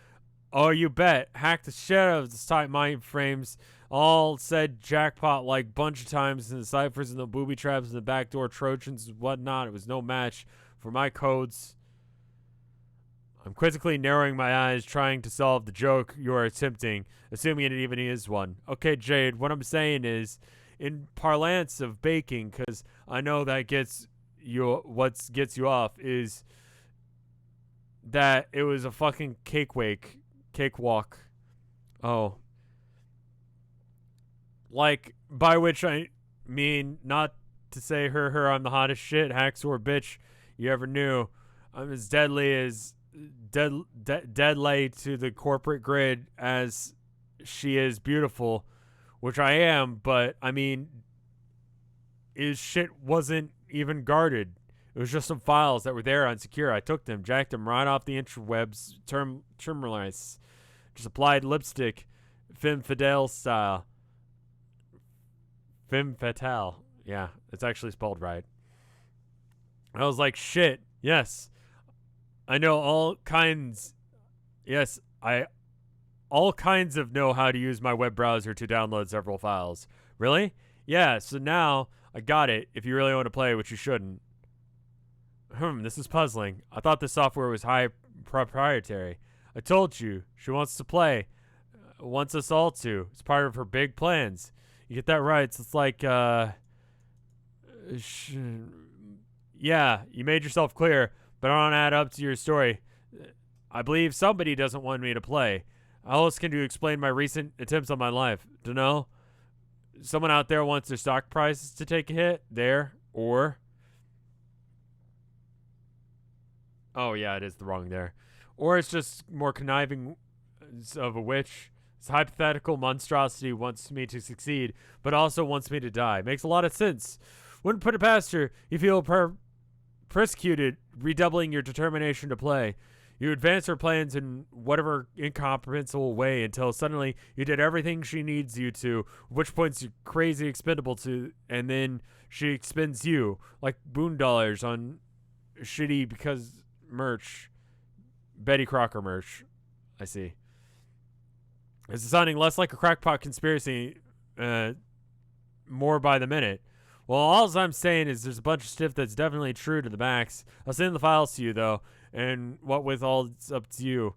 Oh, you bet. Hacked the shit out of the tight mind frames. All said jackpot like bunch of times in the ciphers and the booby traps and the backdoor Trojans and whatnot. It was no match for my codes. I'm quizzically narrowing my eyes, trying to solve the joke you are attempting, assuming it even is one. Okay, Jade, what I'm saying is, in parlance of baking, because I know that gets you off, is that it was a fucking cakewalk. Oh. Like, by which I mean, not to say her, I'm the hottest shit, hacksaw bitch you ever knew. I'm as deadly to the corporate grid as she is beautiful, which I am, but I mean, his shit wasn't even guarded. It was just some files that were there unsecure. I took them, jacked them right off the interwebs, terminalize. Just applied lipstick, femme fatale style. Femme fatale. Yeah, it's actually spelled right. I was like, shit, yes. I know all kinds. Yes, all kinds of know how to use my web browser to download several files. Really? Yeah, so now I got it if you really want to play, which you shouldn't. This is puzzling. I thought this software was high proprietary. I told you, she wants to play. Wants us all to. It's part of her big plans. You get that right. So it's like, yeah, you made yourself clear, but I don't add up to your story. I believe somebody doesn't want me to play. How else can you explain my recent attempts on my life? Dunno. Someone out there wants their stock prices to take a hit there, or... Oh, yeah, it is the wrong there. Or it's just more conniving of a witch. This hypothetical monstrosity wants me to succeed, but also wants me to die. Makes a lot of sense. Wouldn't put it past her. You feel persecuted, redoubling your determination to play. You advance her plans in whatever incomprehensible way until suddenly you did everything she needs you to, at which point you're crazy expendable to, and then she expends you, like $boondollars on shitty because merch. Betty Crocker merch. I see. It's sounding less like a crackpot conspiracy, more by the minute. Well, all I'm saying is there's a bunch of stuff that's definitely true to the max. I'll send the files to you, though, and what with all, it's up to you.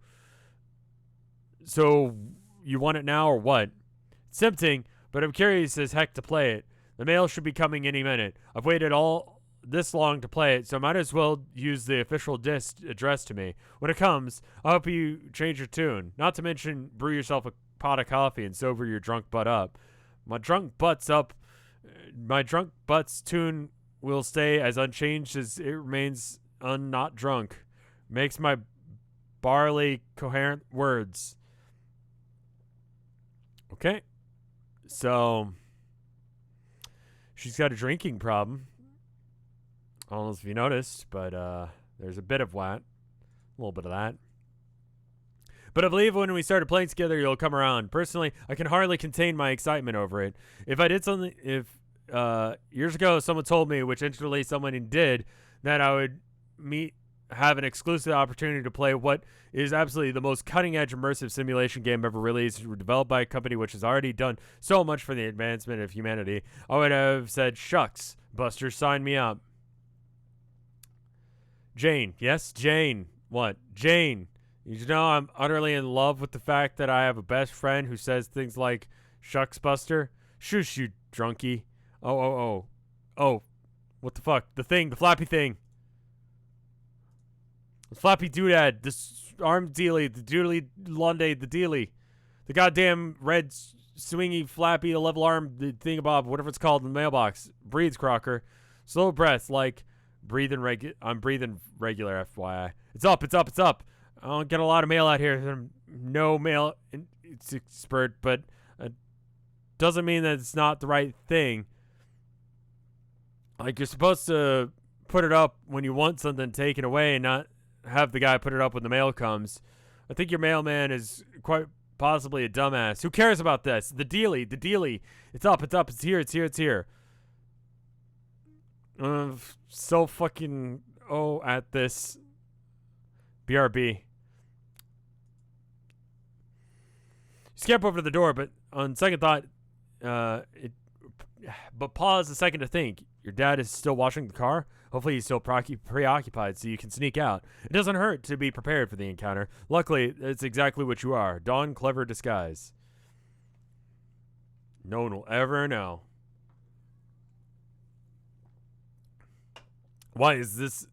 So, you want it now or what? It's tempting, but I'm curious as heck to play it. The mail should be coming any minute. I've waited all this long to play it, so I might as well use the official disc addressed to me. When it comes, I hope you change your tune. Not to mention, brew yourself a pot of coffee and sober your drunk butt up. My drunk butt's tune will stay as unchanged as it remains not drunk. Makes my barley coherent words. Okay. So, she's got a drinking problem. I don't know if you noticed, but there's a bit of that. A little bit of that. But I believe when we started playing together, you'll come around. Personally, I can hardly contain my excitement over it. If years ago someone told me, which instantly someone did, that I would have an exclusive opportunity to play what is absolutely the most cutting-edge immersive simulation game ever released, developed by a company which has already done so much for the advancement of humanity, I would have said, shucks, Buster, sign me up. Jane. Yes, Jane. What? Jane. You know I'm utterly in love with the fact that I have a best friend who says things like, shucks, Buster. Shush, you drunkie. Oh. What the fuck? The flappy thing. The flappy doodad. The arm dealy. The doodly londe. The dealy. The goddamn red swingy, flappy, level arm thingamabob, whatever it's called in the mailbox, breathes, Crocker. Slow breaths, like I'm breathing regular, FYI. It's up, it's up, it's up. I don't get a lot of mail out here. I'm no mail it's expert, but doesn't mean that it's not the right thing. Like, you're supposed to put it up when you want something taken away and not have the guy put it up when the mail comes. I think your mailman is quite possibly a dumbass. Who cares about this? The dealie. It's up, it's here, it's here. So fucking at this. BRB. Scamper over to the door, but on second thought, but pause a second to think. Your dad is still washing the car? Hopefully he's still preoccupied so you can sneak out. It doesn't hurt to be prepared for the encounter. Luckily, it's exactly what you are. Dawn clever disguise. No one will ever know. Why is this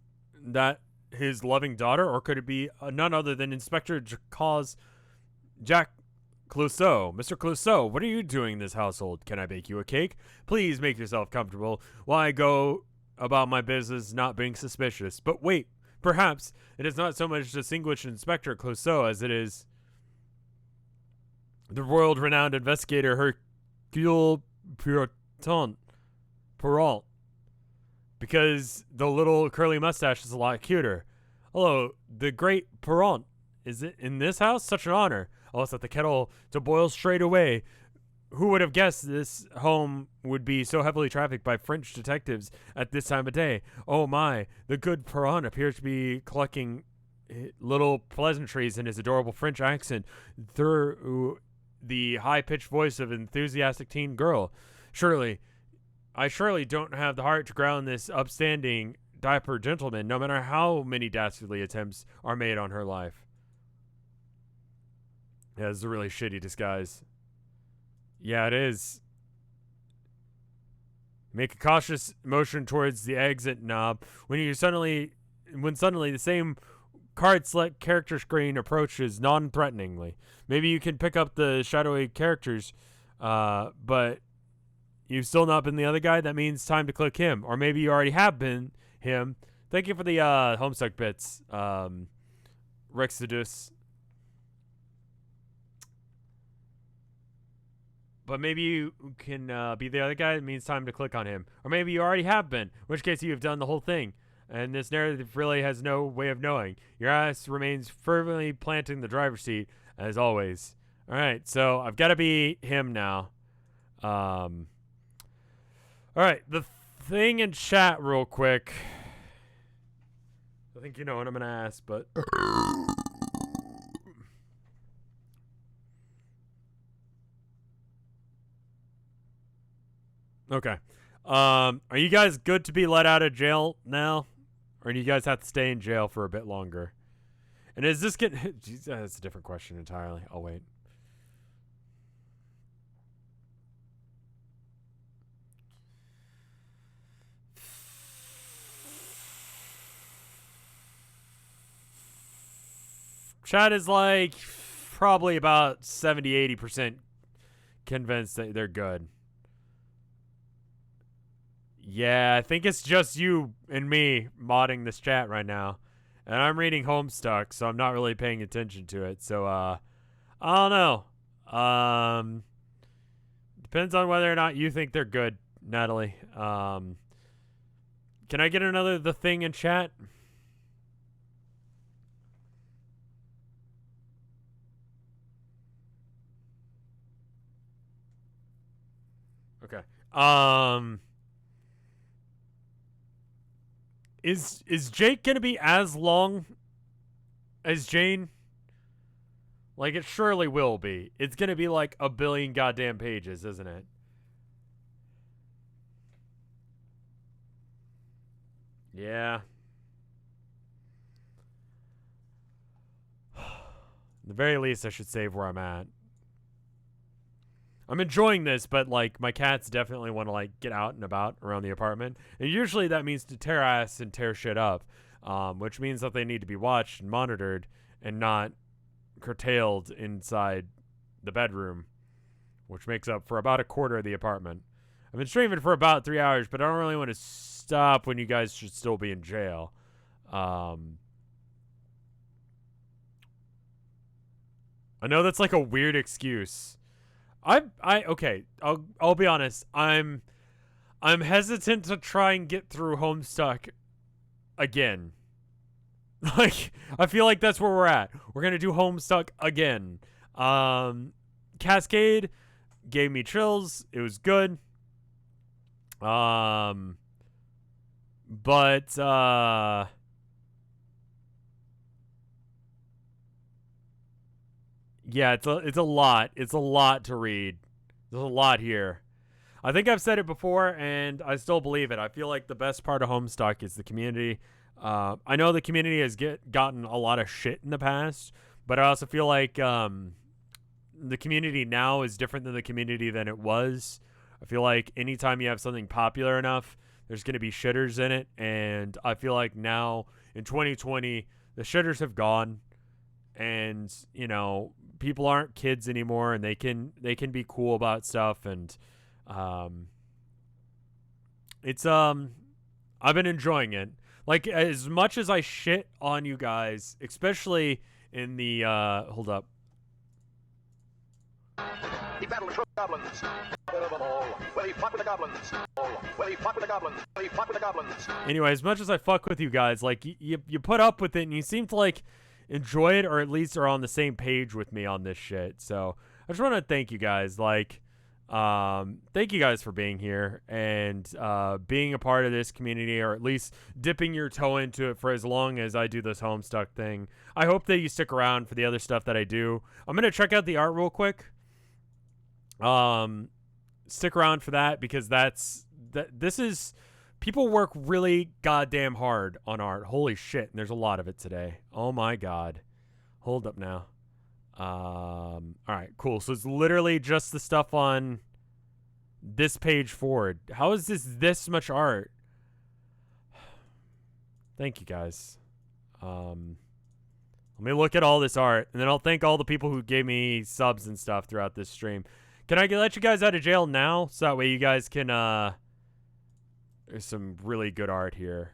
that his loving daughter, or could it be none other than Inspector Jack Clouseau? Mr. Clouseau, what are you doing in this household? Can I bake you a cake? Please make yourself comfortable while I go about my business not being suspicious. But wait, perhaps it is not so much distinguished Inspector Clouseau as it is the world-renowned investigator Hercule Perrault. Because the little curly mustache is a lot cuter. Hello, the great Perrault. Is it in this house? Such an honor. I'll set the kettle to boil straight away. Who would have guessed this home would be so heavily trafficked by French detectives at this time of day? Oh my, the good Perrault appears to be clucking little pleasantries in his adorable French accent through the high-pitched voice of an enthusiastic teen girl. I surely don't have the heart to ground this upstanding diaper gentleman, no matter how many dastardly attempts are made on her life. Yeah, this is a really shitty disguise. Yeah, it is. Make a cautious motion towards the exit knob when suddenly the same card select character screen approaches non-threateningly. Maybe you can pick up the shadowy characters, but you've still not been the other guy. That means time to click him. Or maybe you already have been him. Thank you for the Homestuck bits, Rexidus. But maybe you can be the other guy. It means time to click on him. Or maybe you already have been, in which case you've done the whole thing. And this narrative really has no way of knowing. Your ass remains fervently planting the driver's seat, as always. All right, so I've got to be him now. All right, the thing in chat real quick. I think you know what I'm going to ask, but... Okay. Are you guys good to be let out of jail now? Or do you guys have to stay in jail for a bit longer? And is this getting... Jeez, that's a different question entirely. I'll wait. Chat is like probably about 70-80% convinced that they're good. Yeah, I think it's just you and me modding this chat right now. And I'm reading Homestuck, so I'm not really paying attention to it. So, I don't know. Depends on whether or not you think they're good, Natalie. Can I get another The Thing in chat? Okay. Is Jake gonna be as long as Jane? Like, it surely will be. It's gonna be like a billion goddamn pages, isn't it? Yeah. At the very least, I should save where I'm at. I'm enjoying this, but, like, my cats definitely want to, like, get out and about around the apartment. And usually that means to tear ass and tear shit up, which means that they need to be watched and monitored and not curtailed inside the bedroom, which makes up for about a quarter of the apartment. I've been streaming for about 3 hours, but I don't really want to stop when you guys should still be in jail. I know that's like a weird excuse. Okay, I'll be honest. I'm hesitant to try and get through Homestuck again. Like, I feel like that's where we're at. We're gonna do Homestuck again. Cascade gave me chills. It was good. But yeah, it's a lot. It's a lot to read. There's a lot here. I think I've said it before, and I still believe it. I feel like the best part of Homestuck is the community. I know the community has gotten a lot of shit in the past, but I also feel like the community now is different than the community than it was. I feel like anytime you have something popular enough, there's going to be shitters in it, and I feel like now in 2020, the shitters have gone, and you know, people aren't kids anymore, and they can be cool about stuff, and it's I've been enjoying it. Like, as much as I shit on you guys, especially in the hold up. He battled the goblins. Well, he fought with the goblins. Well, he fought with the goblins. Well, he fought with the goblins. Anyway, as much as I fuck with you guys, like, you put up with it, and you seem to like enjoy it, or at least are on the same page with me on this shit. So I just want to thank you guys. Like, thank you guys for being here and being a part of this community, or at least dipping your toe into it for as long as I do this Homestuck thing. I hope that you stick around for the other stuff that I do. I'm gonna check out the art real quick. Stick around for that, because this is, people work really goddamn hard on art. Holy shit, and there's a lot of it today. Oh my god. Hold up now. All right, cool. So it's literally just the stuff on this page forward. How is this much art? Thank you guys. Let me look at all this art, and then I'll thank all the people who gave me subs and stuff throughout this stream. Can I let you guys out of jail now, so that way you guys can there's some really good art here.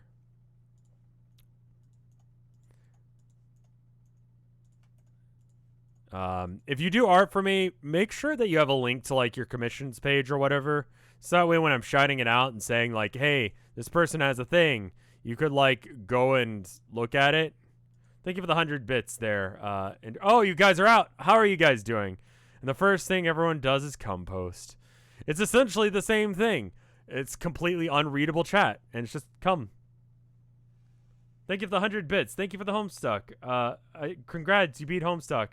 If you do art for me, make sure that you have a link to like your commissions page or whatever, so that way when I'm shouting it out and saying like, hey, this person has a thing, you could like go and look at it. Thank you for the 100 bits there. And oh, you guys are out. How are you guys doing? And the first thing everyone does is compost. It's essentially the same thing. It's completely unreadable chat, and it's just come. Thank you for the 100 bits. Thank you for the Homestuck. Congrats, you beat Homestuck.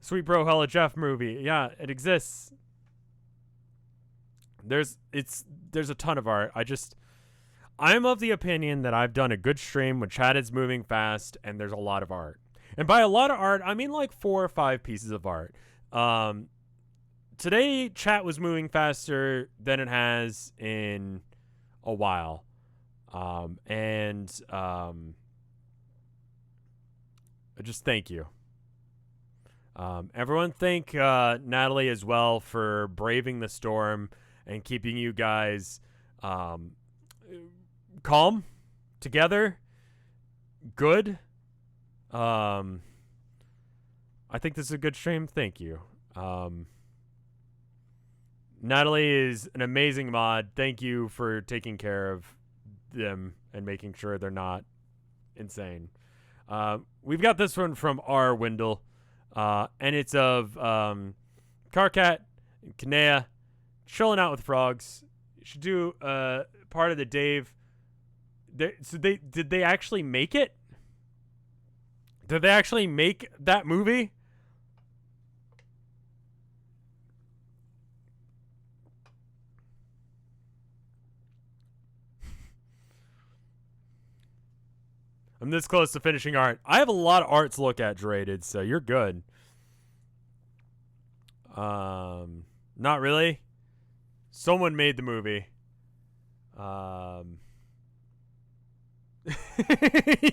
Sweet Bro Hella Jeff movie. Yeah, it exists. There's a ton of art. I'm of the opinion that I've done a good stream when chat is moving fast and there's a lot of art. And by a lot of art, I mean like 4 or 5 pieces of art. Today, chat was moving faster than it has in a while. Just thank you. Everyone thank Natalie as well for braving the storm and keeping you guys calm, together, good. I think this is a good stream. Thank you. Natalie is an amazing mod. Thank you for taking care of them and making sure they're not insane. We've got this one from R. Wendell, and it's of Carcat and Kanea chilling out with frogs. You should do part of the Dave. Did they actually make it? Did they actually make that movie? I'm this close to finishing art. I have a lot of art to look at, Derated, so you're good. Not really. Someone made the movie.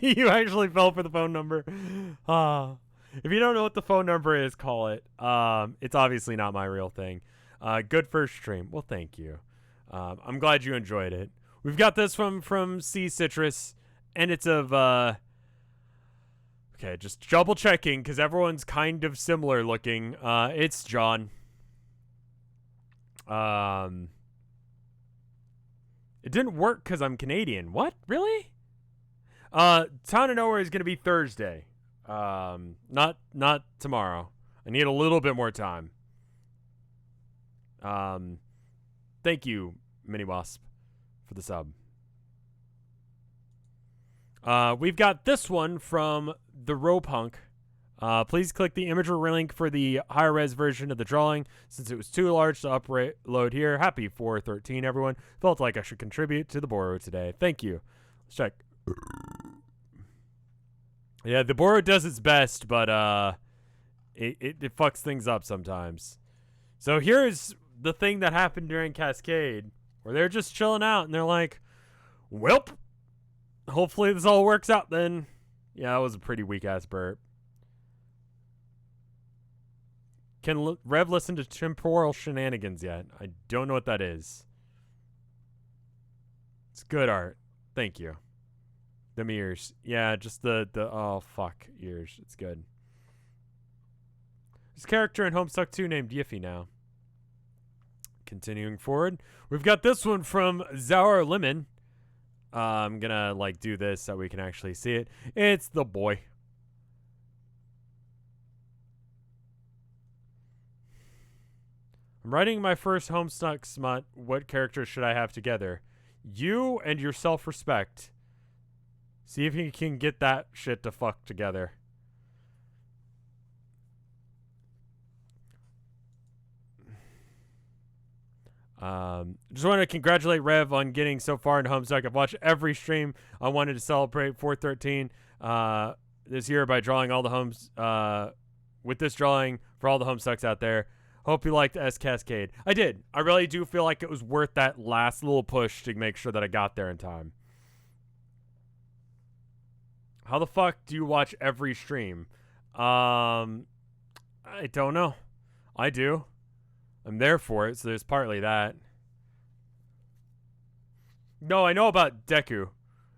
You actually fell for the phone number. If you don't know what the phone number is, call it. It's obviously not my real thing. Good first stream. Well, thank you. I'm glad you enjoyed it. We've got this from C Citrus, and it's of okay, just double checking because everyone's kind of similar looking. It's John. It didn't work because I'm Canadian. What? Really? Town of Nowhere is gonna be Thursday. Not tomorrow. I need a little bit more time. Thank you, Mini Wasp, for the sub. We've got this one from the Ropunk. Please click the imagery link for the higher res version of the drawing since it was too large to upload here. Happy 4/13, everyone. Felt like I should contribute to the Boro today. Thank you. Let's check. Yeah, the Boro does its best, but it fucks things up sometimes. So here's the thing that happened during Cascade, where they're just chilling out and they're like, "Welp, hopefully this all works out then." Yeah, that was a pretty weak ass burp. Can Rev listen to temporal shenanigans yet? I don't know what that is. It's good art. Thank you. Them ears. Yeah, just the oh fuck ears. It's good. There's a character in Homestuck 2 named Yiffy now. Continuing forward, we've got this one from Zour Lemon. I'm gonna like do this so we can actually see it. It's the boy. I'm writing my first Homestuck smut. What character should I have together? You and your self-respect. See if you can get that shit to fuck together. Just want to congratulate Rev on getting so far into Homestuck. I've watched every stream. I wanted to celebrate 413 this year by drawing all the homes with this drawing for all the Homestucks out there. Hope you liked S Cascade. I did. I really do feel like it was worth that last little push to make sure that I got there in time. How the fuck do you watch every stream? I don't know. I do. I'm there for it, so there's partly that. No, I know about Deku.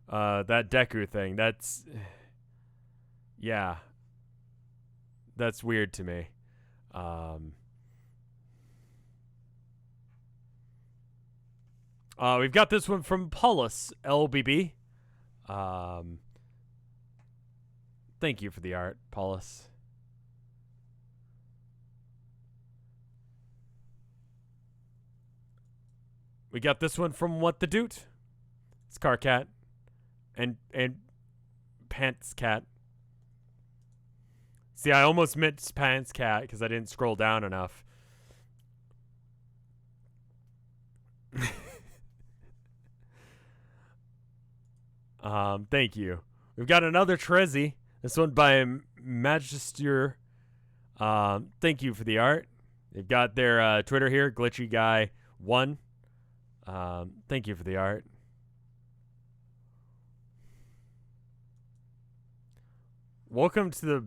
That Deku thing. That's... yeah. That's weird to me. We've got this one from Paulus LBB. Thank you for the art, Paulus. We got this one from What the Dude. It's Car Cat and Pants Cat. See, I almost meant Pants Cat because I didn't scroll down enough. Thank you. We've got another Trezzy. This one by Magister. Thank you for the art. They've got their Twitter here, Glitchy Guy 1. Thank you for the art. Welcome to the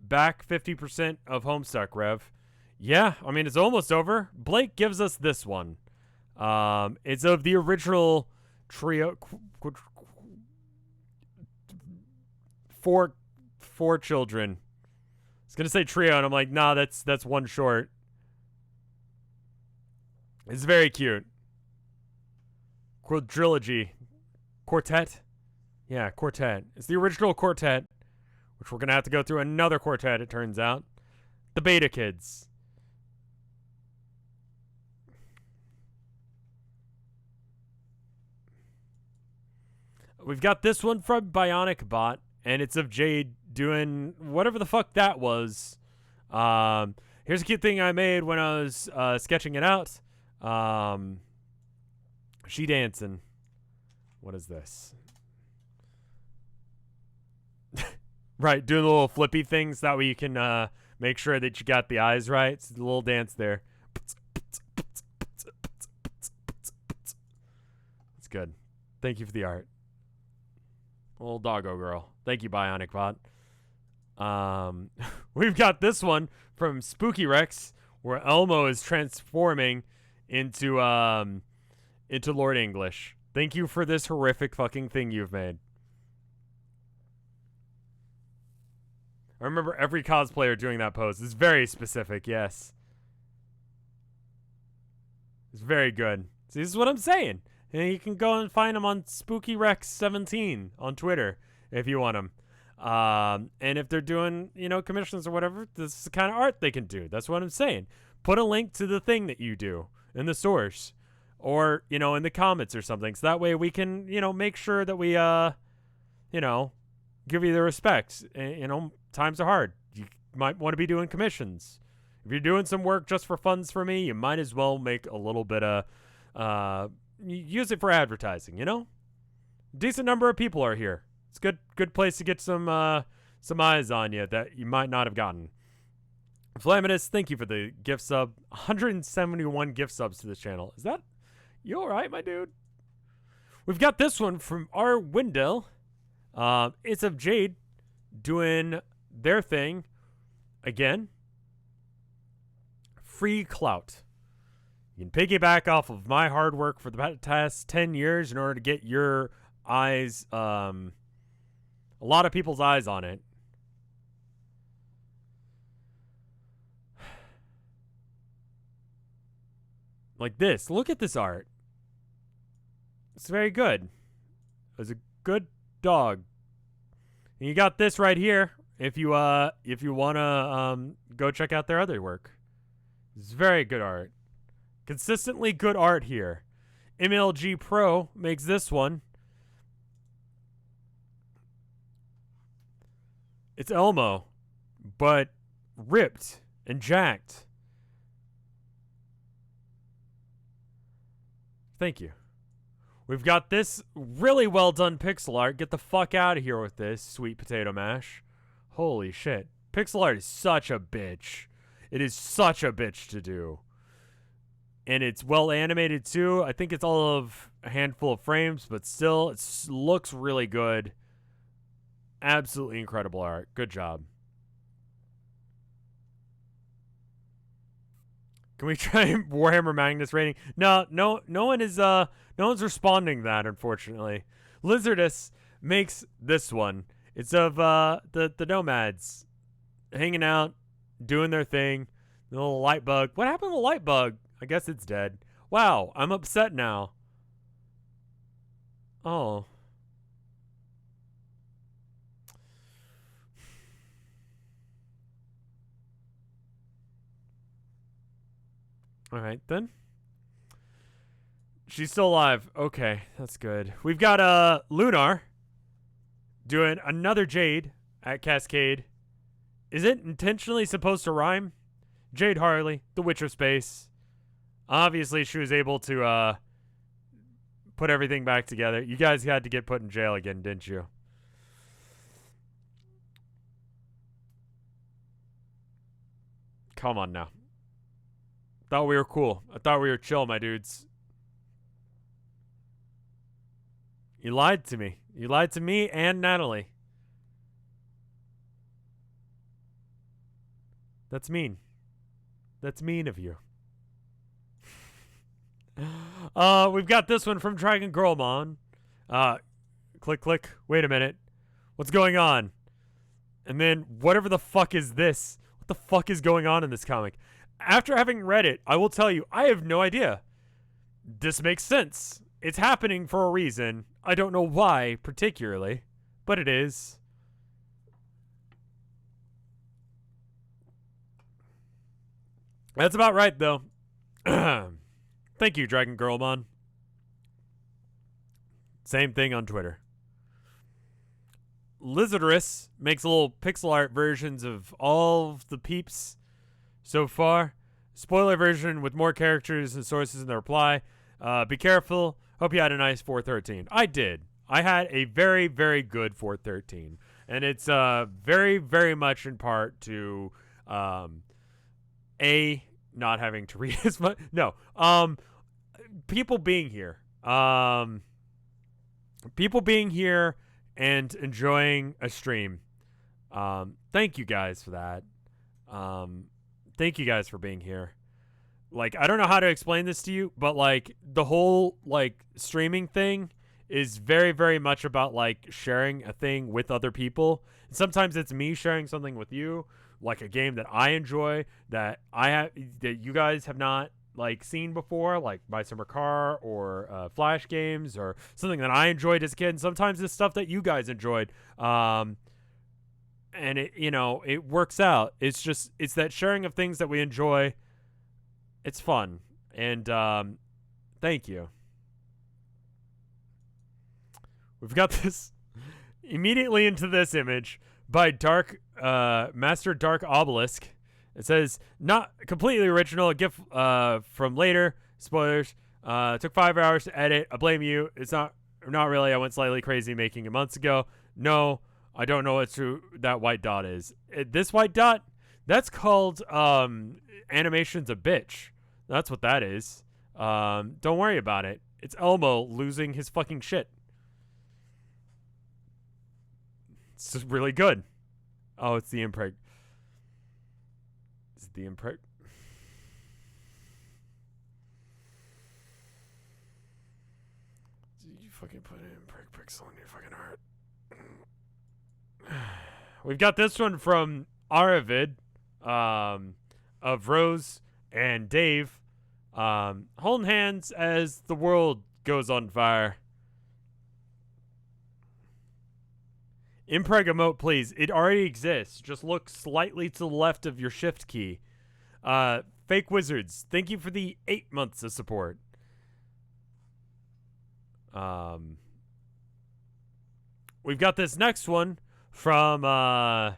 back 50% of Homestuck, Rev. Yeah, I mean, it's almost over. Blake gives us this one. It's of the original trio. Four children. I was gonna say trio, and I'm like, nah, that's one short. It's very cute. Quadrilogy. Quartet? Yeah, quartet. It's the original quartet, which we're gonna have to go through another quartet, it turns out. The Beta Kids. We've got this one from Bionic Bot, and it's of Jade doing whatever the fuck that was. Here's a cute thing I made when I was sketching it out. She dancing. What is this? Right, doing the little flippy things. That way you can make sure that you got the eyes right. It's a little dance there. It's good. Thank you for the art. Little doggo girl. Thank you, Bionic Bot. We've got this one from Spooky Rex, where Elmo is transforming into Lord English. Thank you for this horrific fucking thing you've made. I remember every cosplayer doing that pose. It's very specific, yes. It's very good. See, this is what I'm saying. And you can go and find them on Spooky Rex 17 on Twitter if you want them. And if they're doing, commissions or whatever, this is the kind of art they can do. That's what I'm saying. Put a link to the thing that you do in the source or, in the comments or something. So that way we can, make sure that we, give you the respect. Times are hard. You might want to be doing commissions. If you're doing some work just for funds for me, you might as well make a little bit of, use it for advertising, Decent number of people are here. It's a good place to get some eyes on you that you might not have gotten. Flaminus, thank you for the gift sub. 171 gift subs to this channel. Is that you all right, my dude? We've got this one from our Wendell. It's of Jade doing their thing again. Free clout. You can piggyback off of my hard work for the past 10 years in order to get your eyes, a lot of people's eyes on it. Like this. Look at this art. It's very good. It's a good dog. And you got this right here if you want to go check out their other work. It's very good art. Consistently good art here. MLG Pro makes this one. It's Elmo, but ripped and jacked. Thank you. We've got this really well done pixel art. Get the fuck out of here with this, sweet potato mash. Holy shit. Pixel art is such a bitch. It is such a bitch to do. And it's well animated too. I think it's all of a handful of frames, but still, it looks really good. Absolutely incredible art. Good job. Can we try Warhammer Magnus rating? No one is no one's responding to that, unfortunately. Lizardus makes this one. It's of the nomads hanging out, doing their thing. The little light bug. What happened to the light bug? I guess it's dead. Wow, I'm upset now. Oh. All right, then. She's still alive. Okay, that's good. We've got Lunar doing another Jade at Cascade. Is it intentionally supposed to rhyme? Jade Harley, the Witch of Space. Obviously, she was able to put everything back together. You guys had to get put in jail again, didn't you? Come on now. Thought we were cool. I thought we were chill, my dudes. You lied to me. You lied to me and Natalie. That's mean. That's mean of you. We've got this one from Dragon Girlmon. Click. Wait a minute. What's going on? And then whatever the fuck is this? What the fuck is going on in this comic? After having read it, I will tell you, I have no idea. This makes sense. It's happening for a reason. I don't know why, particularly, but it is. That's about right, though. Thank you, Dragon Girlmon. Same thing on Twitter. Lizardus makes little pixel art versions of all of the peeps so far. Spoiler version with more characters and sources in the reply. Be careful. Hope you had a nice 413. I did. I had a very, very good 413. And it's very, very much in part to not having to read as much. No. People being here. People being here and enjoying a stream. thank you guys for that. Thank you guys for being here. Like, I don't know how to explain this to you, but like the whole like streaming thing is very, very much about like sharing a thing with other people. And sometimes it's me sharing something with you, like a game that I enjoy that you guys have not like seen before, like My Summer Car or Flash games or something that I enjoyed as a kid. And sometimes it's stuff that you guys enjoyed. And it, you know, it works out. It's that sharing of things that we enjoy. It's fun. And thank you. We've got this immediately into this image by Master Dark Obelisk. It says, not completely original, a gift from later. Spoilers. Took 5 hours to edit. I blame you. It's not really. I went slightly crazy making it months ago. No, I don't know what that white dot is. This white dot, that's called Animation's a Bitch. That's what that is. Don't worry about it. It's Elmo losing his fucking shit. It's just really good. Oh, it's the impreg. Is it the impreg? You fucking put an impreg pixel in your fucking heart. We've got this one from Aravid, of Rose and Dave, holding hands as the world goes on fire. Impreg emote, please. It already exists. Just look slightly to the left of your shift key. Fake Wizards, thank you for the 8 months of support. We've got this next one from, however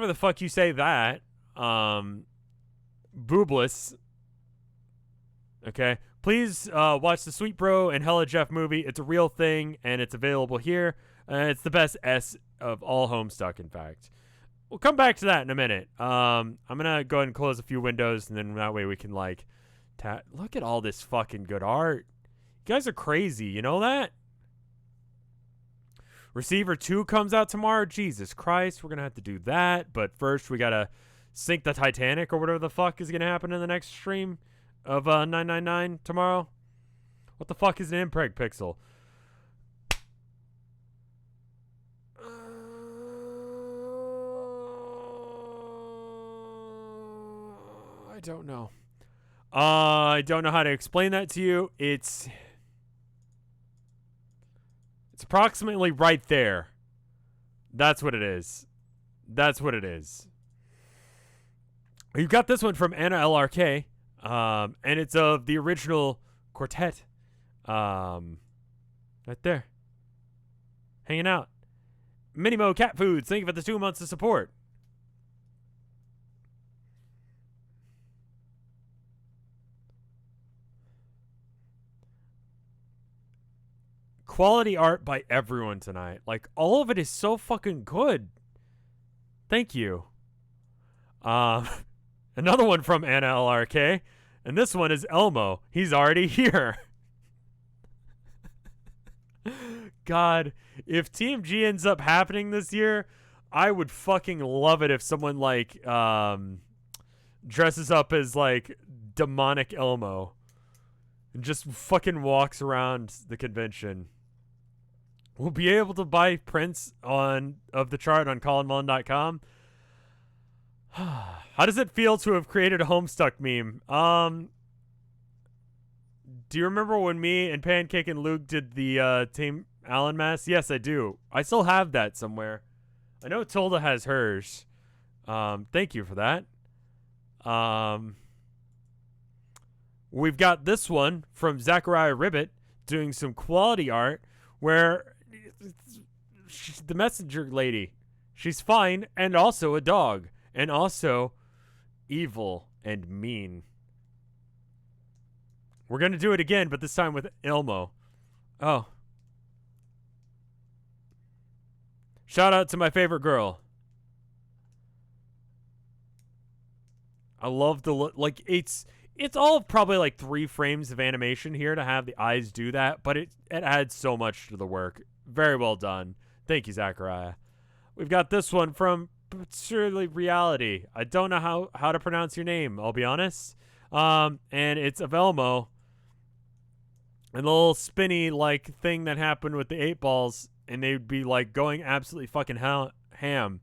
the fuck you say that, Boobless. Okay. Please watch the Sweet Bro and Hella Jeff movie. It's a real thing, and it's available here. It's the best S of all Homestuck, in fact. We'll come back to that in a minute. I'm going to go ahead and close a few windows, and then that way we can, like, look at all this fucking good art. You guys are crazy. You know that? Receiver 2 comes out tomorrow. Jesus Christ. We're going to have to do that. But first, we got to sink the Titanic or whatever the fuck is going to happen in the next stream of 999 tomorrow. What the fuck is an impreg pixel? I don't know. I don't know how to explain that to you. It's approximately right there. That's what it is. That's what it is. You got this one from Anna LRK, and it's of the original quartet. Right there. Hanging out. Minimo Cat Foods, thank you for the 2 months of support. Quality art by everyone tonight. Like, all of it is so fucking good. Thank you. Another one from Anna LRK. And this one is Elmo. He's already here. God, if TMG ends up happening this year, I would fucking love it if someone, like, dresses up as, like, demonic Elmo. And just fucking walks around the convention. We'll be able to buy prints of the chart on ColinMullen.com. How does it feel to have created a Homestuck meme? Do you remember when me and Pancake and Luke did the Team Allen mask? Yes, I do. I still have that somewhere. I know Tilda has hers. Thank you for that. We've got this one from Zachariah Ribbit doing some quality art where she's the messenger lady. She's fine and also a dog and also evil and mean. We're going to do it again, but this time with Elmo. Oh. Shout out to my favorite girl. I love the look. Like, it's all probably like 3 frames of animation here to have the eyes do that, but it adds so much to the work. Very well done. Thank you, Zachariah. we've got this one from Surely Reality. I don't know how to pronounce your name, I'll be honest. And it's of Elmo. And the little spinny, like, thing that happened with the 8 balls, and they'd be, like, going absolutely fucking ham.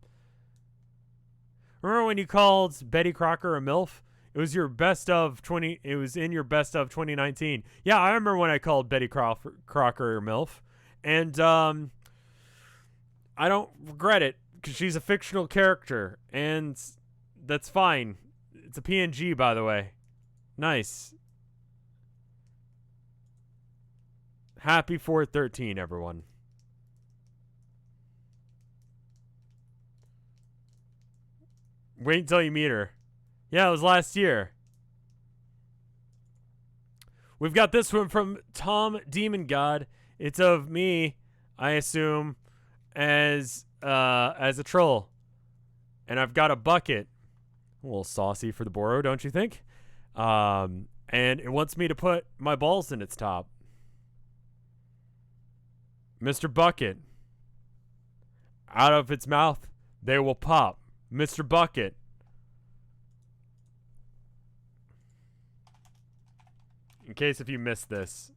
Remember when you called Betty Crocker a MILF? It was your best of 20. It was in your best of 2019. Yeah, I remember when I called Betty Crocker a MILF, and I don't regret it because she's a fictional character, and that's fine. It's a PNG, by the way. Nice. Happy 4/13, everyone. Wait until you meet her. Yeah, it was last year. We've got this one from Tom Demon God. It's of me, I assume, as a troll. And I've got a bucket. A little saucy for the Boro, don't you think? And it wants me to put my balls in its top. Mr. Bucket. Out of its mouth, they will pop. Mr. Bucket. In case if you missed this.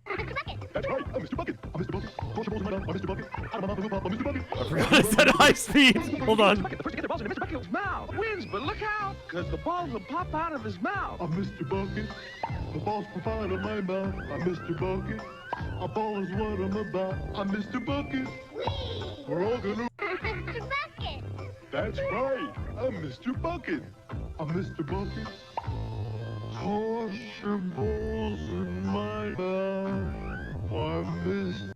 That's right, I'm Mr. Bucket. I'm Mr. Bucket. Toss your balls in my mouth. I'm Mr. Bucket. Out of my mouth, I'm Mr. Bucket. I forgot I said high speed. Hold on. The first to get the balls into Mr. Bucket's mouth wins, but look out, because the balls will pop out of his mouth. I'm Mr. Bucket. The balls pop out of my mouth. I'm Mr. Bucket. A ball is what I'm about. I'm Mr. Bucket. We're all gonna. Mr. Bucket. That's right. I'm Mr. Bucket. I'm Mr. Bucket. Toss your balls in my mouth. I'm Mr.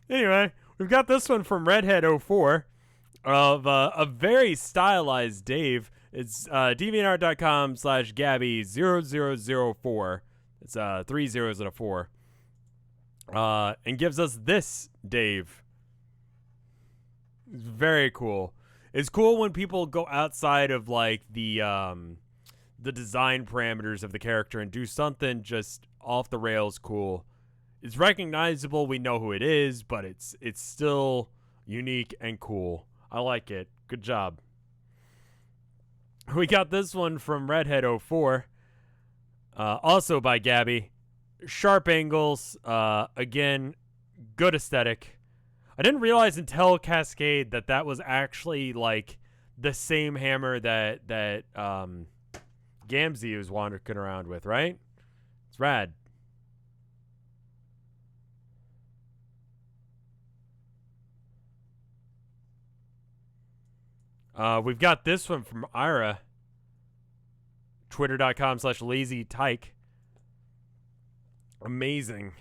Anyway, we've got this one from Redhead04 of a very stylized Dave. It's deviantart.com/Gabby0004. It's 3 zeros and a 4. And gives us this Dave. It's very cool. It's cool when people go outside of like the design parameters of the character and do something just off the rails cool. It's recognizable, we know who it is, but it's still unique and cool. I like it. Good job. We got this one from Redhead04. Also by Gabby. Sharp angles. Again, good aesthetic. I didn't realize until Cascade that was actually like the same hammer that Gamzee was wandering around with, right? It's rad. We've got this one from Ira. Twitter.com/LazyTyke. Amazing.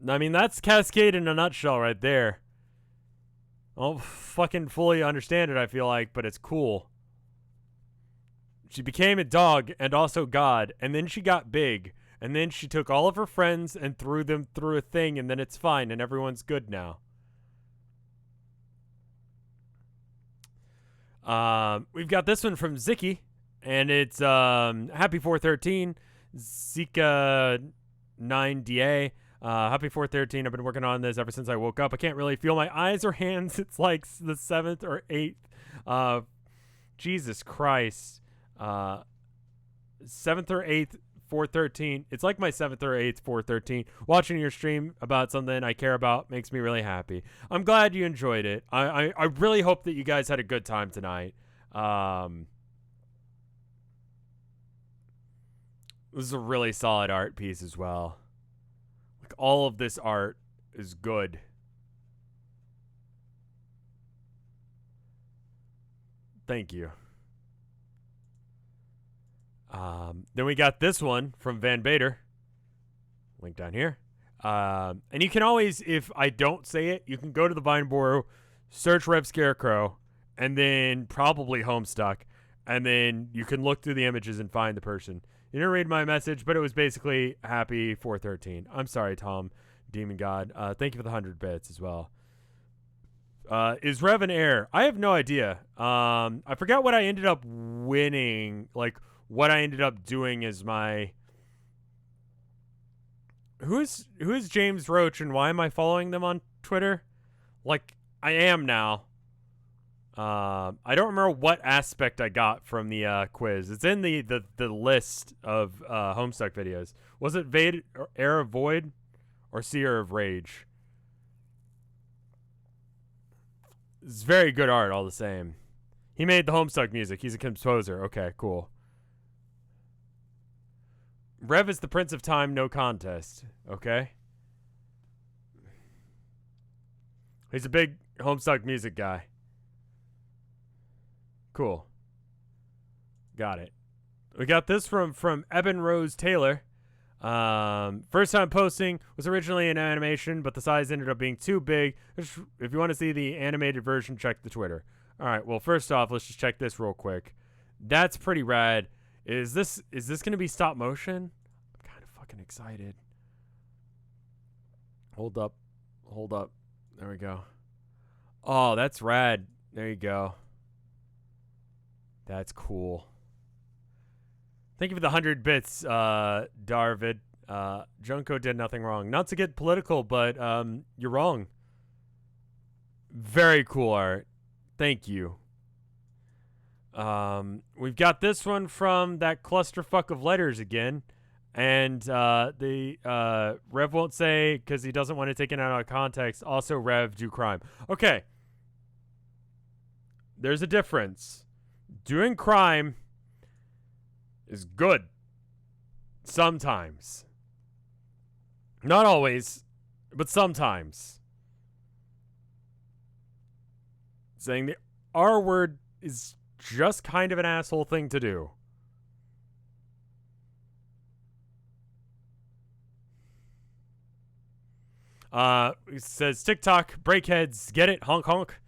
I mean, that's Cascade in a nutshell right there. I don't fucking fully understand it, I feel like, but it's cool. She became a dog and also God, and then she got big, and then she took all of her friends and threw them through a thing, and then it's fine, and everyone's good now. We've got this one from Zicky, and it's Happy 413, Zika 9DA. Happy 413. I've been working on this ever since I woke up. I can't really feel my eyes or hands. It's like the 7th or 8th. Jesus Christ. 7th or 8th, 413. It's like my 7th or 8th, 413. Watching your stream about something I care about makes me really happy. I'm glad you enjoyed it. I really hope that you guys had a good time tonight. This is a really solid art piece as well. Like, all of this art is good. Thank you. Then we got this one from Van Bader. Link down here. And you can always, if I don't say it, you can go to the Vineboro, search RevScarecrow, and then probably Homestuck, and then you can look through the images and find the person. You didn't read my message, but it was basically Happy 413. I'm sorry, Tom, Demon God. Thank you for the 100 bits as well. Is Rev an heir? I have no idea. I forgot what I ended up winning. Like, what I ended up doing is my... Who is James Roach, and why am I following them on Twitter? Like, I am now. I don't remember what aspect I got from the quiz. It's in the list of Homestuck videos. Was it Heir of Void or Seer of Rage? It's very good art all the same. He made the Homestuck music. He's a composer. Okay, cool. Rev is the Prince of Time, no contest. Okay. He's a big Homestuck music guy. Cool. Got it. We got this from Eben Rose Taylor. First time posting, was originally an animation, but the size ended up being too big. If you want to see the animated version, check the Twitter. All right, well, first off, let's just check this real quick. That's pretty rad. Is this going to be stop motion? I'm kind of fucking excited. Hold up. There we go. Oh, that's rad. There you go. That's cool. Thank you for the 100 bits, Darvid. Junko did nothing wrong. Not to get political, but you're wrong. Very cool art. Thank you. We've got this one from that clusterfuck of letters again. And the Rev won't say because he doesn't want to take it out of context. Also, Rev, do crime. Okay. There's a difference. Doing crime is good. Sometimes. Not always, but sometimes. Saying the R word is just kind of an asshole thing to do. It says TikTok, breakheads, get it, honk honk.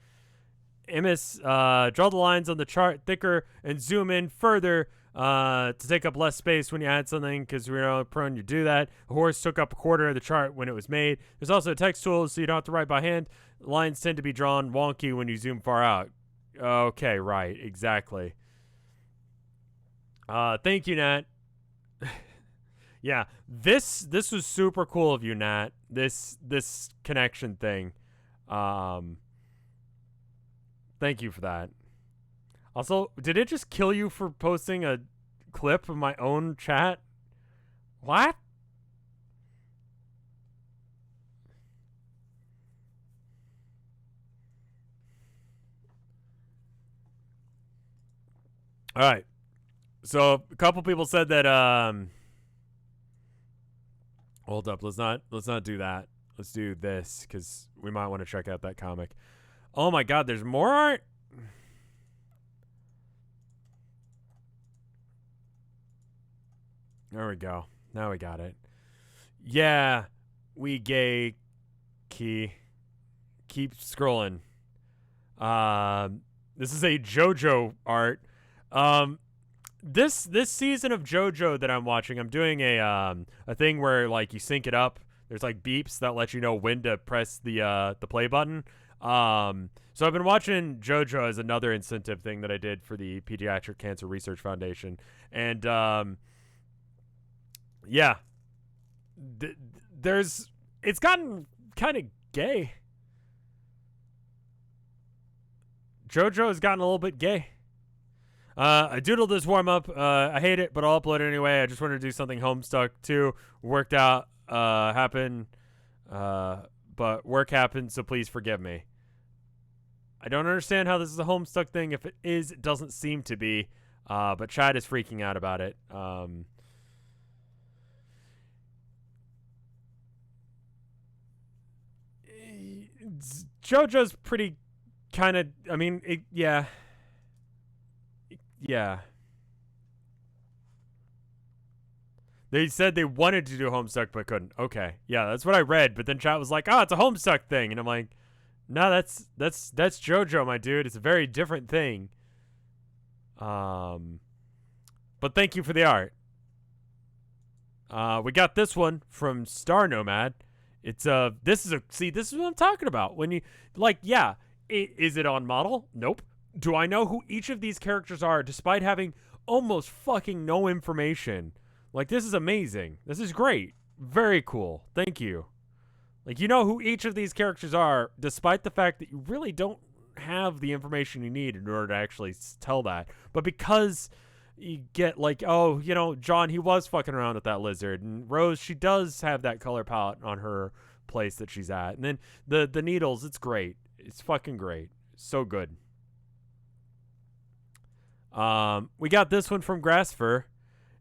Emis, draw the lines on the chart thicker and zoom in further to take up less space when you add something, because we're not prone to do that. A horse took up a quarter of the chart when it was made. There's also a text tool, so you don't have to write by hand. Lines tend to be drawn wonky when you zoom far out. Okay, right, exactly. Thank you, Nat. Yeah, this was super cool of you, Nat. This connection thing. Thank you for that. Also, did it just kill you for posting a clip of my own chat? What? All right. So a couple people said that hold up, let's not do that. Let's do this cuz we might want to check out that comic. Oh my god, there's more art? There we go. Now we got it. Yeah, we gay key. Keep scrolling. This is a JoJo art. This season of JoJo that I'm watching, I'm doing a thing where like you sync it up. There's like beeps that let you know when to press the play button. So I've been watching JoJo as another incentive thing that I did for the Pediatric Cancer Research Foundation, and yeah, it's gotten kind of gay. JoJo has gotten a little bit gay. I doodled this warm up. I hate it, but I'll upload it anyway. I just wanted to do something Homestuck too. Worked out, happened, but work happened, so please forgive me. I don't understand how this is a Homestuck thing. If it is, it doesn't seem to be. But Chad is freaking out about it. JoJo's pretty kind of, I mean, yeah. Yeah. They said they wanted to do Homestuck but couldn't. Okay. Yeah, that's what I read. But then chat was like, it's a Homestuck thing. And I'm like, no, that's JoJo, my dude. It's a very different thing. But thank you for the art. We got this one from Star Nomad. It's this is what I'm talking about. When you like, yeah, Is it on model? Nope. Do I know who each of these characters are despite having almost fucking no information? Like, this is amazing. This is great. Very cool. Thank you. Like, you know who each of these characters are despite the fact that you really don't have the information you need in order to actually tell that. But because you get like, oh, you know, John, he was fucking around with that lizard, and Rose, she does have that color palette on her place that she's at, and then the needles, it's great. It's fucking great. So good. We got this one from Grassfur,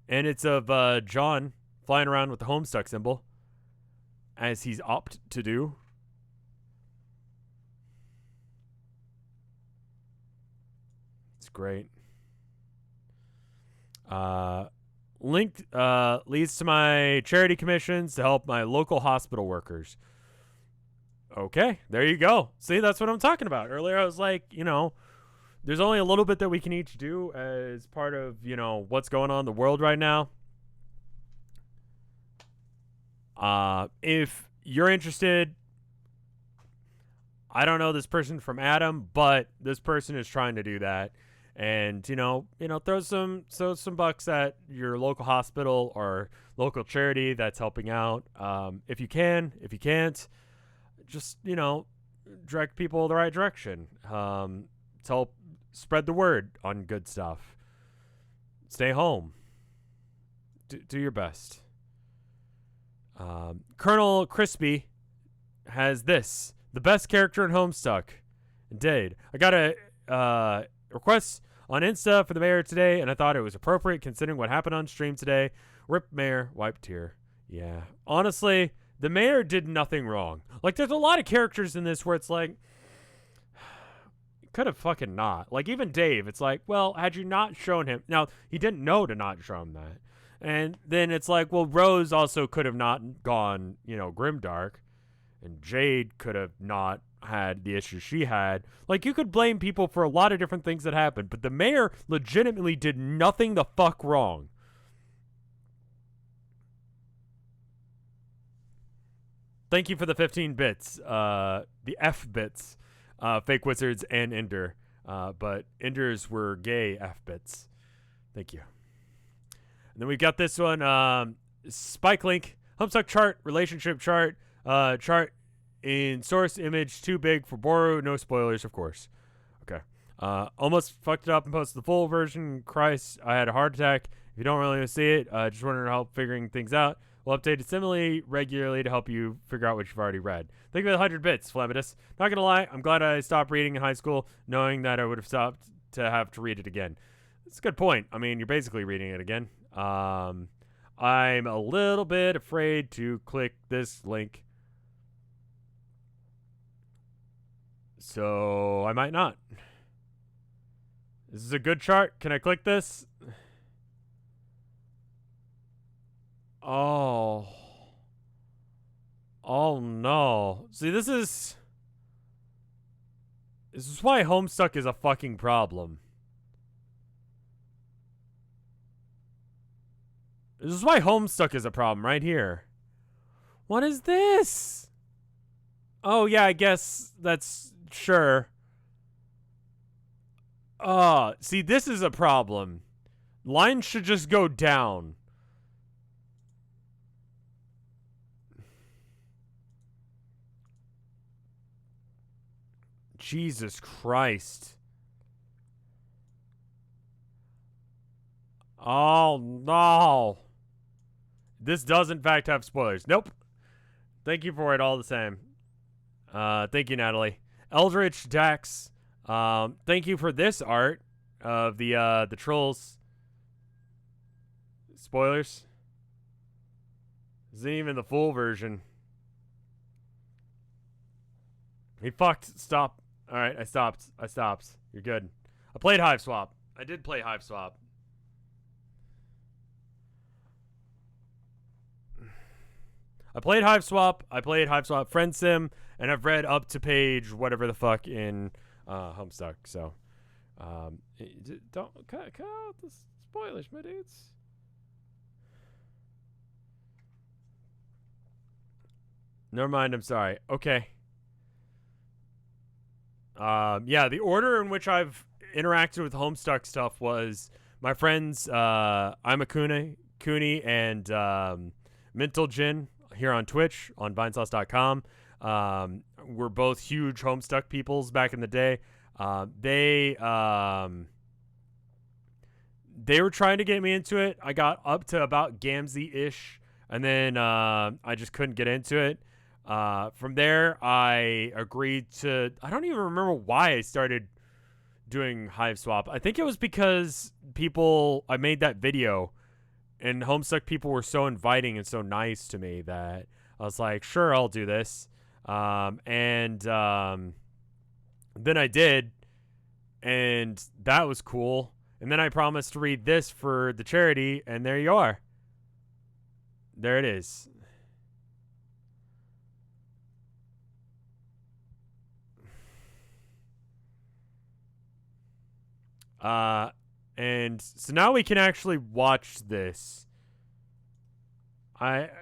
and it's of John flying around with the Homestuck symbol, as he's opt to do. It's great. Linked leads to my charity commissions to help my local hospital workers. Okay, there you go. See, that's what I'm talking about. Earlier I was like, you know, there's only a little bit that we can each do as part of, you know, what's going on in the world right now. If you're interested, I don't know this person from Adam, but this person is trying to do that. And, you know, throw some bucks at your local hospital or local charity that's helping out. If you can. If you can't, just, you know, direct people the right direction. To help spread the word on good stuff. Stay home. Do your best. Colonel Crispy has this. The best character in Homestuck. Indeed. I got a request on Insta for the mayor today, and I thought it was appropriate considering what happened on stream today. Rip mayor, wipe tear. Yeah. Honestly, the mayor did nothing wrong. Like, there's a lot of characters in this where it's like, could have fucking not. Like, even Dave, it's like, well, had you not shown him. Now, he didn't know to not show him that. And then it's like, well, Rose also could have not gone, you know, grimdark. And Jade could have not had the issues she had. Like, you could blame people for a lot of different things that happened, but the mayor legitimately did nothing the fuck wrong. Thank you for the 15 bits. The F bits. Fake Wizards and Ender. But Enders were gay F bits. Thank you. And then we've got this one. Spike Link. Homestuck chart. Relationship chart. Chart in source image too big for Boru. No spoilers, of course. Okay. Almost fucked it up and posted the full version. Christ, I had a heart attack. If you don't really want to see it, just wanted to help figuring things out. We'll update it similarly regularly to help you figure out what you've already read. Thank you for the 100 bits, Flamadus. Not gonna lie, I'm glad I stopped reading in high school, knowing that I would have stopped to have to read it again. It's a good point. I mean, you're basically reading it again. I'm a little bit afraid to click this link, so I might not. This is a good chart. Can I click this? Oh. Oh no. See, this is why Homestuck is a fucking problem. This is why Homestuck is a problem right here. What is this? Oh yeah, I guess that's sure. See, this is a problem. Lines should just go down. Jesus Christ. Oh, no. This does, in fact, have spoilers. Nope. Thank you for it all the same. Thank you, Natalie. Eldritch Dax. Thank you for this art of the trolls. Spoilers. This isn't even the full version. He fucked. Stop. Alright, I stopped. You're good. I played Hive Swap. I did play Hive Swap. I played Hive Swap. Friend Sim, and I've read up to page whatever the fuck in Homestuck. So, don't cut out the spoilers, my dudes. Never mind. I'm sorry. Okay. Yeah, the order in which I've interacted with Homestuck stuff was my friends I'm a Cooney and Mental Gin here on Twitch on Vinesauce.com. We're both huge Homestuck peoples back in the day. They were trying to get me into it. I got up to about Gamzee-ish, and then I just couldn't get into it. From there, I agreed to... I don't even remember why I started doing Hive Swap. I think it was because I made that video, and Homestuck people were so inviting and so nice to me that I was like, sure, I'll do this. Then I did, and that was cool. And then I promised to read this for the charity, and there you are. There it is. And so now we can actually watch this.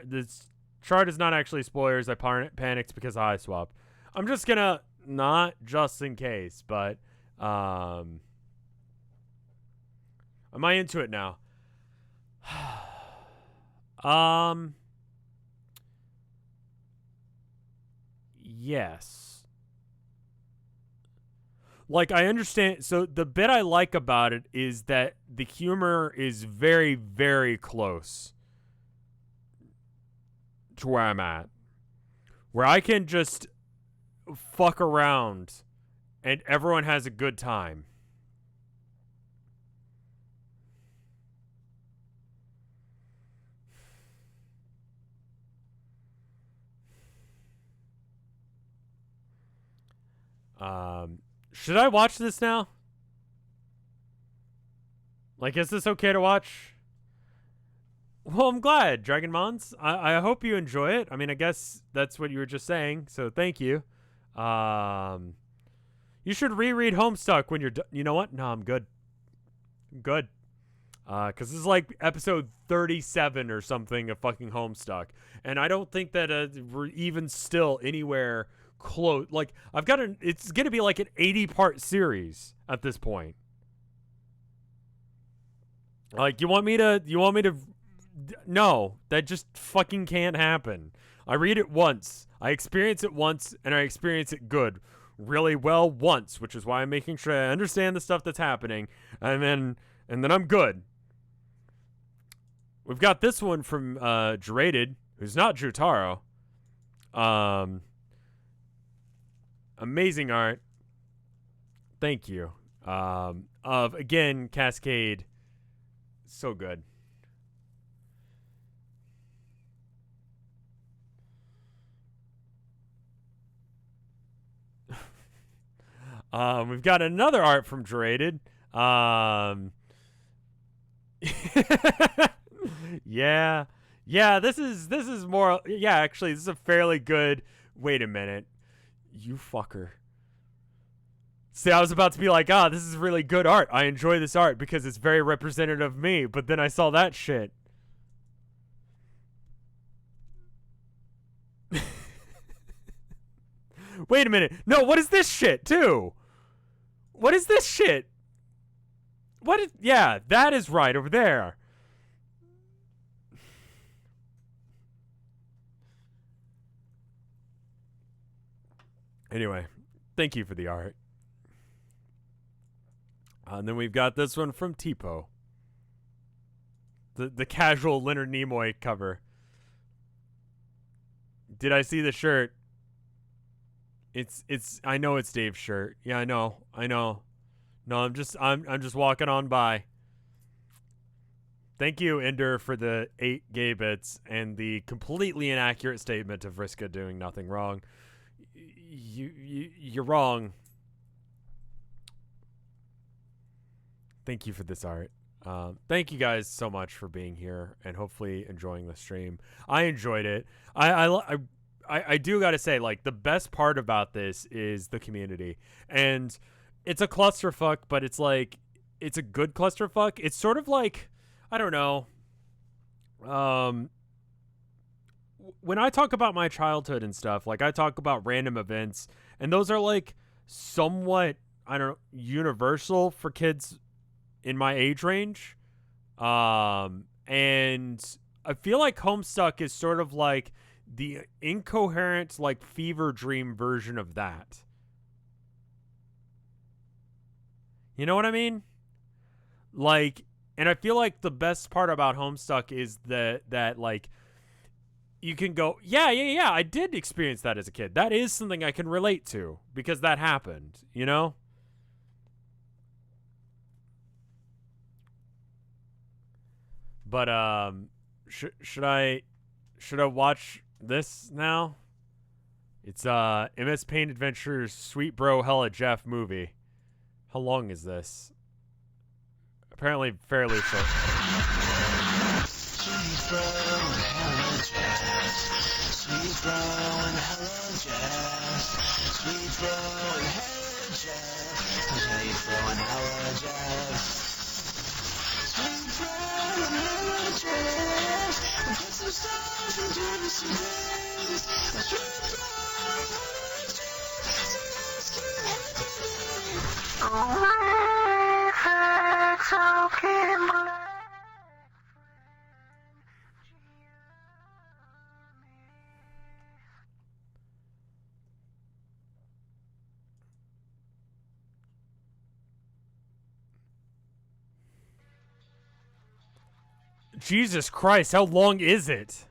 This chart is not actually spoilers. I panicked because of Hive Swap. I'm just gonna, not just in case, but, am I into it now? Yes. Like, I understand. So the bit I like about it is that the humor is very, very close to where I'm at. Where I can just fuck around and everyone has a good time. Should I watch this now? Like, is this okay to watch? Well, I'm glad, Dragon Mons. I hope you enjoy it. I mean, I guess that's what you were just saying, so thank you. You should reread Homestuck when you're done. You know what? No, I'm good. I'm good. Because this is like episode 37 or something of fucking Homestuck. And I don't think that we're even still anywhere close. Like, it's gonna be like an 80-part series at this point. Like, you want me to no, that just fucking can't happen. I read it once, I experience it once, and I experience it good really well once, which is why I'm making sure I understand the stuff that's happening, and then I'm good. We've got this one from Jerated, who's not Jutaro. Amazing art. Thank you. Of, again, Cascade. So good. We've got another art from Jerated. Yeah. Yeah, this is more... Yeah, actually, this is a fairly good... Wait a minute. You fucker. See, I was about to be like, this is really good art. I enjoy this art because it's very representative of me. But then I saw that shit. Wait a minute. No, what is this shit, too? What is this shit? Yeah, that is right over there. Anyway, thank you for the art. And then we've got this one from Tipo. The casual Leonard Nimoy cover. Did I see the shirt? It's I know it's Dave's shirt. Yeah, I know. No, I'm just walking on by. Thank you, Ender, for the 8 gay bits and the completely inaccurate statement of Vriska doing nothing wrong. You're wrong. Thank you for this art. Thank you guys so much for being here and hopefully enjoying the stream. I enjoyed it. I do gotta say, like, the best part about this is the community, and it's a clusterfuck, but it's like, it's a good clusterfuck. It's sort of like, I don't know. When I talk about my childhood and stuff, like, I talk about random events, and those are like somewhat, I don't know, universal for kids in my age range. And I feel like Homestuck is sort of like the incoherent, like, fever dream version of that. You know what I mean? Like, and I feel like the best part about Homestuck is that like, you can go, yeah, I did experience that as a kid. That is something I can relate to because that happened, you know? But should I watch this now? It's MS Paint Adventures Sweet Bro Hella Jeff movie. How long is this? Apparently fairly short. Sweet bro and hella Jeff. Sweet bro and hella Jeff. Sweet bro and hella Jeff. Sweet bro and hella Jeff. Sweet bro and hella Jeff. Put some stars and do me some days. Sweet bro and hella Jeff. So let's get happy. Oh, it's okay, Jesus Christ, how long is it?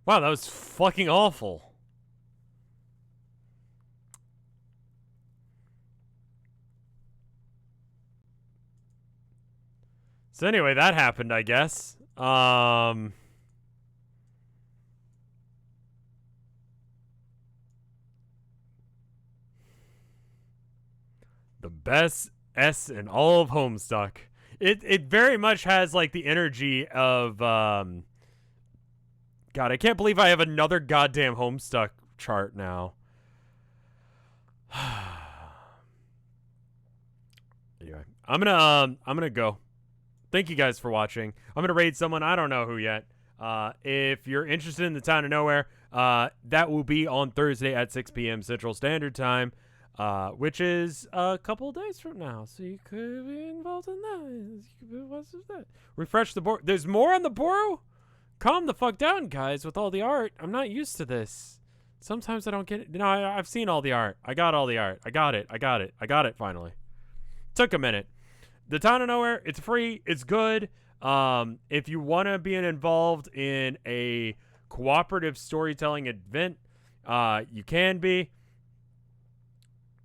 Wow, that was fucking awful. So anyway, that happened, I guess. The best S in all of Homestuck. It very much has like the energy of God, I can't believe I have another goddamn Homestuck chart now. Anyway, I'm gonna go. Thank you guys for watching. I'm gonna raid someone, I don't know who yet. If you're interested in the Town of Nowhere, that will be on Thursday at 6 p.m. Central Standard Time. Which is a couple of days from now, so you could be involved in that. What's that? Refresh the board. There's more on the Boro? Calm the fuck down, guys, with all the art. I'm not used to this. Sometimes I don't get it. No, I've seen all the art. I got all the art. I got it finally. Took a minute. The Town of Nowhere, it's free. It's good. If you want to be involved in a cooperative storytelling event, you can be.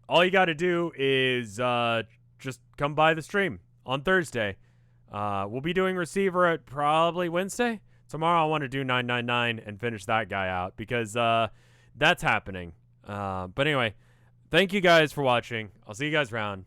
All you got to do is just come by the stream on Thursday. We'll be doing Receiver at probably Wednesday. Tomorrow I want to do 999 and finish that guy out because that's happening. But anyway, thank you guys for watching. I'll see you guys around.